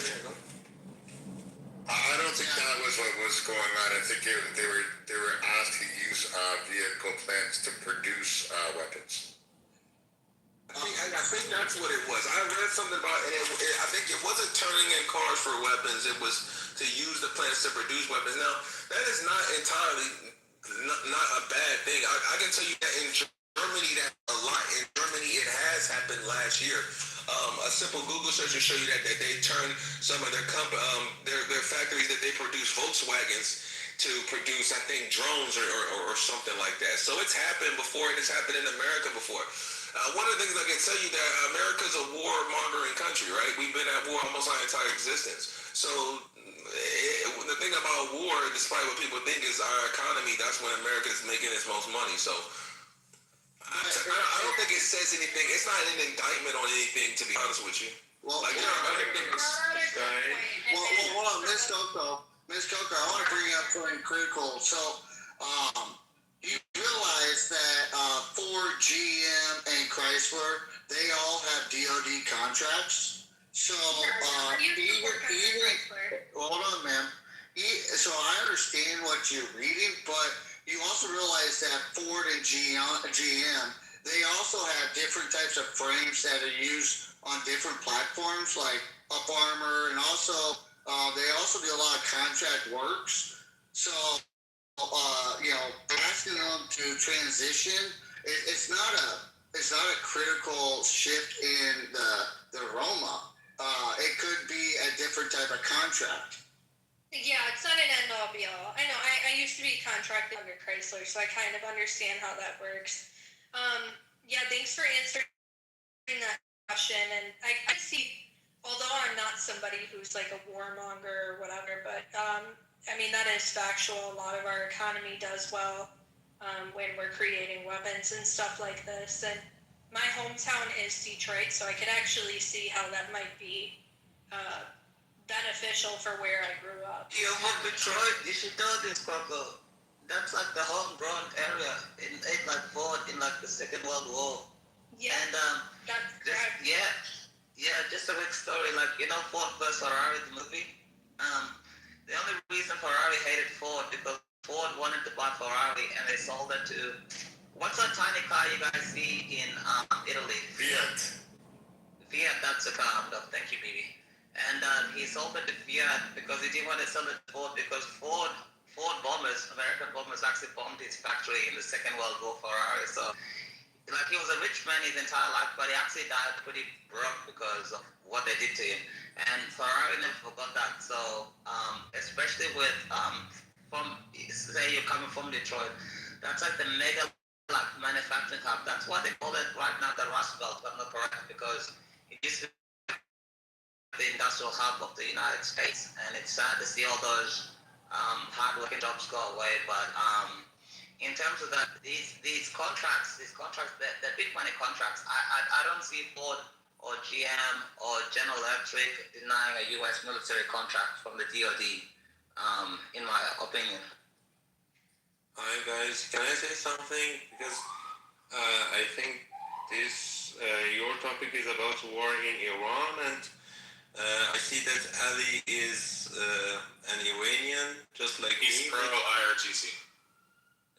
I don't think that was what was going on. I think they were asked to use vehicle plants to produce weapons. I think that's what it was. I read something about it. I think it wasn't turning in cars for weapons. It was to use the plants to produce weapons. Now, that is not entirely not a bad thing. I can tell you that in Germany, that a lot. In Germany, it has happened last year. A simple Google search will show you that they turned some of their their factories that they produce Volkswagens to produce, I think, drones or something like that. So it's happened before, and it's happened in America before. One of the things I can tell you that America's a war-mongering country, right? We've been at war almost our entire existence. So the thing about war, despite what people think is our economy, that's when America is making its most money. So I don't think it says anything. It's not an indictment on anything, to be honest with you. Well, like, hold on, Ms. Coco, I want to bring up something critical. So, you realize that Ford, GM, and Chrysler, they all have DoD contracts. So, hold on, ma'am. So I understand what you're reading, but you also realize that Ford and GM, they also have different types of frames that are used on different platforms like Up Armor, and also they also do a lot of contract works. So asking them to transition, it's not a critical shift in the Roma. It could be a different type of contract. Yeah, it's not an end all be all. I know. I used to be contracted under Chrysler, so I kind of understand how that works. Yeah, thanks for answering that question. And I see, although I'm not somebody who's like a warmonger or whatever, but I mean, that is factual. A lot of our economy does well when we're creating weapons and stuff like this. And my hometown is Detroit, so I could actually see how that might be beneficial for where I grew up. You're from Detroit, you should know this, Coco. That's like the homegrown area in fought in like the Second World War. Yeah. And that's correct. Just a quick story. Like, Ford vs Ferrari, the movie. The only reason Ferrari hated Ford because Ford wanted to buy Ferrari and they sold it to, what's that tiny car you guys see in Italy? Fiat, that's a car. No, thank you, baby. And he sold it to Fiat because he didn't want to sell it to Ford because Ford bombers, American bombers, actually bombed his factory in the Second World War Ferrari. So, like, he was a rich man his entire life, but he actually died pretty broke because of what they did to him. And Ferrari never forgot that. So, especially with, say you're coming from Detroit, that's like the mega manufacturing hub. That's why they call it right now the Rust Belt, if I'm not correct, because it used to be the industrial hub of the United States. And it's sad to see all those hard-working jobs go away, but in terms of that, these contracts, they're big money contracts. I don't see Ford or GM or General Electric denying a U.S. military contract from the DoD, in my opinion. Hi guys, can I say something? Because I think your topic is about war in Iran, and I see that Ali is an Iranian, just like He's me. pro IRGC.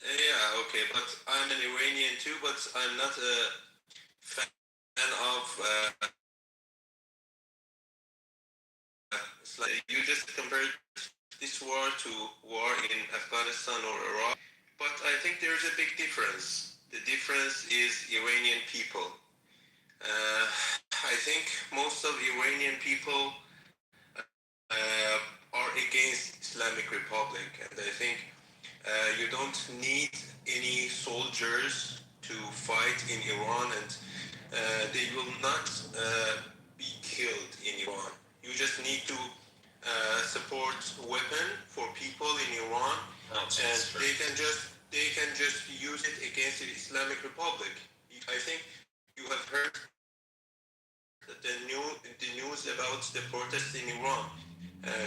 Yeah, okay, but I'm an Iranian too, but I'm not a fan of it's like you just compared this war to war in Afghanistan or Iraq, but I think there's a big difference. The difference is Iranian people. I think most of Iranian people are against Islamic Republic, and I think you don't need any soldiers to fight in Iran, and they will not be killed in Iran. You just need to support weapon for people in Iran, and they can just use it against the Islamic Republic. I think you have heard the news about the protests in Iran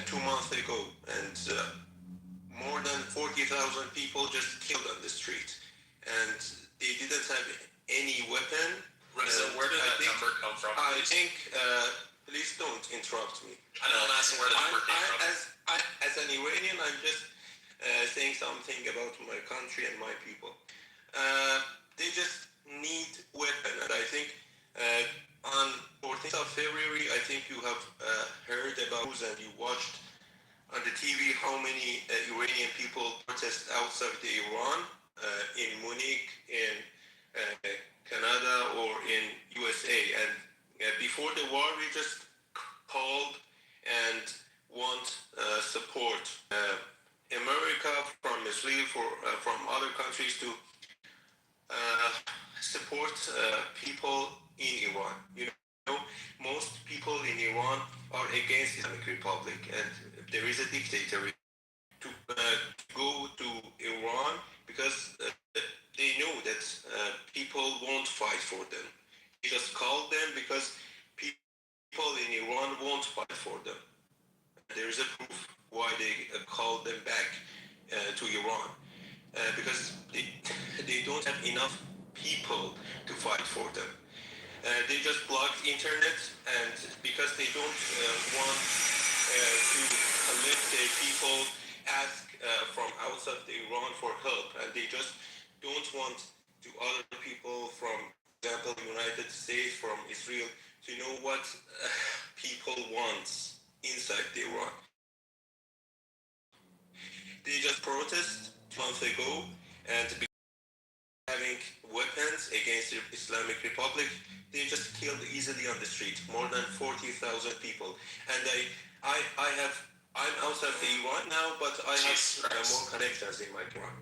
2 months ago, and more than 40,000 people just killed on the street, and they didn't have any weapon. Where did that number come from? I think, please don't interrupt me. I know, I'm asking where the number came from. As an Iranian, I'm just saying something about my country and my people. They just need weapon, and I think on 14th of February, I think you have heard about and you watched on the TV how many Iranian people protest outside the Iran, in Munich, in Canada, or in USA. And before the war, we just called and want support. America, from Israel, from other countries to support people in Iran. You know, most people in Iran are against Islamic Republic, and there is a dictator to go to Iran because they know that people won't fight for them. They just call them because people in Iran won't fight for them. There is a proof why they call them back to Iran, because they don't have enough people to fight for them. They just block internet, and because they don't want to collect the people, ask from outside Iran for help, and they just don't want to other people from, for example, United States, from Israel, to know what people want inside Iran. They just protest 2 months ago and having weapons against the Islamic Republic, they just killed easily on the street more than 40,000 people. And I'm outside the Iran now, but I have more connections in my Iran.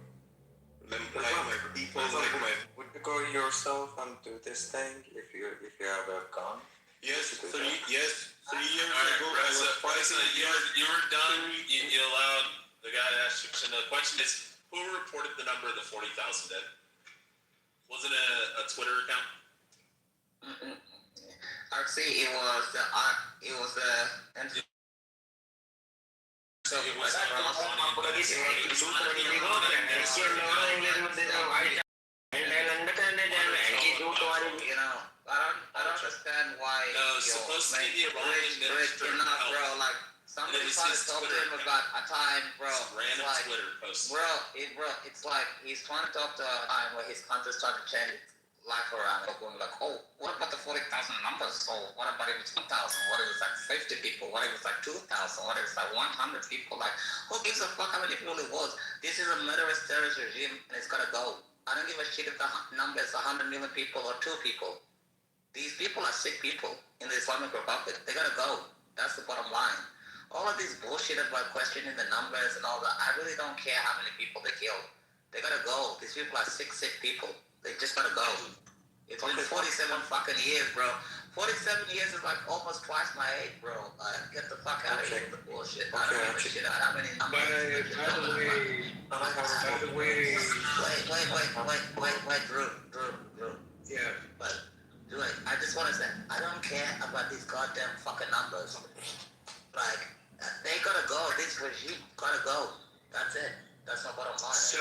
Like my people, like my. Would you go yourself and do this thing if you have a gun? Yes, 3 years ago I was President, you were done. You allowed the guy to ask you a question. The question is, who reported the number of the 40,000 dead? Was it a Twitter account? Actually, it was the So it was I don't understand why. Supposed to be the Iranian minister of health. Bro, like somebody tried to talk to him about a time, bro. Random like, Twitter post. Bro, it's like he's trying to talk to a time where his country's trying to change life around. Going like, oh, what about the 40,000 numbers? So what about if it's 2,000? What if it's like 50 people? What if it's like 2,000? What if it's like 100 people? Like, who gives a fuck how many people it was? This is a murderous terrorist regime, and it's gotta go. I don't give a shit if the number is 100 million people or 2 people. These people are sick people in the Islamic Republic. They gotta go. That's the bottom line. All of this bullshit about questioning the numbers and all that, I really don't care how many people they killed. They gotta go. These people are sick people. They just gotta go. It's been 47 fucking years, bro. 47 years is like almost twice my age, bro. Get the fuck out of here with the bullshit. I don't give a shit about how many numbers. By the way. Wait, Drew. Yeah. But, Drew, I just want to say, I don't care about these goddamn fucking numbers. Like, they gotta go. This regime gotta go. That's it. That's my bottom line. So,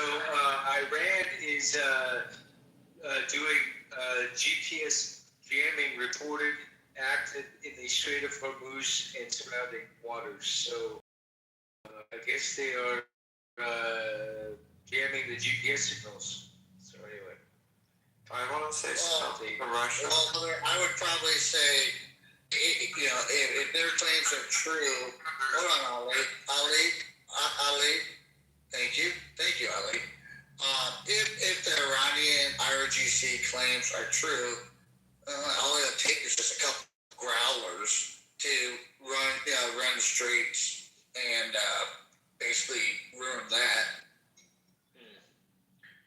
Iran is doing GPS jamming reported active in the Strait of Hormuz and surrounding waters. So, I guess they are jamming the GPS signals. So anyway, I want to say something to Russia. Well, I would probably say, if their claims are true, hold on, Ali. Thank you, Ali. If the Iranian IRGC claims are true, all it'll take is just a couple growlers to run the streets and basically ruin that.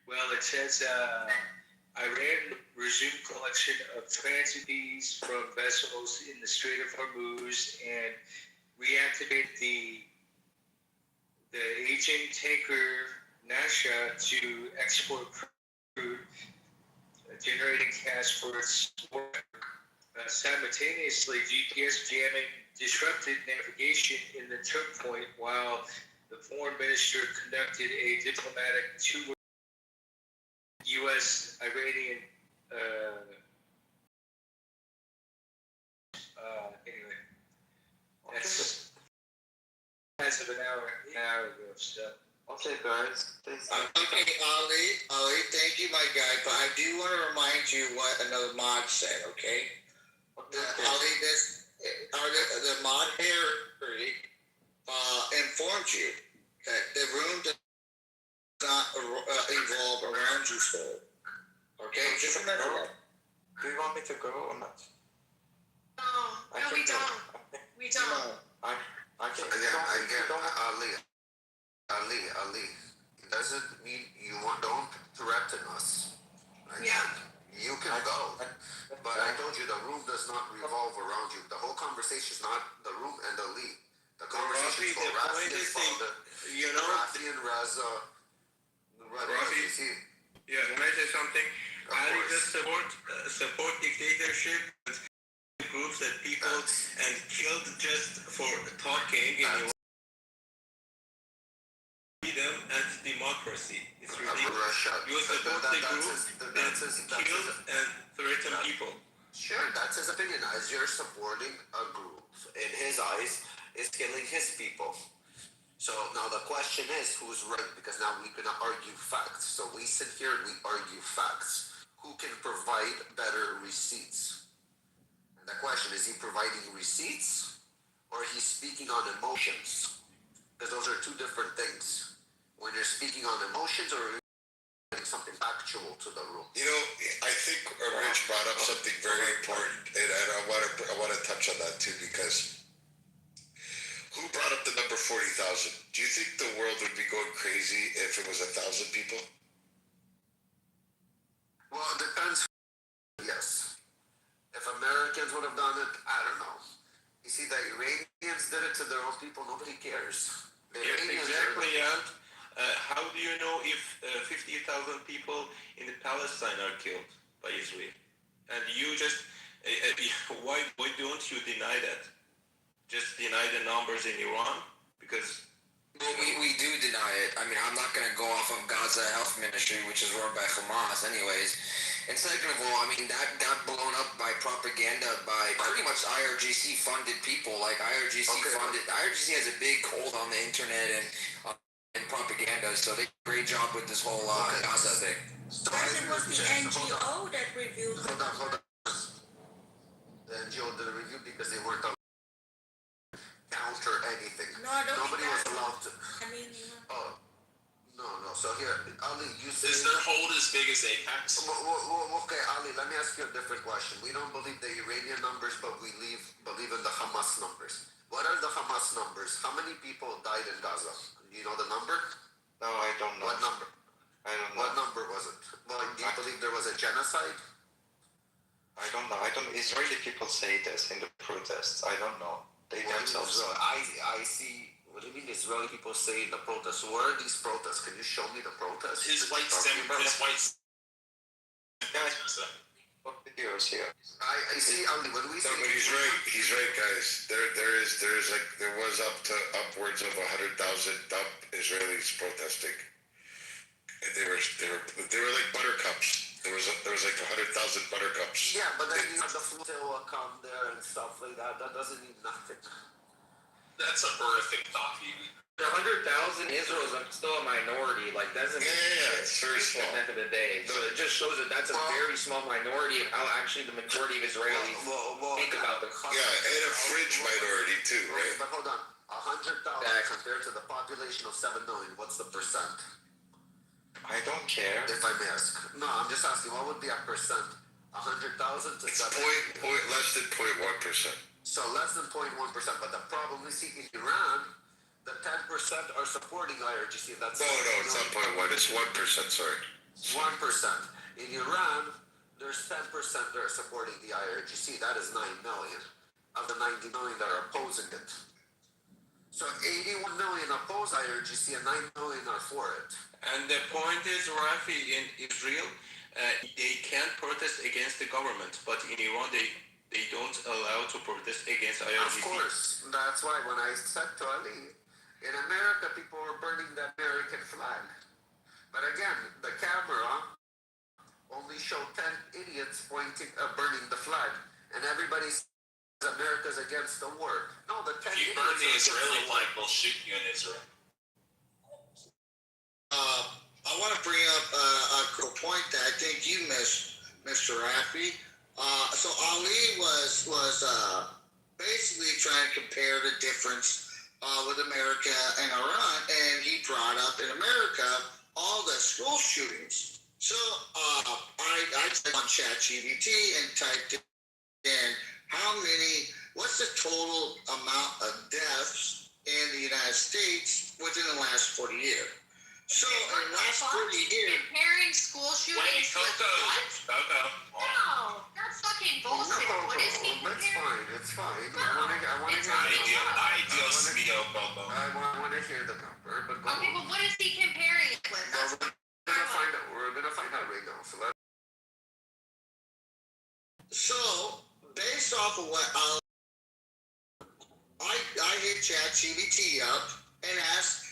Well, it says Iran resumed collection of transit fees from vessels in the Strait of Hormuz and reactivate the aging tanker Nasha to export crude, generating cash for its work. Simultaneously, GPS jamming disrupted navigation in the choke point while the foreign minister conducted a diplomatic tour. U.S. Iranian anyway, that's as of an hour ago. So. Okay, guys. Okay, Ali, thank you, my guy. But I do want to remind you what another mod said. Okay, Ali, the mod here informed you that the room does not evolve around you, sir. Okay, just remember that. Do you want me to go or not? No, we don't. We don't. I can. Again, Ali, it doesn't mean you don't threaten us. Right? Yeah. You can go. But I told you the room does not revolve around you. The whole conversation is not the room and Ali. The conversation is for Rafi and Father. Rafi and Raza. Rafi, yeah, can I say something? Ali just support dictatorship, groups that people and killed just for talking in freedom and democracy. It's ridiculous. You support the group that killed and threaten people. Sure, that's his opinion. As you're supporting a group, in his eyes, is killing his people. So now the question is, who's right? Because now we're going to argue facts. So we sit here and we argue facts. Who can provide better receipts? And the question is, he providing receipts or he's speaking on emotions? Because those are two different things. When you're speaking on emotions or something factual to the room. You know, I think Rich brought up something very important, and I want to touch on that too, because who brought up the number 40,000? Do you think the world would be going crazy if it was 1,000 people? Well, it depends. Yes. If Americans would have done it, I don't know. You see, the Iranians did it to their own people. Nobody cares. The Iranians Exactly, and how do you know if 50,000 people in Palestine are killed by Israel? And you just, why don't you deny that? Just deny the numbers in Iran? Because... Well, we do deny it. I mean, I'm not going to go off of Gaza Health Ministry, which is run by Hamas anyways. And second of all, I mean, that got blown up by propaganda by pretty much IRGC funded people. Like IRGC has a big hold on the internet and propaganda, so they did a great job with this whole Gaza thing. So it was the NGO that reviewed. Hold on. The NGO did a review because they weren't allowed to counter anything. No, I don't Nobody was allowed to. I mean, oh, no. So here, Ali, you say... Is their hold as big as Apex? Okay, Ali, let me ask you a different question. We don't believe the Iranian numbers, but we believe in the Hamas numbers. What are the Hamas numbers? How many people died in Gaza? Do you know the number? No, I don't know. What number? I don't know. What number was it? Well, do you believe there was a genocide? I don't know. Israeli people say this in the protests. I don't know. They themselves. I see. What do you mean Israeli people say in the protests? Where are these protests? Can you show me the protests? His white videos here. I see. Ali, when we no, but he's right. He's right, guys. There was upwards of 100,000 Israelis protesting, and they were like buttercups. There was like 100,000 buttercups. Yeah, but then you have the flotilla come there and stuff like that. That doesn't mean nothing. That's a horrific thought. 100,000 Israel is still a minority. Like, doesn't it's very small. At the end of the day. So it just shows that that's a very small minority of how actually the majority of Israelis think about the country. Yeah, and a fringe minority too, right? But hold on, 100,000 compared to the population of 7 million. What's the percent? I don't care. If I may ask. No, I'm just asking. What would be a percent? 100,000 to 7. It's less than 0.1%. So less than 0.1%. But the problem we see in Iran, the 10% are supporting IRGC. That's no, it's not 0.1. It's 1%. Sorry. 1%. In Iran, there's 10% that are supporting the IRGC. That is 9 million of the 90 million that are opposing it. So 81 million oppose IRGC and 9 million are for it. And the point is, Rafi, in Israel, they can protest against the government, but in Iran, they don't allow to protest against IRGC. Of course. That's why when I said to Ali, in America, people were burning the American flag. But again, the camera only showed 10 idiots burning the flag. And everybody says America's against the war. No, the 10 idiots... If you burn the Israeli flag, they'll shoot you in Israel. I want to bring up a point that I think you missed, Mr. Rafi. So Ali was basically trying to compare the difference with America and Iran, and he brought up in America all the school shootings. So I typed on ChatGPT and typed in what's the total amount of deaths in the United States within the last 40 years? So in the last 40 years, comparing school shootings with what? No, that's fucking bullshit. What is he comparing? It's fine. I want to hear the number, but go okay, but what is he comparing it with? We're gonna find out right now. So based off of what I hit ChatGPT up and asked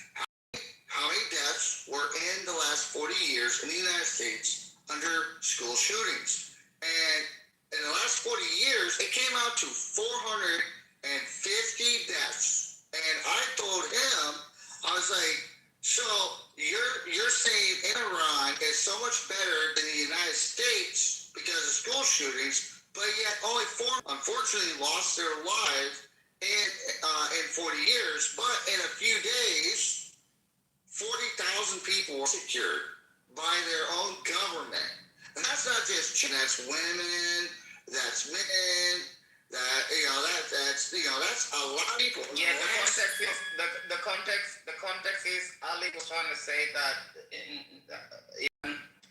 how many deaths were in the last 40 years in the United States under school shootings. And in the last 40 years, it came out to 450 deaths. And I told him I was like, so you're saying Iran is so much better than the United States because of school shootings, but yet only 4 unfortunately lost their lives in 40 years. But in a few days, 40,000 people were secured by their own government, and that's not just that's women, that's men. That's a lot of people. Yeah, the context is Ali was trying to say that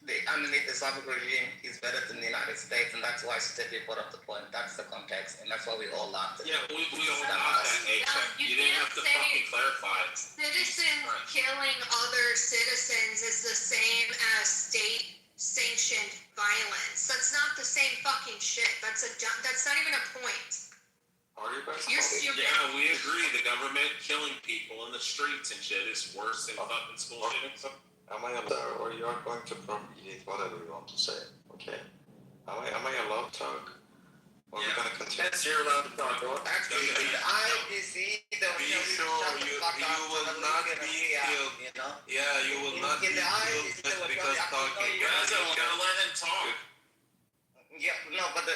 the underneath the Islamic regime is better than the United States, and that's why Stevie brought up the point. That's the context, and that's why we all laughed. Yeah, we all got that. You didn't have to fucking clarify. Citizens killing other citizens is the same as state-sanctioned violence. That's not the same fucking shit. That's not even a point. Are you guys? Yeah, we agree. The government killing people in the streets and shit is worse than fucking school shootings. Am I allowed, or you are going to propagate whatever you want to say? Okay. Am I allowed to talk? Or are we gonna continue? Yes, you're allowed to talk. Actually, in the IDC, Be sure you will not be killed. You know? Yeah, you will not be killed just because talking. You guys gotta let him talk. Yeah, no, but the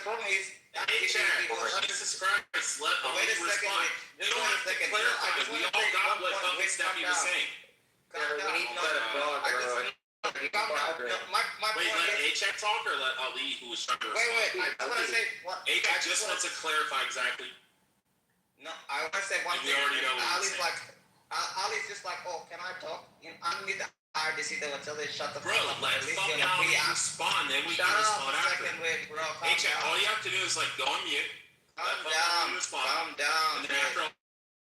problem is. Jesus Christ, let him respond. You don't have to clarify. We all got what fucking Steffi was saying. Wait, let A-Check talk or let Ali, who was trying to respond? Wait, I want to say what. A-Check just wants to clarify exactly. No, I want to say one thing. We already know what he's saying. Ali's just like, oh, can I talk? Underneath the RDC, they will tell you shut the fuck up. Bro, let fucking Ali respond, then we can respond after. A-Check, all you have to do is like go on mute. Calm down. And then after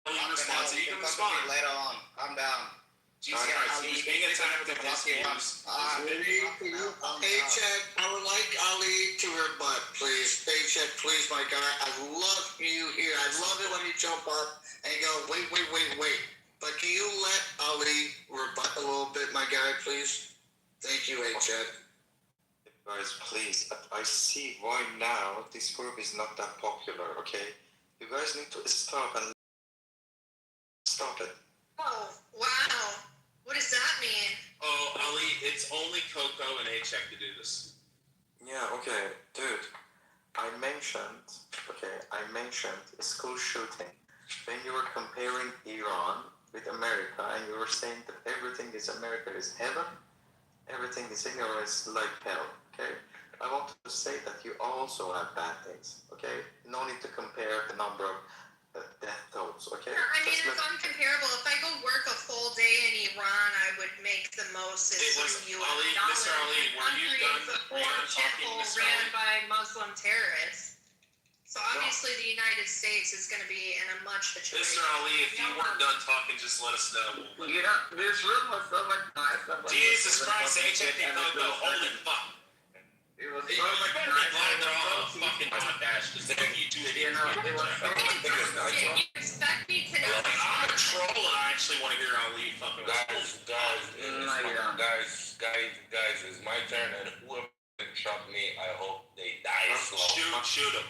Ali responds, you can respond. Later on. Calm down. Jesus Christ, he was being attacked in his views. A-Check, I would like Ali to rebut, please. A-Check, please, my guy. I love you here. I love it when you jump up and go, wait. But can you let Ali rebut a little bit, my guy, please? Thank you, A-Check. Guys, please. I see why now this group is not that popular, okay? You guys need to stop it. Oh, wow. What does that mean? Oh, Ali, it's only Coco and A-Check to do this. Yeah, okay, dude. I mentioned a school shooting. When you were comparing Iran with America and you were saying that everything is America is heaven, everything is ignorant is like hell, okay? I want to say that you also have bad things, okay? No need to compare the number of death tolls, okay? I mean, it's uncomparable. If I go work a full day in Iran, I would make the most as $1 US. Mr. Ali, were you done talking, Mr. Ali? Ran by Muslim terrorists. So obviously the United States is going to be in a much better Mr. Ali, if you weren't done talking, just let us know. This room was so much nicer. Jesus Christ, A-Check and Coco, holy fuck. It was so You much better be glad they're all a fucking podcast, because then you two idiots. it was so much You expect me to know. I'm a troll and I actually want to hear Ali fucking Guys, it's my turn, and whoever shot me, I hope they die slow. Shoot him.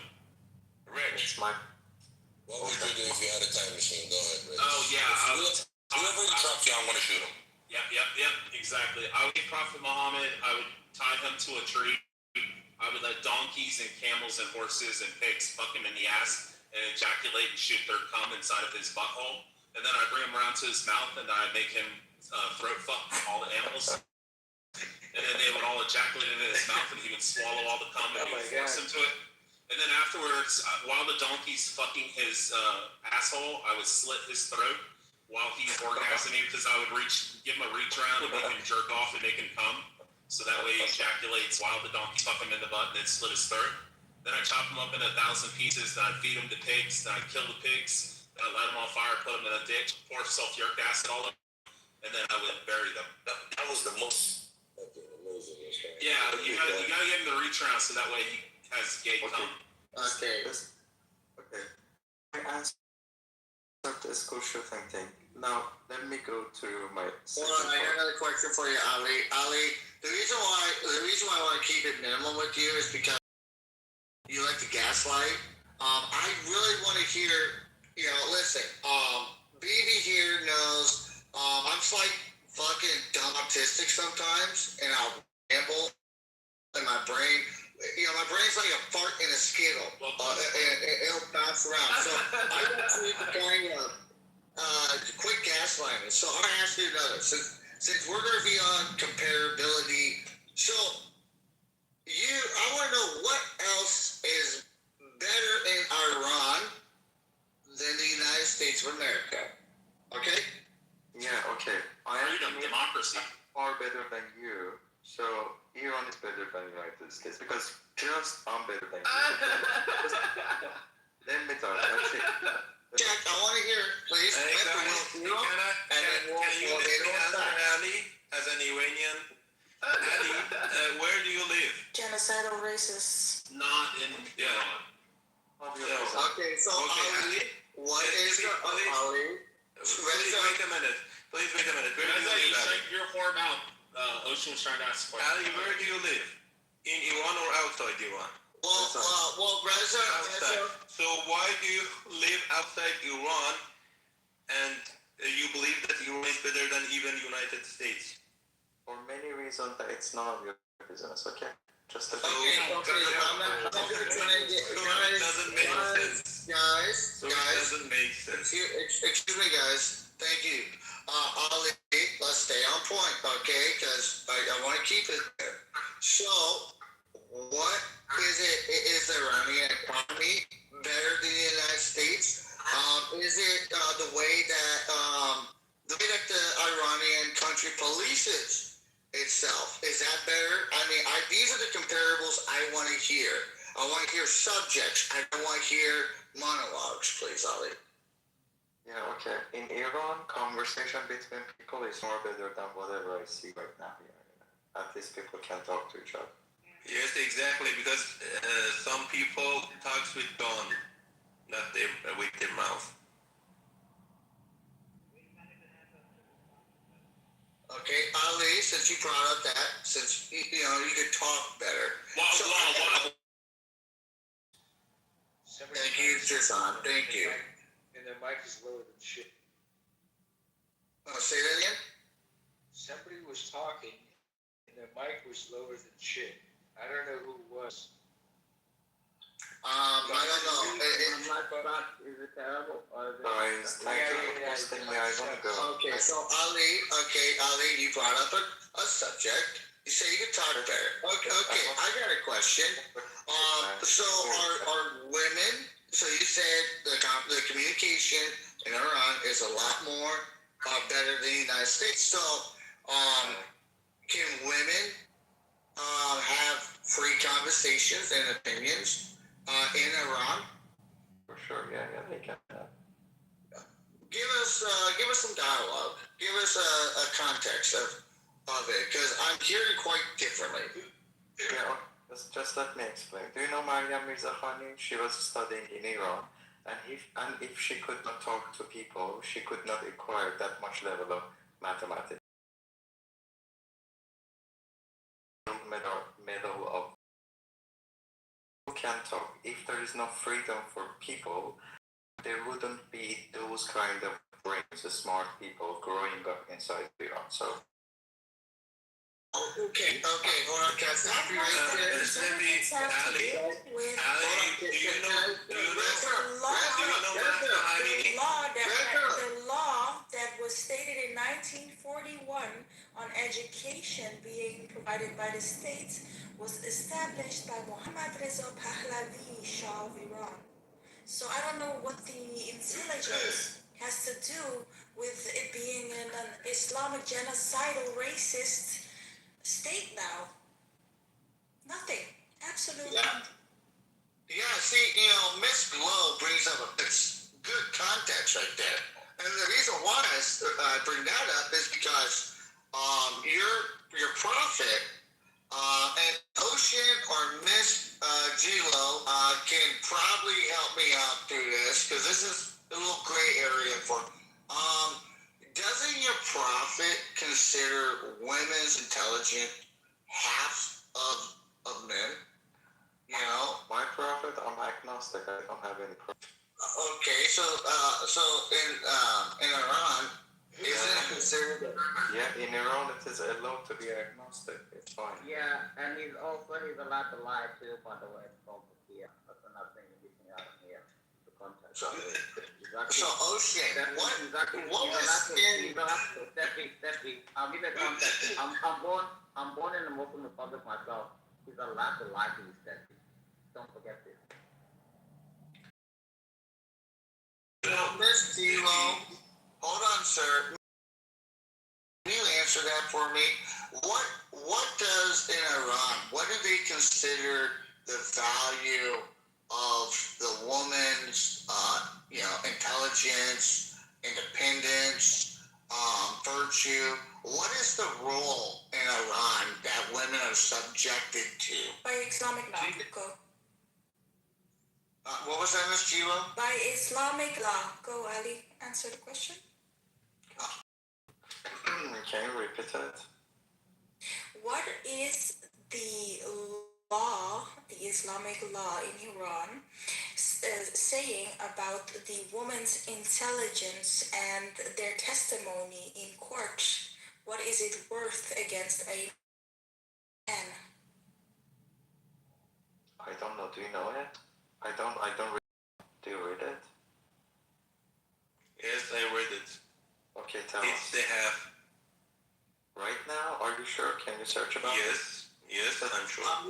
It's my... What would you do if you had a time machine? Go ahead, Rich. Oh, yeah. Whoever drops you, I want to shoot him. Yep, exactly. I would Prophet Muhammad, I would tie him to a tree. I would let donkeys and camels and horses and pigs fuck him in the ass and ejaculate and shoot their cum inside of his butthole. And then I'd bring him around to his mouth and I'd make him throat fuck all the animals. And then they would all ejaculate into his mouth and he would swallow all the cum and he would force him to it. And then afterwards, while the donkey's fucking his asshole, I would slit his throat while he's orgasming because I would give him a reach around and make him jerk off and make him come. So that way he ejaculates while the donkey fuck him in the butt and then slit his throat. Then I chop him up into 1,000 pieces, then I feed him to pigs, then I kill the pigs, then I light them on fire, put them in a ditch, pour sulfuric acid all over them, and then I would bury them. That was the most amazing. Yeah, you gotta get him to reach around so that way he has gay cum. Okay. I answered the school shooting thing. Now, let me go to my... Hold on, I got another question for you, Ali. Ali, the reason why I want to keep it minimal with you is because you like to gaslight. I really want to hear, listen, BB here knows I'm just like fucking dumb autistic sometimes, and I'll ramble, and my brain, my brain's like a fart in a skittle. It'll bounce around. So I got to kind of quick gaslighting. So I'm gonna ask you another. Since we're gonna be on comparability, so I want to know what else is better in Iran than the United States of America. Okay? Yeah, okay. Freedom, democracy. Far better than you. So Iran is better than the United States because just I'm better than you. Let me talk. That's it. Jack, I want to hear, please. Hey guys, can you let me answer Ali as an Iranian? Ali, where do you live? Genocidal racist. Not in Iran. Okay, so Ali, what is Ali? Please wait a minute. Where do you live, Ali? Your whore mouth. Ocean was trying to ask a question. Ali, where do you live? In Iran or outside Iran? Well, Reza. So why do you live outside Iran and you believe that Iran is better than even United States? For many reasons that it's none of your business, okay? Just a Okay, I'm not gonna try and get it doesn't make sense. Guys, It doesn't make sense. Excuse me, guys. Thank you. Ali, let's stay on point, okay? Because I want to keep it there. So, what is it? Is the Iranian economy better than the United States? Is it the way that the Iranian country polices itself? Is that better? I mean, these are the comparables I want to hear. I want to hear subjects. I don't want to hear monologues, please, Ali. Yeah, okay. In Iran, conversation between people is more better than whatever I see right now here. At least people can talk to each other. Yes, exactly, because some people talks with tongue, not with their mouth. Okay, Ali, since you brought up that, since you could talk better. Thank you, Tristan. Thank you. And their mic is lower than shit. Say that again? Somebody was talking, and their mic was lower than shit. I don't know who it was. I don't know. Is it terrible? Guys, thank you for hosting me. I want to go. Okay, so Ali, you brought up a subject. You say you could talk better. Okay, I got a question. So are women? So you said the communication in Iran is a lot more better than the United States. So can women have free conversations and opinions in Iran? For sure, yeah, they can. Give us some dialogue. Give us a context of it, because I'm hearing quite differently. Yeah, just let me explain. Do you know Maryam Mirzakhani? She was studying in Iran, and if she could not talk to people, she could not acquire that much level of mathematics. Middle of who can talk. If there is no freedom for people, there wouldn't be those kind of brains, the smart people growing up inside Iran. So. Okay, hold on, can I stop you right there? Ali, do you know the law that was stated in 1941 on education being provided by the states was established by Mohammad Reza Pahlavi, Shah of Iran. So I don't know what the intelligence has to do with it being an Islamic genocidal racist state now. Nothing. Absolutely. Yeah, see, Miss Glow brings up a good context right there. And the reason why I bring that up is because your prophet and Ocean or Miss G-Lo can probably help me out through this, because this is a little gray area for doesn't your prophet consider women's intelligence half of men? My prophet, I'm agnostic. I don't have any problem. Okay, so in Iran, isn't it considered? Yeah, in Iran it is allowed to be agnostic. It's fine. Yeah, and he's allowed to lie too, by the way. It's called Sophia. That's another thing you're missing out on here. The context. So Ocean, what was Steffi, I'll give you a context. I'm born in the Muslim Republic myself. He's allowed to lie to you, Steffi. Don't forget this. Miss Tilo, hold on, sir. Can you answer that for me? What does in Iran? What do they consider the value of the woman's, intelligence, independence, virtue? What is the role in Iran that women are subjected to? By Islamic law. Go. What was that, Miss Gilo? By Islamic law. Go, Ali. Answer the question. Can you repeat it? What is the law, the Islamic law in Iran, saying about the woman's intelligence and their testimony in court? What is it worth against a man? I don't know. Do you know it? I don't read. Do you read it? Yes, I read it. Okay, tell It's us. the half. Right now? Are you sure? Can you search about it? Yes, I'm sure. I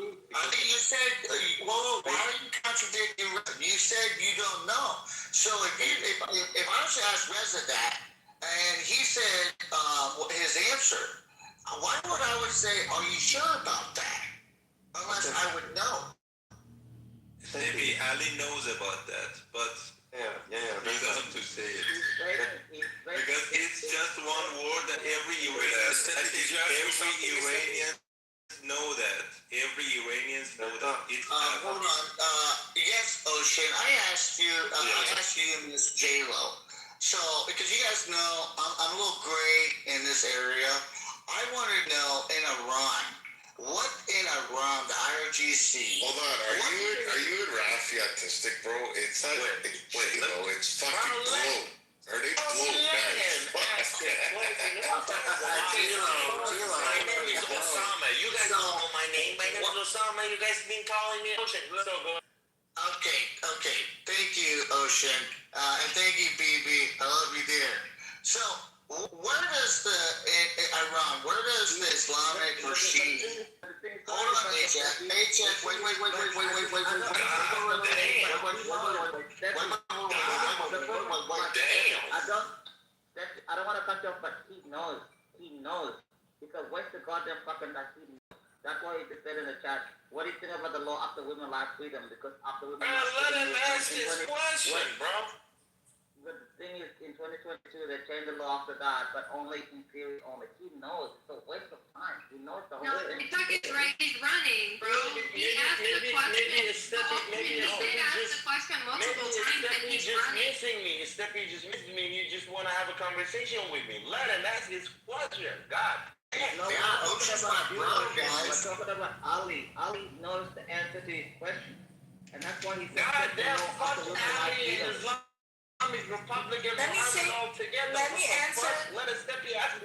think you said, why are you contradicting? You said you don't know. So if I was to ask Reza that, and he said his answer, why would I would say, are you sure about that? Unless I would know. Maybe Ali knows about that, but yeah. he doesn't to say it. Because it's just one word that every Iranian know that. Every Iranians know that. It's hold on. Yes, Ocean. I asked you, Miss J-Lo. So, because you guys know, I'm a little gray in this area. I want to know in Iran, what in Iran, the IRGC. Hold on, are you in Rafiatistic, bro? It's not. It's fucking glow. Are they glow, guys? My name is Osama. You guys don't know my name. My name is Osama. You guys been calling me Ocean. So go. Okay. Thank you, Ocean. And thank you, BB. I love you, dear. So, where does in Iran, where does the Islamic regime... Hold on, H.F. Wait. I don't want to cut you off, but he knows. Because what's the goddamn fucking that he knows? That's why he just said in the chat, what do you think about the law after women lack freedom? Because after women lack freedom... Let him ask his question, bro. But the thing is, in 2022, they changed the law after that, but only in theory only. He knows. It's a waste of time. He knows the whole thing. TikTok is right. He's running, bro. He asked the question. He asked the question multiple times and he's running. Steffi just missing me. You just want to have a conversation with me. Let him ask his question. God. No, we're not talking about you, we're talking about Ali. Ali knows the answer to his question. And that's why he said, God damn, fuck Ali and Islamic Republic and all together. Let me answer. Let us step you out.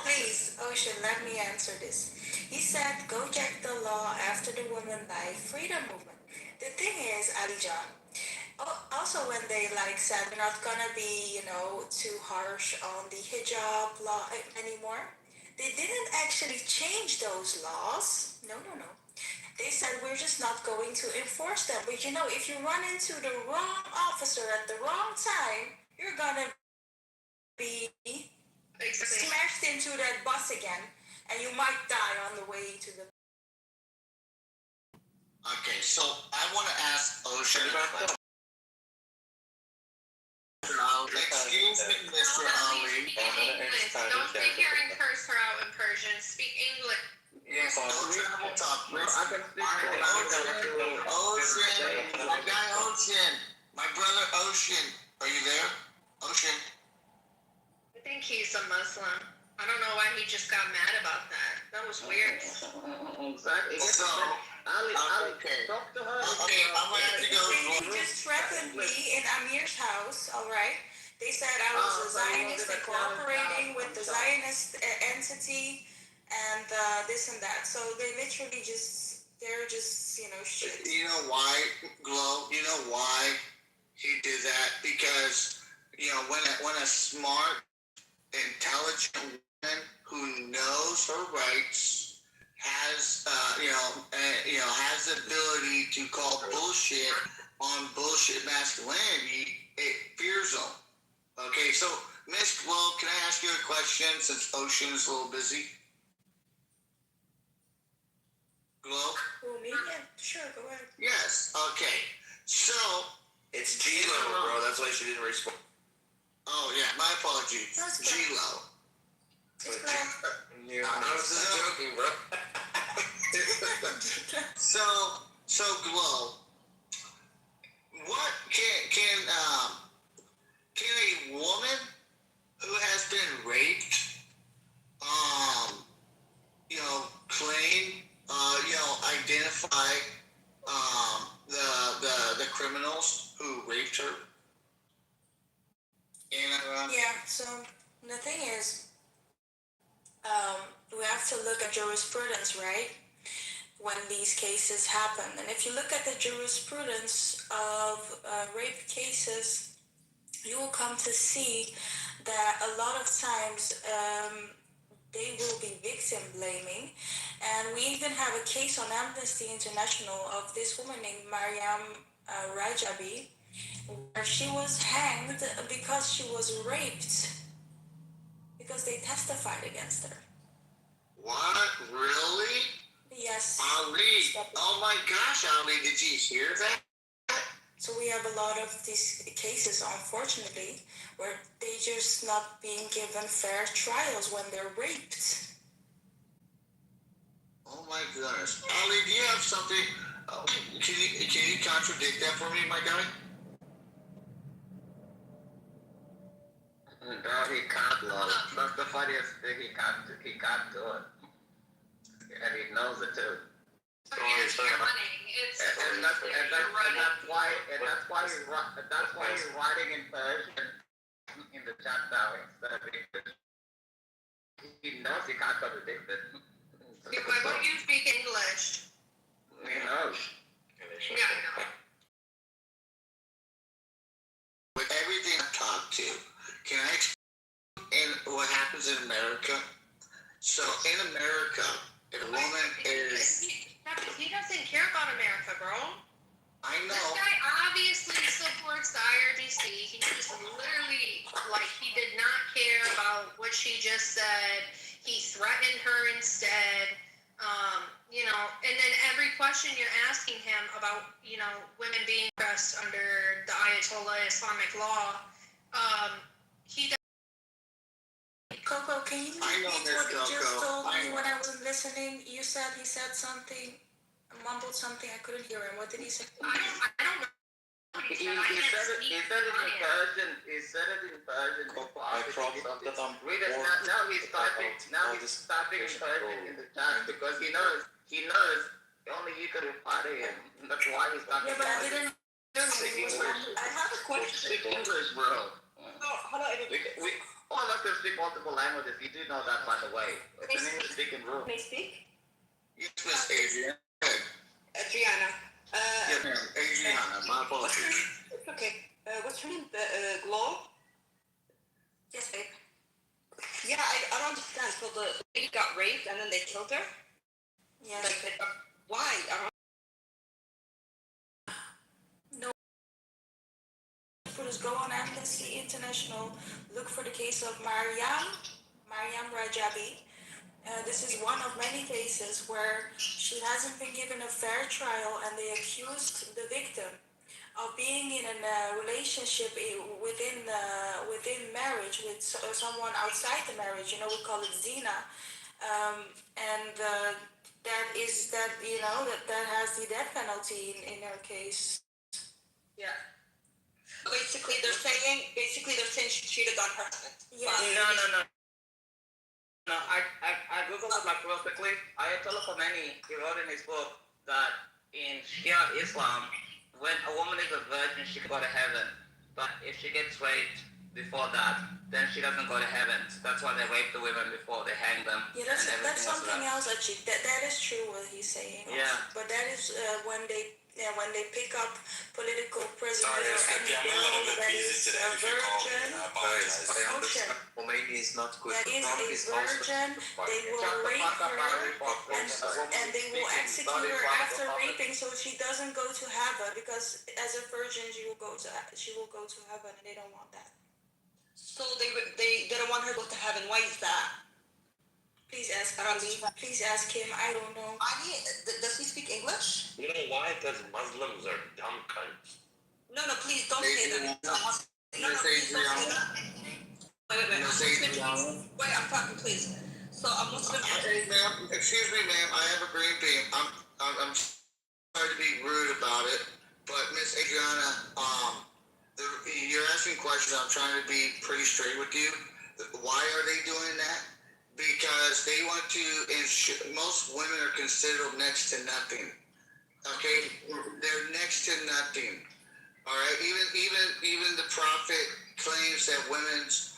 Please, Ocean, let me answer this. He said, go check the law after the Women Life Freedom Movement. The thing is, Ali John, also when they said we're not gonna be, too harsh on the hijab law anymore, they didn't actually change those laws. No. They said we're just not going to enforce them. But if you run into the wrong officer at the wrong time, you're gonna be smashed into that bus again, and you might die on the way to the... Okay, so I want to ask Ocean a question. Excuse me, Mr. Ali. Don't sit here and curse her out in Persian. Speak English. Yes, Ocean, I will talk. Ocean, my guy Ocean, my brother Ocean. Are you there? Ocean. I think he's a Muslim. I don't know why he just got mad about that. That was weird. Exactly. So, Ali, talk to her. Okay, I'm going to have to go. He just threatened me in Amir's house, all right, they said I was a Zionist and cooperating with the Zionist entity and this and that. So they literally they're just, shit. You know why, Glow? You know why he did that? Because, when a smart, intelligent woman who knows her rights has, has the ability to call bullshit on bullshit masculinity, it fears them. Okay, so Miss Glow, can I ask you a question since Ocean is a little busy? Glow? Who, me? Yeah, sure, go ahead. Yes, okay. So, It's G-Lo, bro. That's why she didn't respond. oh yeah, my apologies. That's G-Lo. I was just joking, bro. So Glow, what can a woman who has been raped, claim, identify the criminals who raped her? Yeah, so the thing is, we have to look at jurisprudence, right? When these cases happen. And if you look at the jurisprudence of rape cases, you will come to see that a lot of times they will be victim blaming. And we even have a case on Amnesty International of this woman named Mariam Rajabi, where she was hanged because she was raped, because they testified against her. What? Really? Yes. Ali, oh my gosh, Ali, did you hear that? So we have a lot of these cases, unfortunately, where they just not being given fair trials when they're raped. Oh my goodness. Ali, do you have something? Can you contradict that for me, my guy? No, he can't, love. That's the funniest thing. He can't do it. And he knows it too. But yes, you're running. And that's why he's writing in Persian in the chat now instead of English. He knows he can't contradict it. Yeah, why don't you speak English? He knows. Yeah, I know. With everything I talked to, can I explain what happens in America? So in America, if a woman is... He doesn't care about America, bro. I know. This guy obviously supports the IRGC. He just literally, he did not care about what she just said. He threatened her instead. And then every question you're asking him about, women being oppressed under the Ayatollah Islamic law, he does. Coco, can you repeat what you just told me when I wasn't listening? You said he said something, mumbled something, I couldn't hear him. What did he say? I don't know. He said it in Persian. He said it in Persian. He's typing in Persian in the chat because he knows only you can reply to him. That's why he's talking. Yeah, but I didn't hear him. I have a question. Speak English, bro. All of us can speak multiple languages. You do know that, by the way. It's an English-speaking room. May I speak? Yes, Miss Adriana. Adriana. Yes, ma'am. Adriana, my apologies. It's okay. What's her name? Glow? Yes, babe. Yeah, I don't understand. So the lady got raped and then they killed her? Yes. Why? No. Go on Amnesty International. Look for the case of Mariam Rajabi. This is one of many cases where she hasn't been given a fair trial, and they accused the victim of being in a relationship within marriage with someone outside the marriage. We call it zina, and that has the death penalty in her case. Yeah. Basically, they're saying she cheated on her husband. Yeah. No. I googled it real quickly. Ayatollah Khomeini, he wrote in his book that in Shia Islam, when a woman is a virgin, she can go to heaven. But if she gets raped before that, then she doesn't go to heaven. So that's why they rape the women before they hang them. Yeah, and that's everything something else. else actually. That is true what he's saying. Yeah. But that is when they pick up political prisoners Sorry, or any I'm a girl little bit that busy is today. a If you call me, virgin, I apologize. I understand Khomeini is not good. that is Trump a is also virgin, they will rape her and they will execute her after raping, so she doesn't go to heaven because as a virgin she will go to heaven, and they don't want that. So they don't want her to go to heaven. Why is that? Please ask him. I don't know. Does he speak English? You know why? Because Muslims are dumb cunts. No, please don't say that. No, please don't say that. Wait, I'm talking, please. So a Muslim. Hey, ma'am. Excuse me, ma'am. I have a green bean. I'm sorry to be rude about it, but Miss Adriana, you're asking questions. I'm trying to be pretty straight with you. Why are they doing that? Because they want to ensure most women are considered next to nothing. Okay, they're next to nothing. All right, even the prophet claims that women's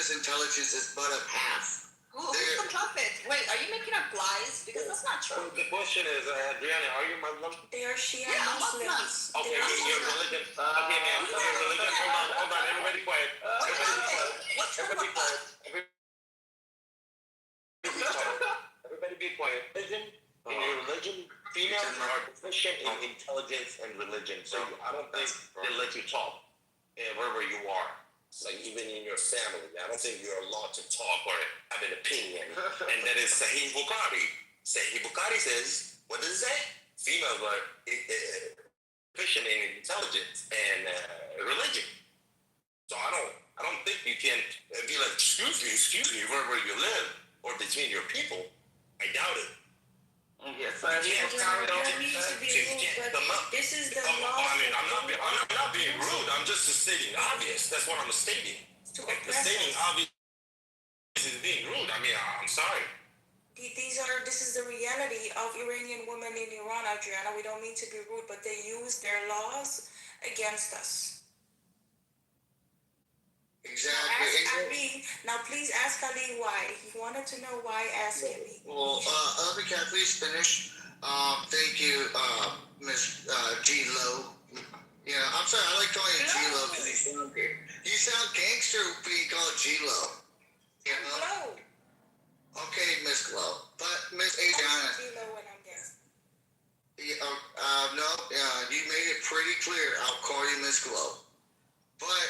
intelligence is but of half. Who's the prophet? Wait, are you making up lies? Because that's not true. The question is, Adriana, are you Muslim? They are Shia Muslims. Okay, your religion. Okay, ma'am. Your religion. Hold on. Everybody quiet. Everybody quiet. Everybody be quiet. Religion, in your religion, females are deficient in intelligence and religion. So I don't think they let you talk wherever you are. Like even in your family, I don't think you're allowed to talk or have an opinion. And that is Sahih Bukhari. Sahih Bukhari says, what does it say? Females are deficient in intelligence and religion. So I don't think you can be like, excuse me, wherever you live or between your people. I doubt it. Yes, I this is the law. I mean, I'm not being rude. I'm just stating obvious. That's what I'm stating. Stating obvious is being rude. I mean, I'm sorry. This is the reality of Iranian women in Iran, Adriana. We don't mean to be rude, but they use their laws against us. Exactly. Now please ask Ali why. He wanted to know why. Ask him. Well, can I please finish? Thank you, Miss G Lo. Yeah, I'm sorry. I like calling you G Lo because you sound gangster being called G Lo. You know? Okay, Miss Glow. But Miss Adriana. G Lo when I'm gangster. Yeah, no. You made it pretty clear. I'll call you Miss Glow. But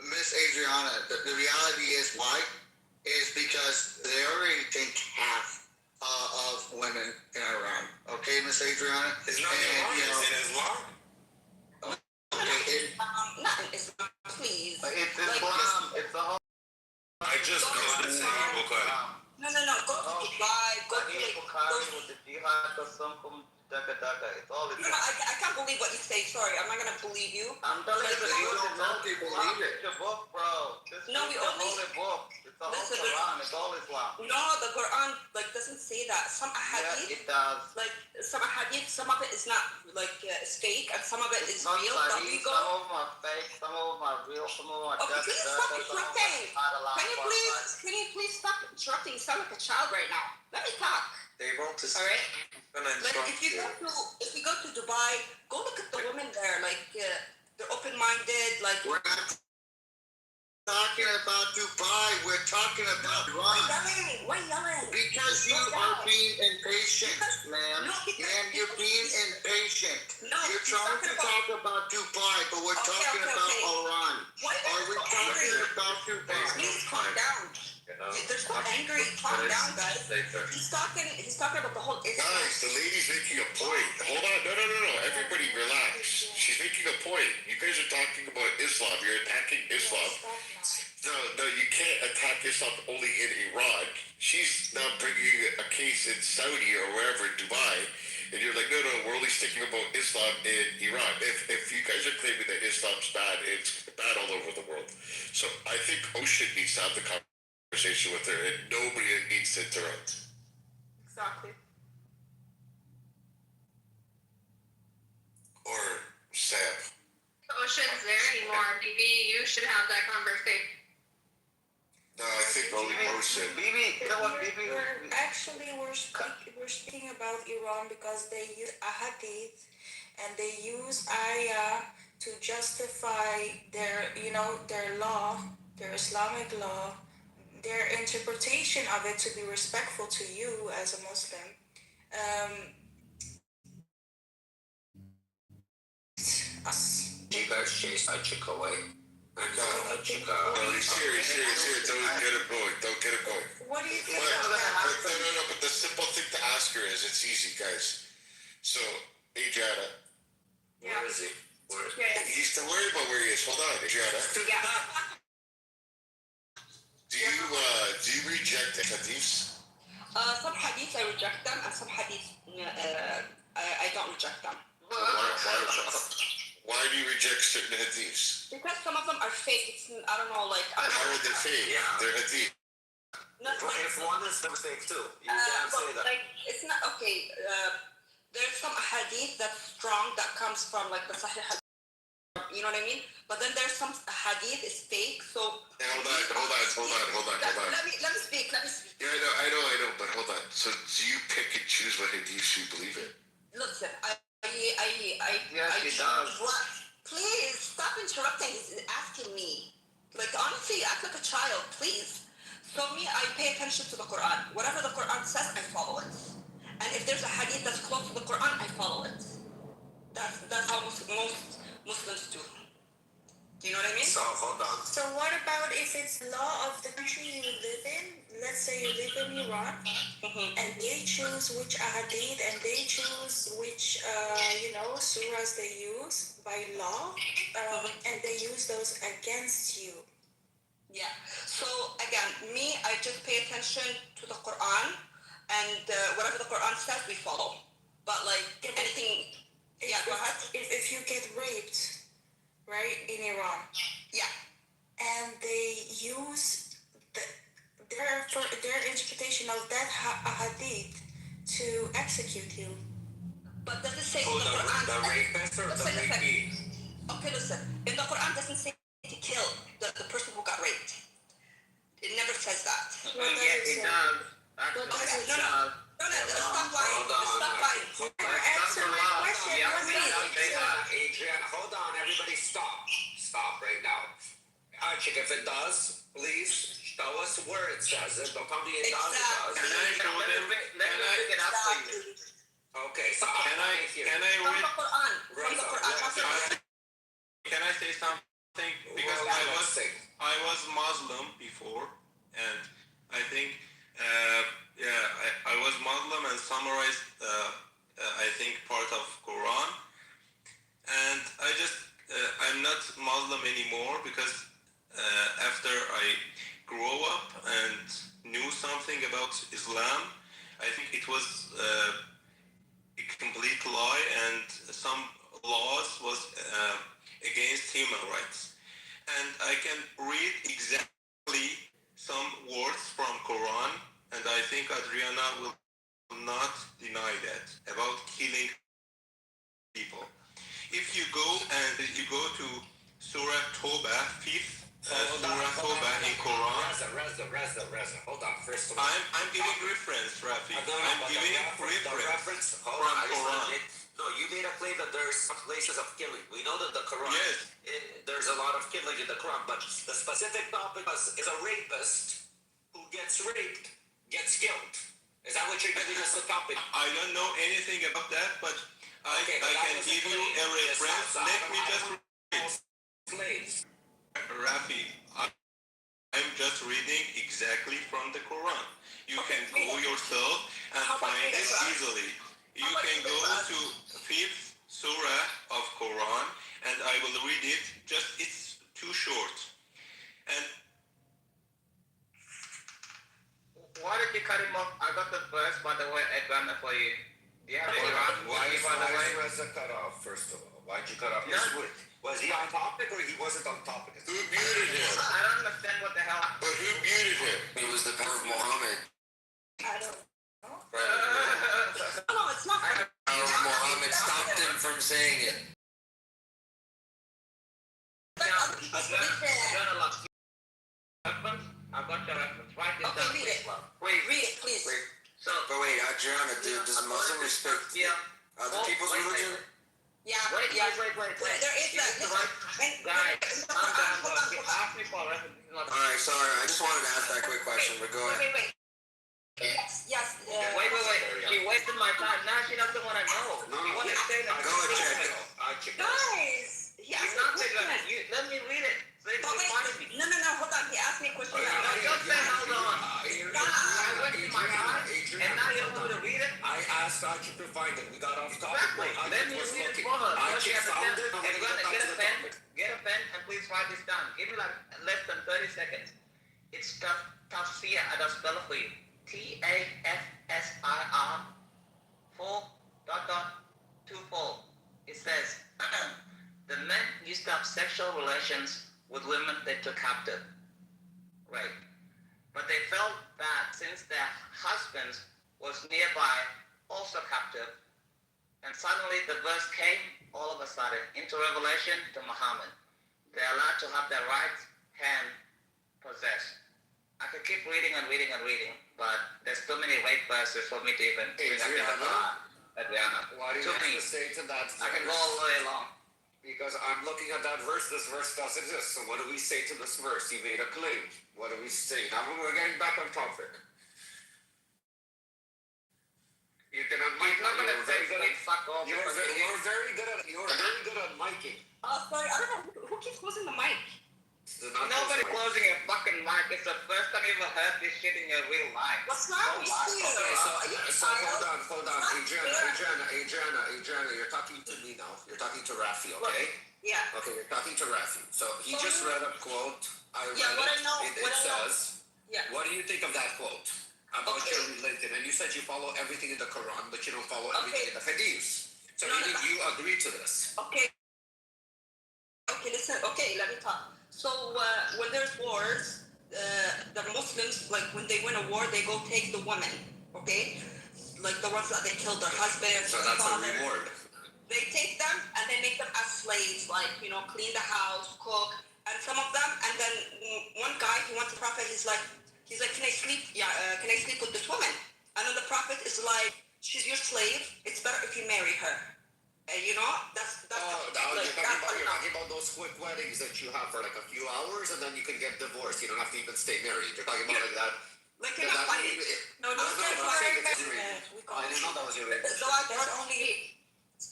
Miss Adriana, the reality is why? Is because they already think half of women in Iran. Okay, Miss Adriana? It's not in Iran, it's in Islam. Okay, not in Islam, please. It's Islam. It's the whole. I just got to say Bukhari. No. Go to Dubai. Go to Bukhari with the jihad or something. Daga. It's all it's. No, I can't believe what you say. Sorry, I'm not gonna believe you. I'm telling you, you don't know people believe it. It's a book, bro. This No, is we the only- holy book. It's the whole Quran. It's all Islam. No, the Quran doesn't say that. Some ahadith, Yeah, it does. Some ahadith, some of it is not it's fake, and some of it is Not real. But we sahih, go. some of them are fake, some of them are real, some of them are Okay, please stop interrupting. Can you please stop interrupting? You sound like a child right now. Let me talk. They wrote this. All right. Like if you go to Dubai, go look at the women there. They're open-minded. we're not talking about Dubai. We're talking about Iran. Why yelling? Because you are being impatient, ma'am. Ma'am, you're being impatient. You're trying to talk about Dubai, but we're talking about Iran. Are we talking about Dubai? Please calm down. They're so angry. Calm down, guys. He's talking about the whole. Guys, the lady's making a point. Hold on. No. Everybody relax. She's making a point. You guys are talking about Islam. You're attacking Islam. No, you can't attack Islam only in Iran. She's now bringing a case in Saudi or wherever, Dubai. And you're like, no, we're only sticking about Islam in Iran. If you guys are claiming that Islam's bad, it's bad all over the world. So I think Ocean needs to have the conversation with her, and nobody needs to interrupt. Exactly. Or Sam. options there anymore. Maybe you should have that conversation. No, I think only Mo said. Bibi, you know what, Bibi? We're speaking about Iran because they use ahadith and they use ayah to justify their law, their Islamic law, their interpretation of it to be respectful to you as a Muslim. You guys chase that chick away. No, he's here. Don't get him going. What do you think But the simple thing to ask her is, it's easy, guys. So, Adriana. Where is he? He's don't worry about where he is. Hold on, Adriana. Yeah. Do you reject the hadiths? Some hadiths I reject them, and some hadiths I don't reject them. Why do you reject certain hadiths? Because some of them are fake. It's, I don't know, like. How are they fake? Yeah. They're hadith. If one is mistake too, you can't say that. Like, it's not okay. There's some hadith that's strong that comes from like the Sahih hadith. You know what I mean? But then there's some hadith is fake. So. Hold on. Let me speak. Yeah, I know. But hold on. So do you pick and choose what hadiths you believe in? Listen, Yes, he does. What? Please stop interrupting. He's asking me. Like, honestly, you act like a child. Please. So me, I pay attention to the Quran. Whatever the Quran says, I follow it. And if there's a hadith that's close to the Quran, I follow it. That's how most Muslims do. Do you know what I mean? So hold on. So what about if it's law of the country you live in? Let's say you live in Iran, and they choose which ahadith and they choose which surahs they use by law, and they use those against you. Yeah. So again, me, I just pay attention to the Quran, and whatever the Quran says, we follow. But like anything, go ahead. If you get raped, right, in Iran, yeah, and they use their interpretation of that hadith to execute you. But does it say in the Quran? The rapist or the rapee? Okay, listen. In the Quran, doesn't say to kill the person who got raped. It never says that. It does. No, stop lying. Answer my question. Adrian, hold on, everybody stop right now. Archie, if it does, please tell us where it says it. Don't tell me it does. Let me pick it up for you. Okay, so Can I From read? the Quran. From the Quran. Can I say something? Because I was Muslim before, and I think I was Muslim and summarized I think part of Quran, and I'm not Muslim anymore because after I grew up and knew something about Islam, I think it was a complete lie, and some laws was against human rights. And I can read exactly some words from Quran, and I think Adriana will not deny that about killing people. If you go to Surah Toba, 5th Surah Toba in Quran. Reza. Hold on. First of all, I'm giving reference, Rafi. I'm giving reference from Hold on, Quran. No, you made a claim that there's some places of killing. We know that the Quran, Yes. There's a lot of killing in the Quran, but the specific topic is a rapist who gets raped, gets killed. Is that what you're giving us the topic? I don't know anything about that, but I can give you a reference. Let me just read. Slaves. Rafi, I'm just reading exactly from the Quran. You can go yourself and find it easily. You can go to 5th Surah of Quran, and I will read it. It's too short. And Why did you cut him off? I got the verse, by the way, Advana for you. Do you have the Quran? Why by the way? Reza cut off, first of all? Why'd you cut off? Yeah. Was he on topic or he wasn't on topic? Who muted him? I don't understand what the hell. But who muted him? It was the power of Muhammad. I don't know. Right. No, it's not. Power of Muhammad stopped him from saying it. I've got your reference. Write this Okay, down. read it. Please. Read it, please. So, But wait, Adriana, does Muslim respect other people's religion? Yeah, Wait. There is that. Guys, calm down. Ask me for a reference. Alright, sorry, I just wanted to ask that quick question, but go ahead. Wait. Yes. Wait. She wasted my time. Now she doesn't want to know. You want to say that? Go ahead, check. Guys, You're not taking that. Let me read it. No, hold on. He asked me a question. No, don't say hold on. I wasted my time, and now you don't want to read it? I asked Archie to find it. We got off topic. Exactly. Let me read it for her. Get a pen and please write this down. Give me like less than 30 seconds. It's Tafsir. I just spell it for you. TAFSIR 4.24. It says, the men used to have sexual relations with women they took captive. Right. But they felt that since their husbands was nearby, also captive, and suddenly the verse came all of a sudden into revelation to Muhammad. They're allowed to have their right hand possessed. I could keep reading, but there's too many rape verses for me to even bring up in the Quran. Adriana, What do you have to say to that? I can go all the way along. Because I'm looking at that verse. This verse does exist. So what do we say to this verse? You made a claim. What do we say? Now we're getting back on topic. You can unmic. You're very good at miking. Sorry, I don't know who keeps closing the mic. Nobody closing a fucking mic. It's the first time you ever heard this shit in your real life. What's wrong with you? Okay, so hold on. Adriana, you're talking to me now. You're talking to Rafi, okay? Yeah. Okay, you're talking to Rafi. So he just read a quote. It says, what do you think of that quote about your religion? And you said you follow everything in the Quran, but you don't follow everything in the Hadiths. So you agree to this? Okay, listen. Okay, let me talk. So when there's wars, the Muslims, like when they win a war, they go take the women, okay? Like the ones that they killed their husbands. So that's a reward. They take them and they make them as slaves, like, clean the house, cook, and some of them, and then one guy, he went to the Prophet, he's like, can I sleep? Yeah, can I sleep with this woman? And then the Prophet is like, she's your slave, it's better if you marry her. And you're talking about those quick weddings that you have for like a few hours and then you can get divorced. You don't have to even stay married. You're talking about like that. Like you're not funny. No, I didn't know that was your religion. So there's only,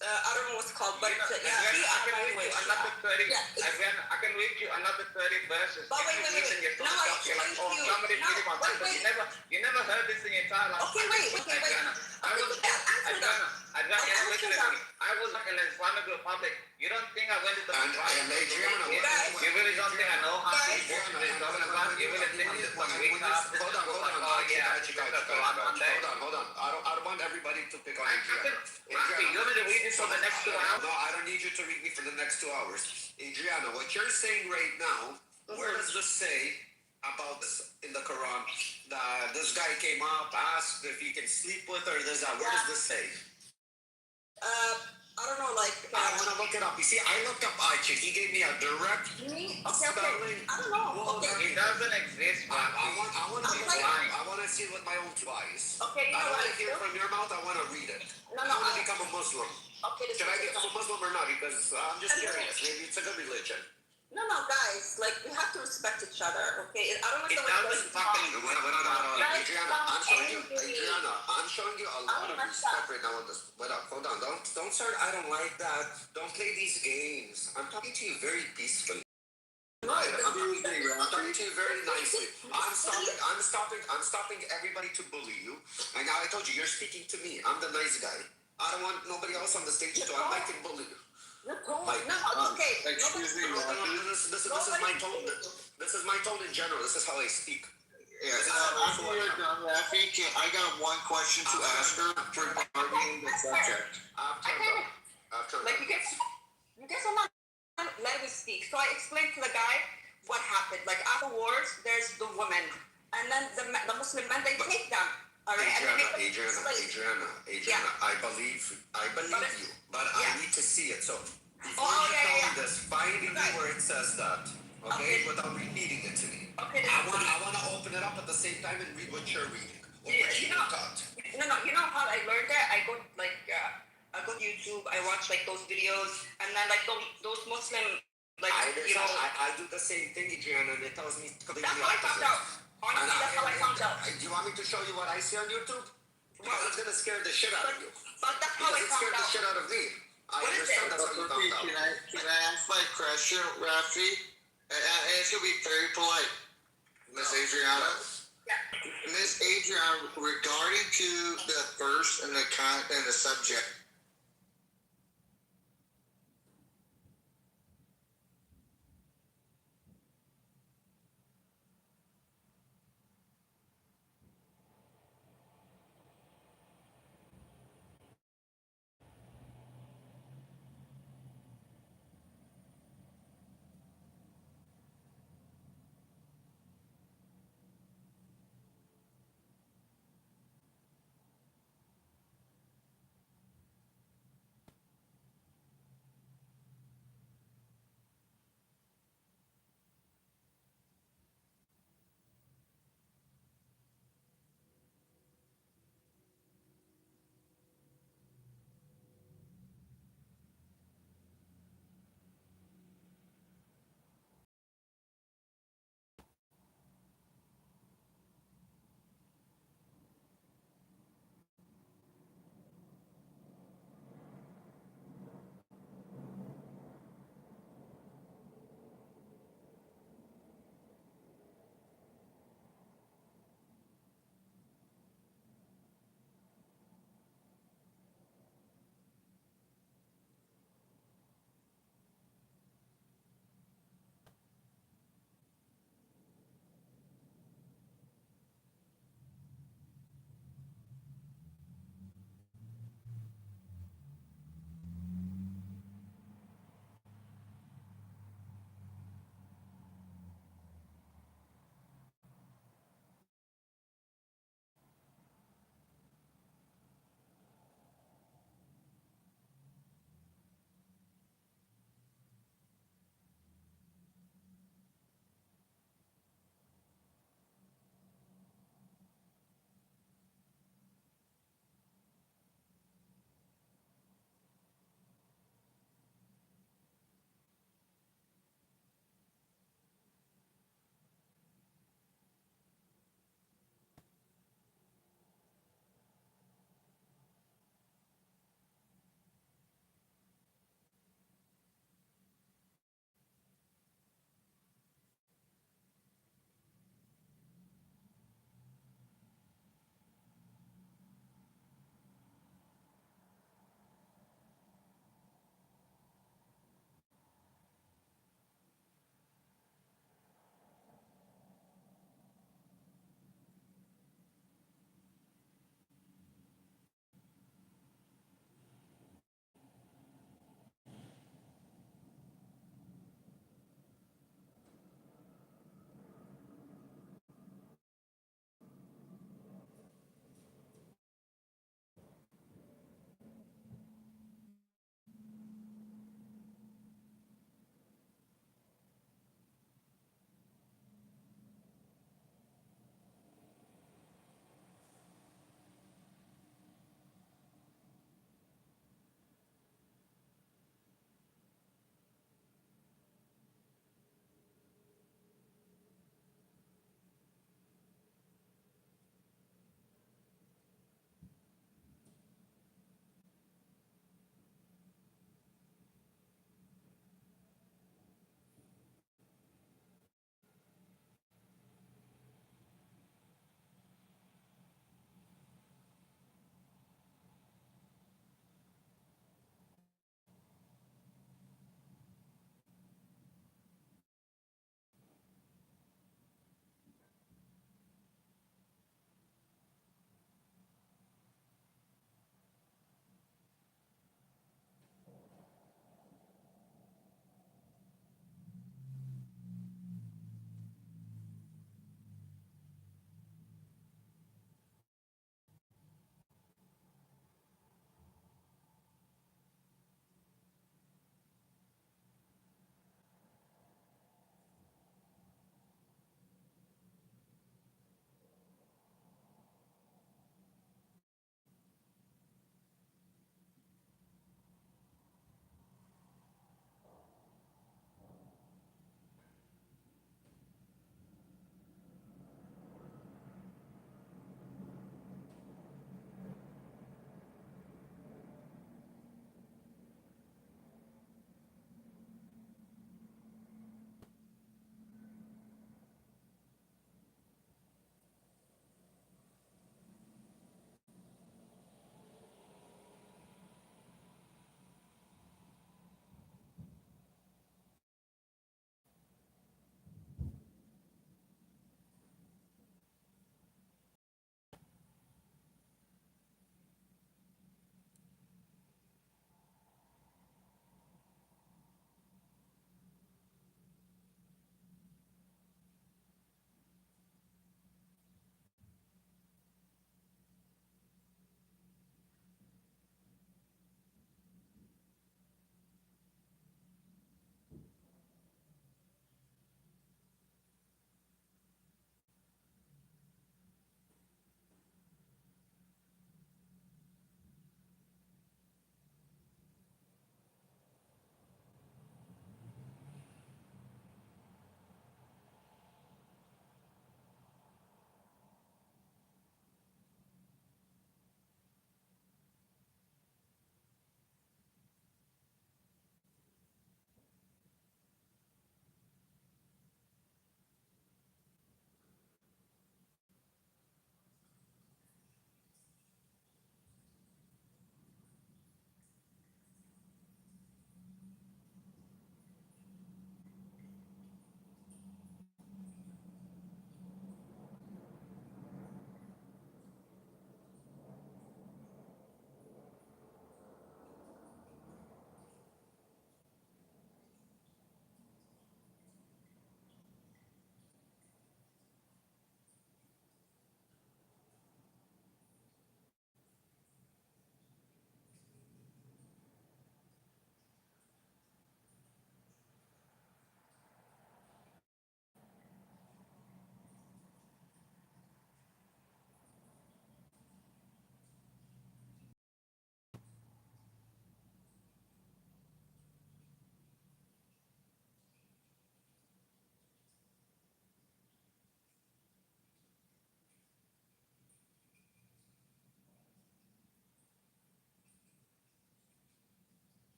I don't know what's called, but I can read you another 30. I can read you another 30 verses. But wait. No, I explained to you. You never heard this in your entire life. Okay, wait. I was like in the Islamic Republic. You don't think I went to the Adriana, you really don't think I know how people is talking about? You really think I'm just one week up? Hold on. I don't want everybody to pick on Adriana. You want me to read this for the next 2 hours? No, I don't need you to read me for the next 2 hours. Adriana, what you're saying right now, where does this say about this in the Quran? This guy came up, asked if he can sleep with her, this, that. Where does this say? I don't know, like... I want to look it up. You see, I looked up Aichik. He gave me a direct spelling. I don't know. It doesn't exist. I want to see it with my own two eyes. Okay, I don't want to hear it from your mouth. I want to read it. I want to become a Muslim. Okay, should I become a Muslim or not? Because I'm just curious. Maybe it's a good religion. No, guys, like, we have to respect each other, okay? I don't like the way Adriana, I'm showing you a lot of respect right now on this. Wait up, hold on. Don't start, I don't like that. Don't play these games. I'm talking to you very peacefully. Right, I'm talking to you very nicely. I'm stopping everybody to bully you. And now I told you, you're speaking to me. I'm the nice guy. I don't want nobody else on the stage to I can bully you. Okay. Excuse me. This is my tone. This is my tone in general. This is how I speak. After you're done, Rafi, I got one question to ask her regarding the subject. Like, you guys are not letting me speak. So I explained to the guy what happened. Like, after wars, there's the women, and then the Muslim men, they take them. All right. Adriana, I believe you, but I need to see it. So before you tell me this, find me where it says that Okay, without repeating it to me. Okay. I want to open it up at the same time and read what you're reading. Or what you taught. No, you know how I learned that? I go I go to YouTube, I watch like those videos, and then like those Muslim, like, I do the same thing, Adriana, and it tells me completely that's how I found out. Honestly, that's how I found out. Do you want me to show you what I see on YouTube? Because it's gonna scare the shit out of you. But that's how I It found scared the out. shit out of me. I What is understand it? that's how you found out. Can I ask my question, Rafi? And it's gonna be very polite, Miss Adriana. Miss Adriana, regarding to the verse and the subject.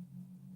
Thank you.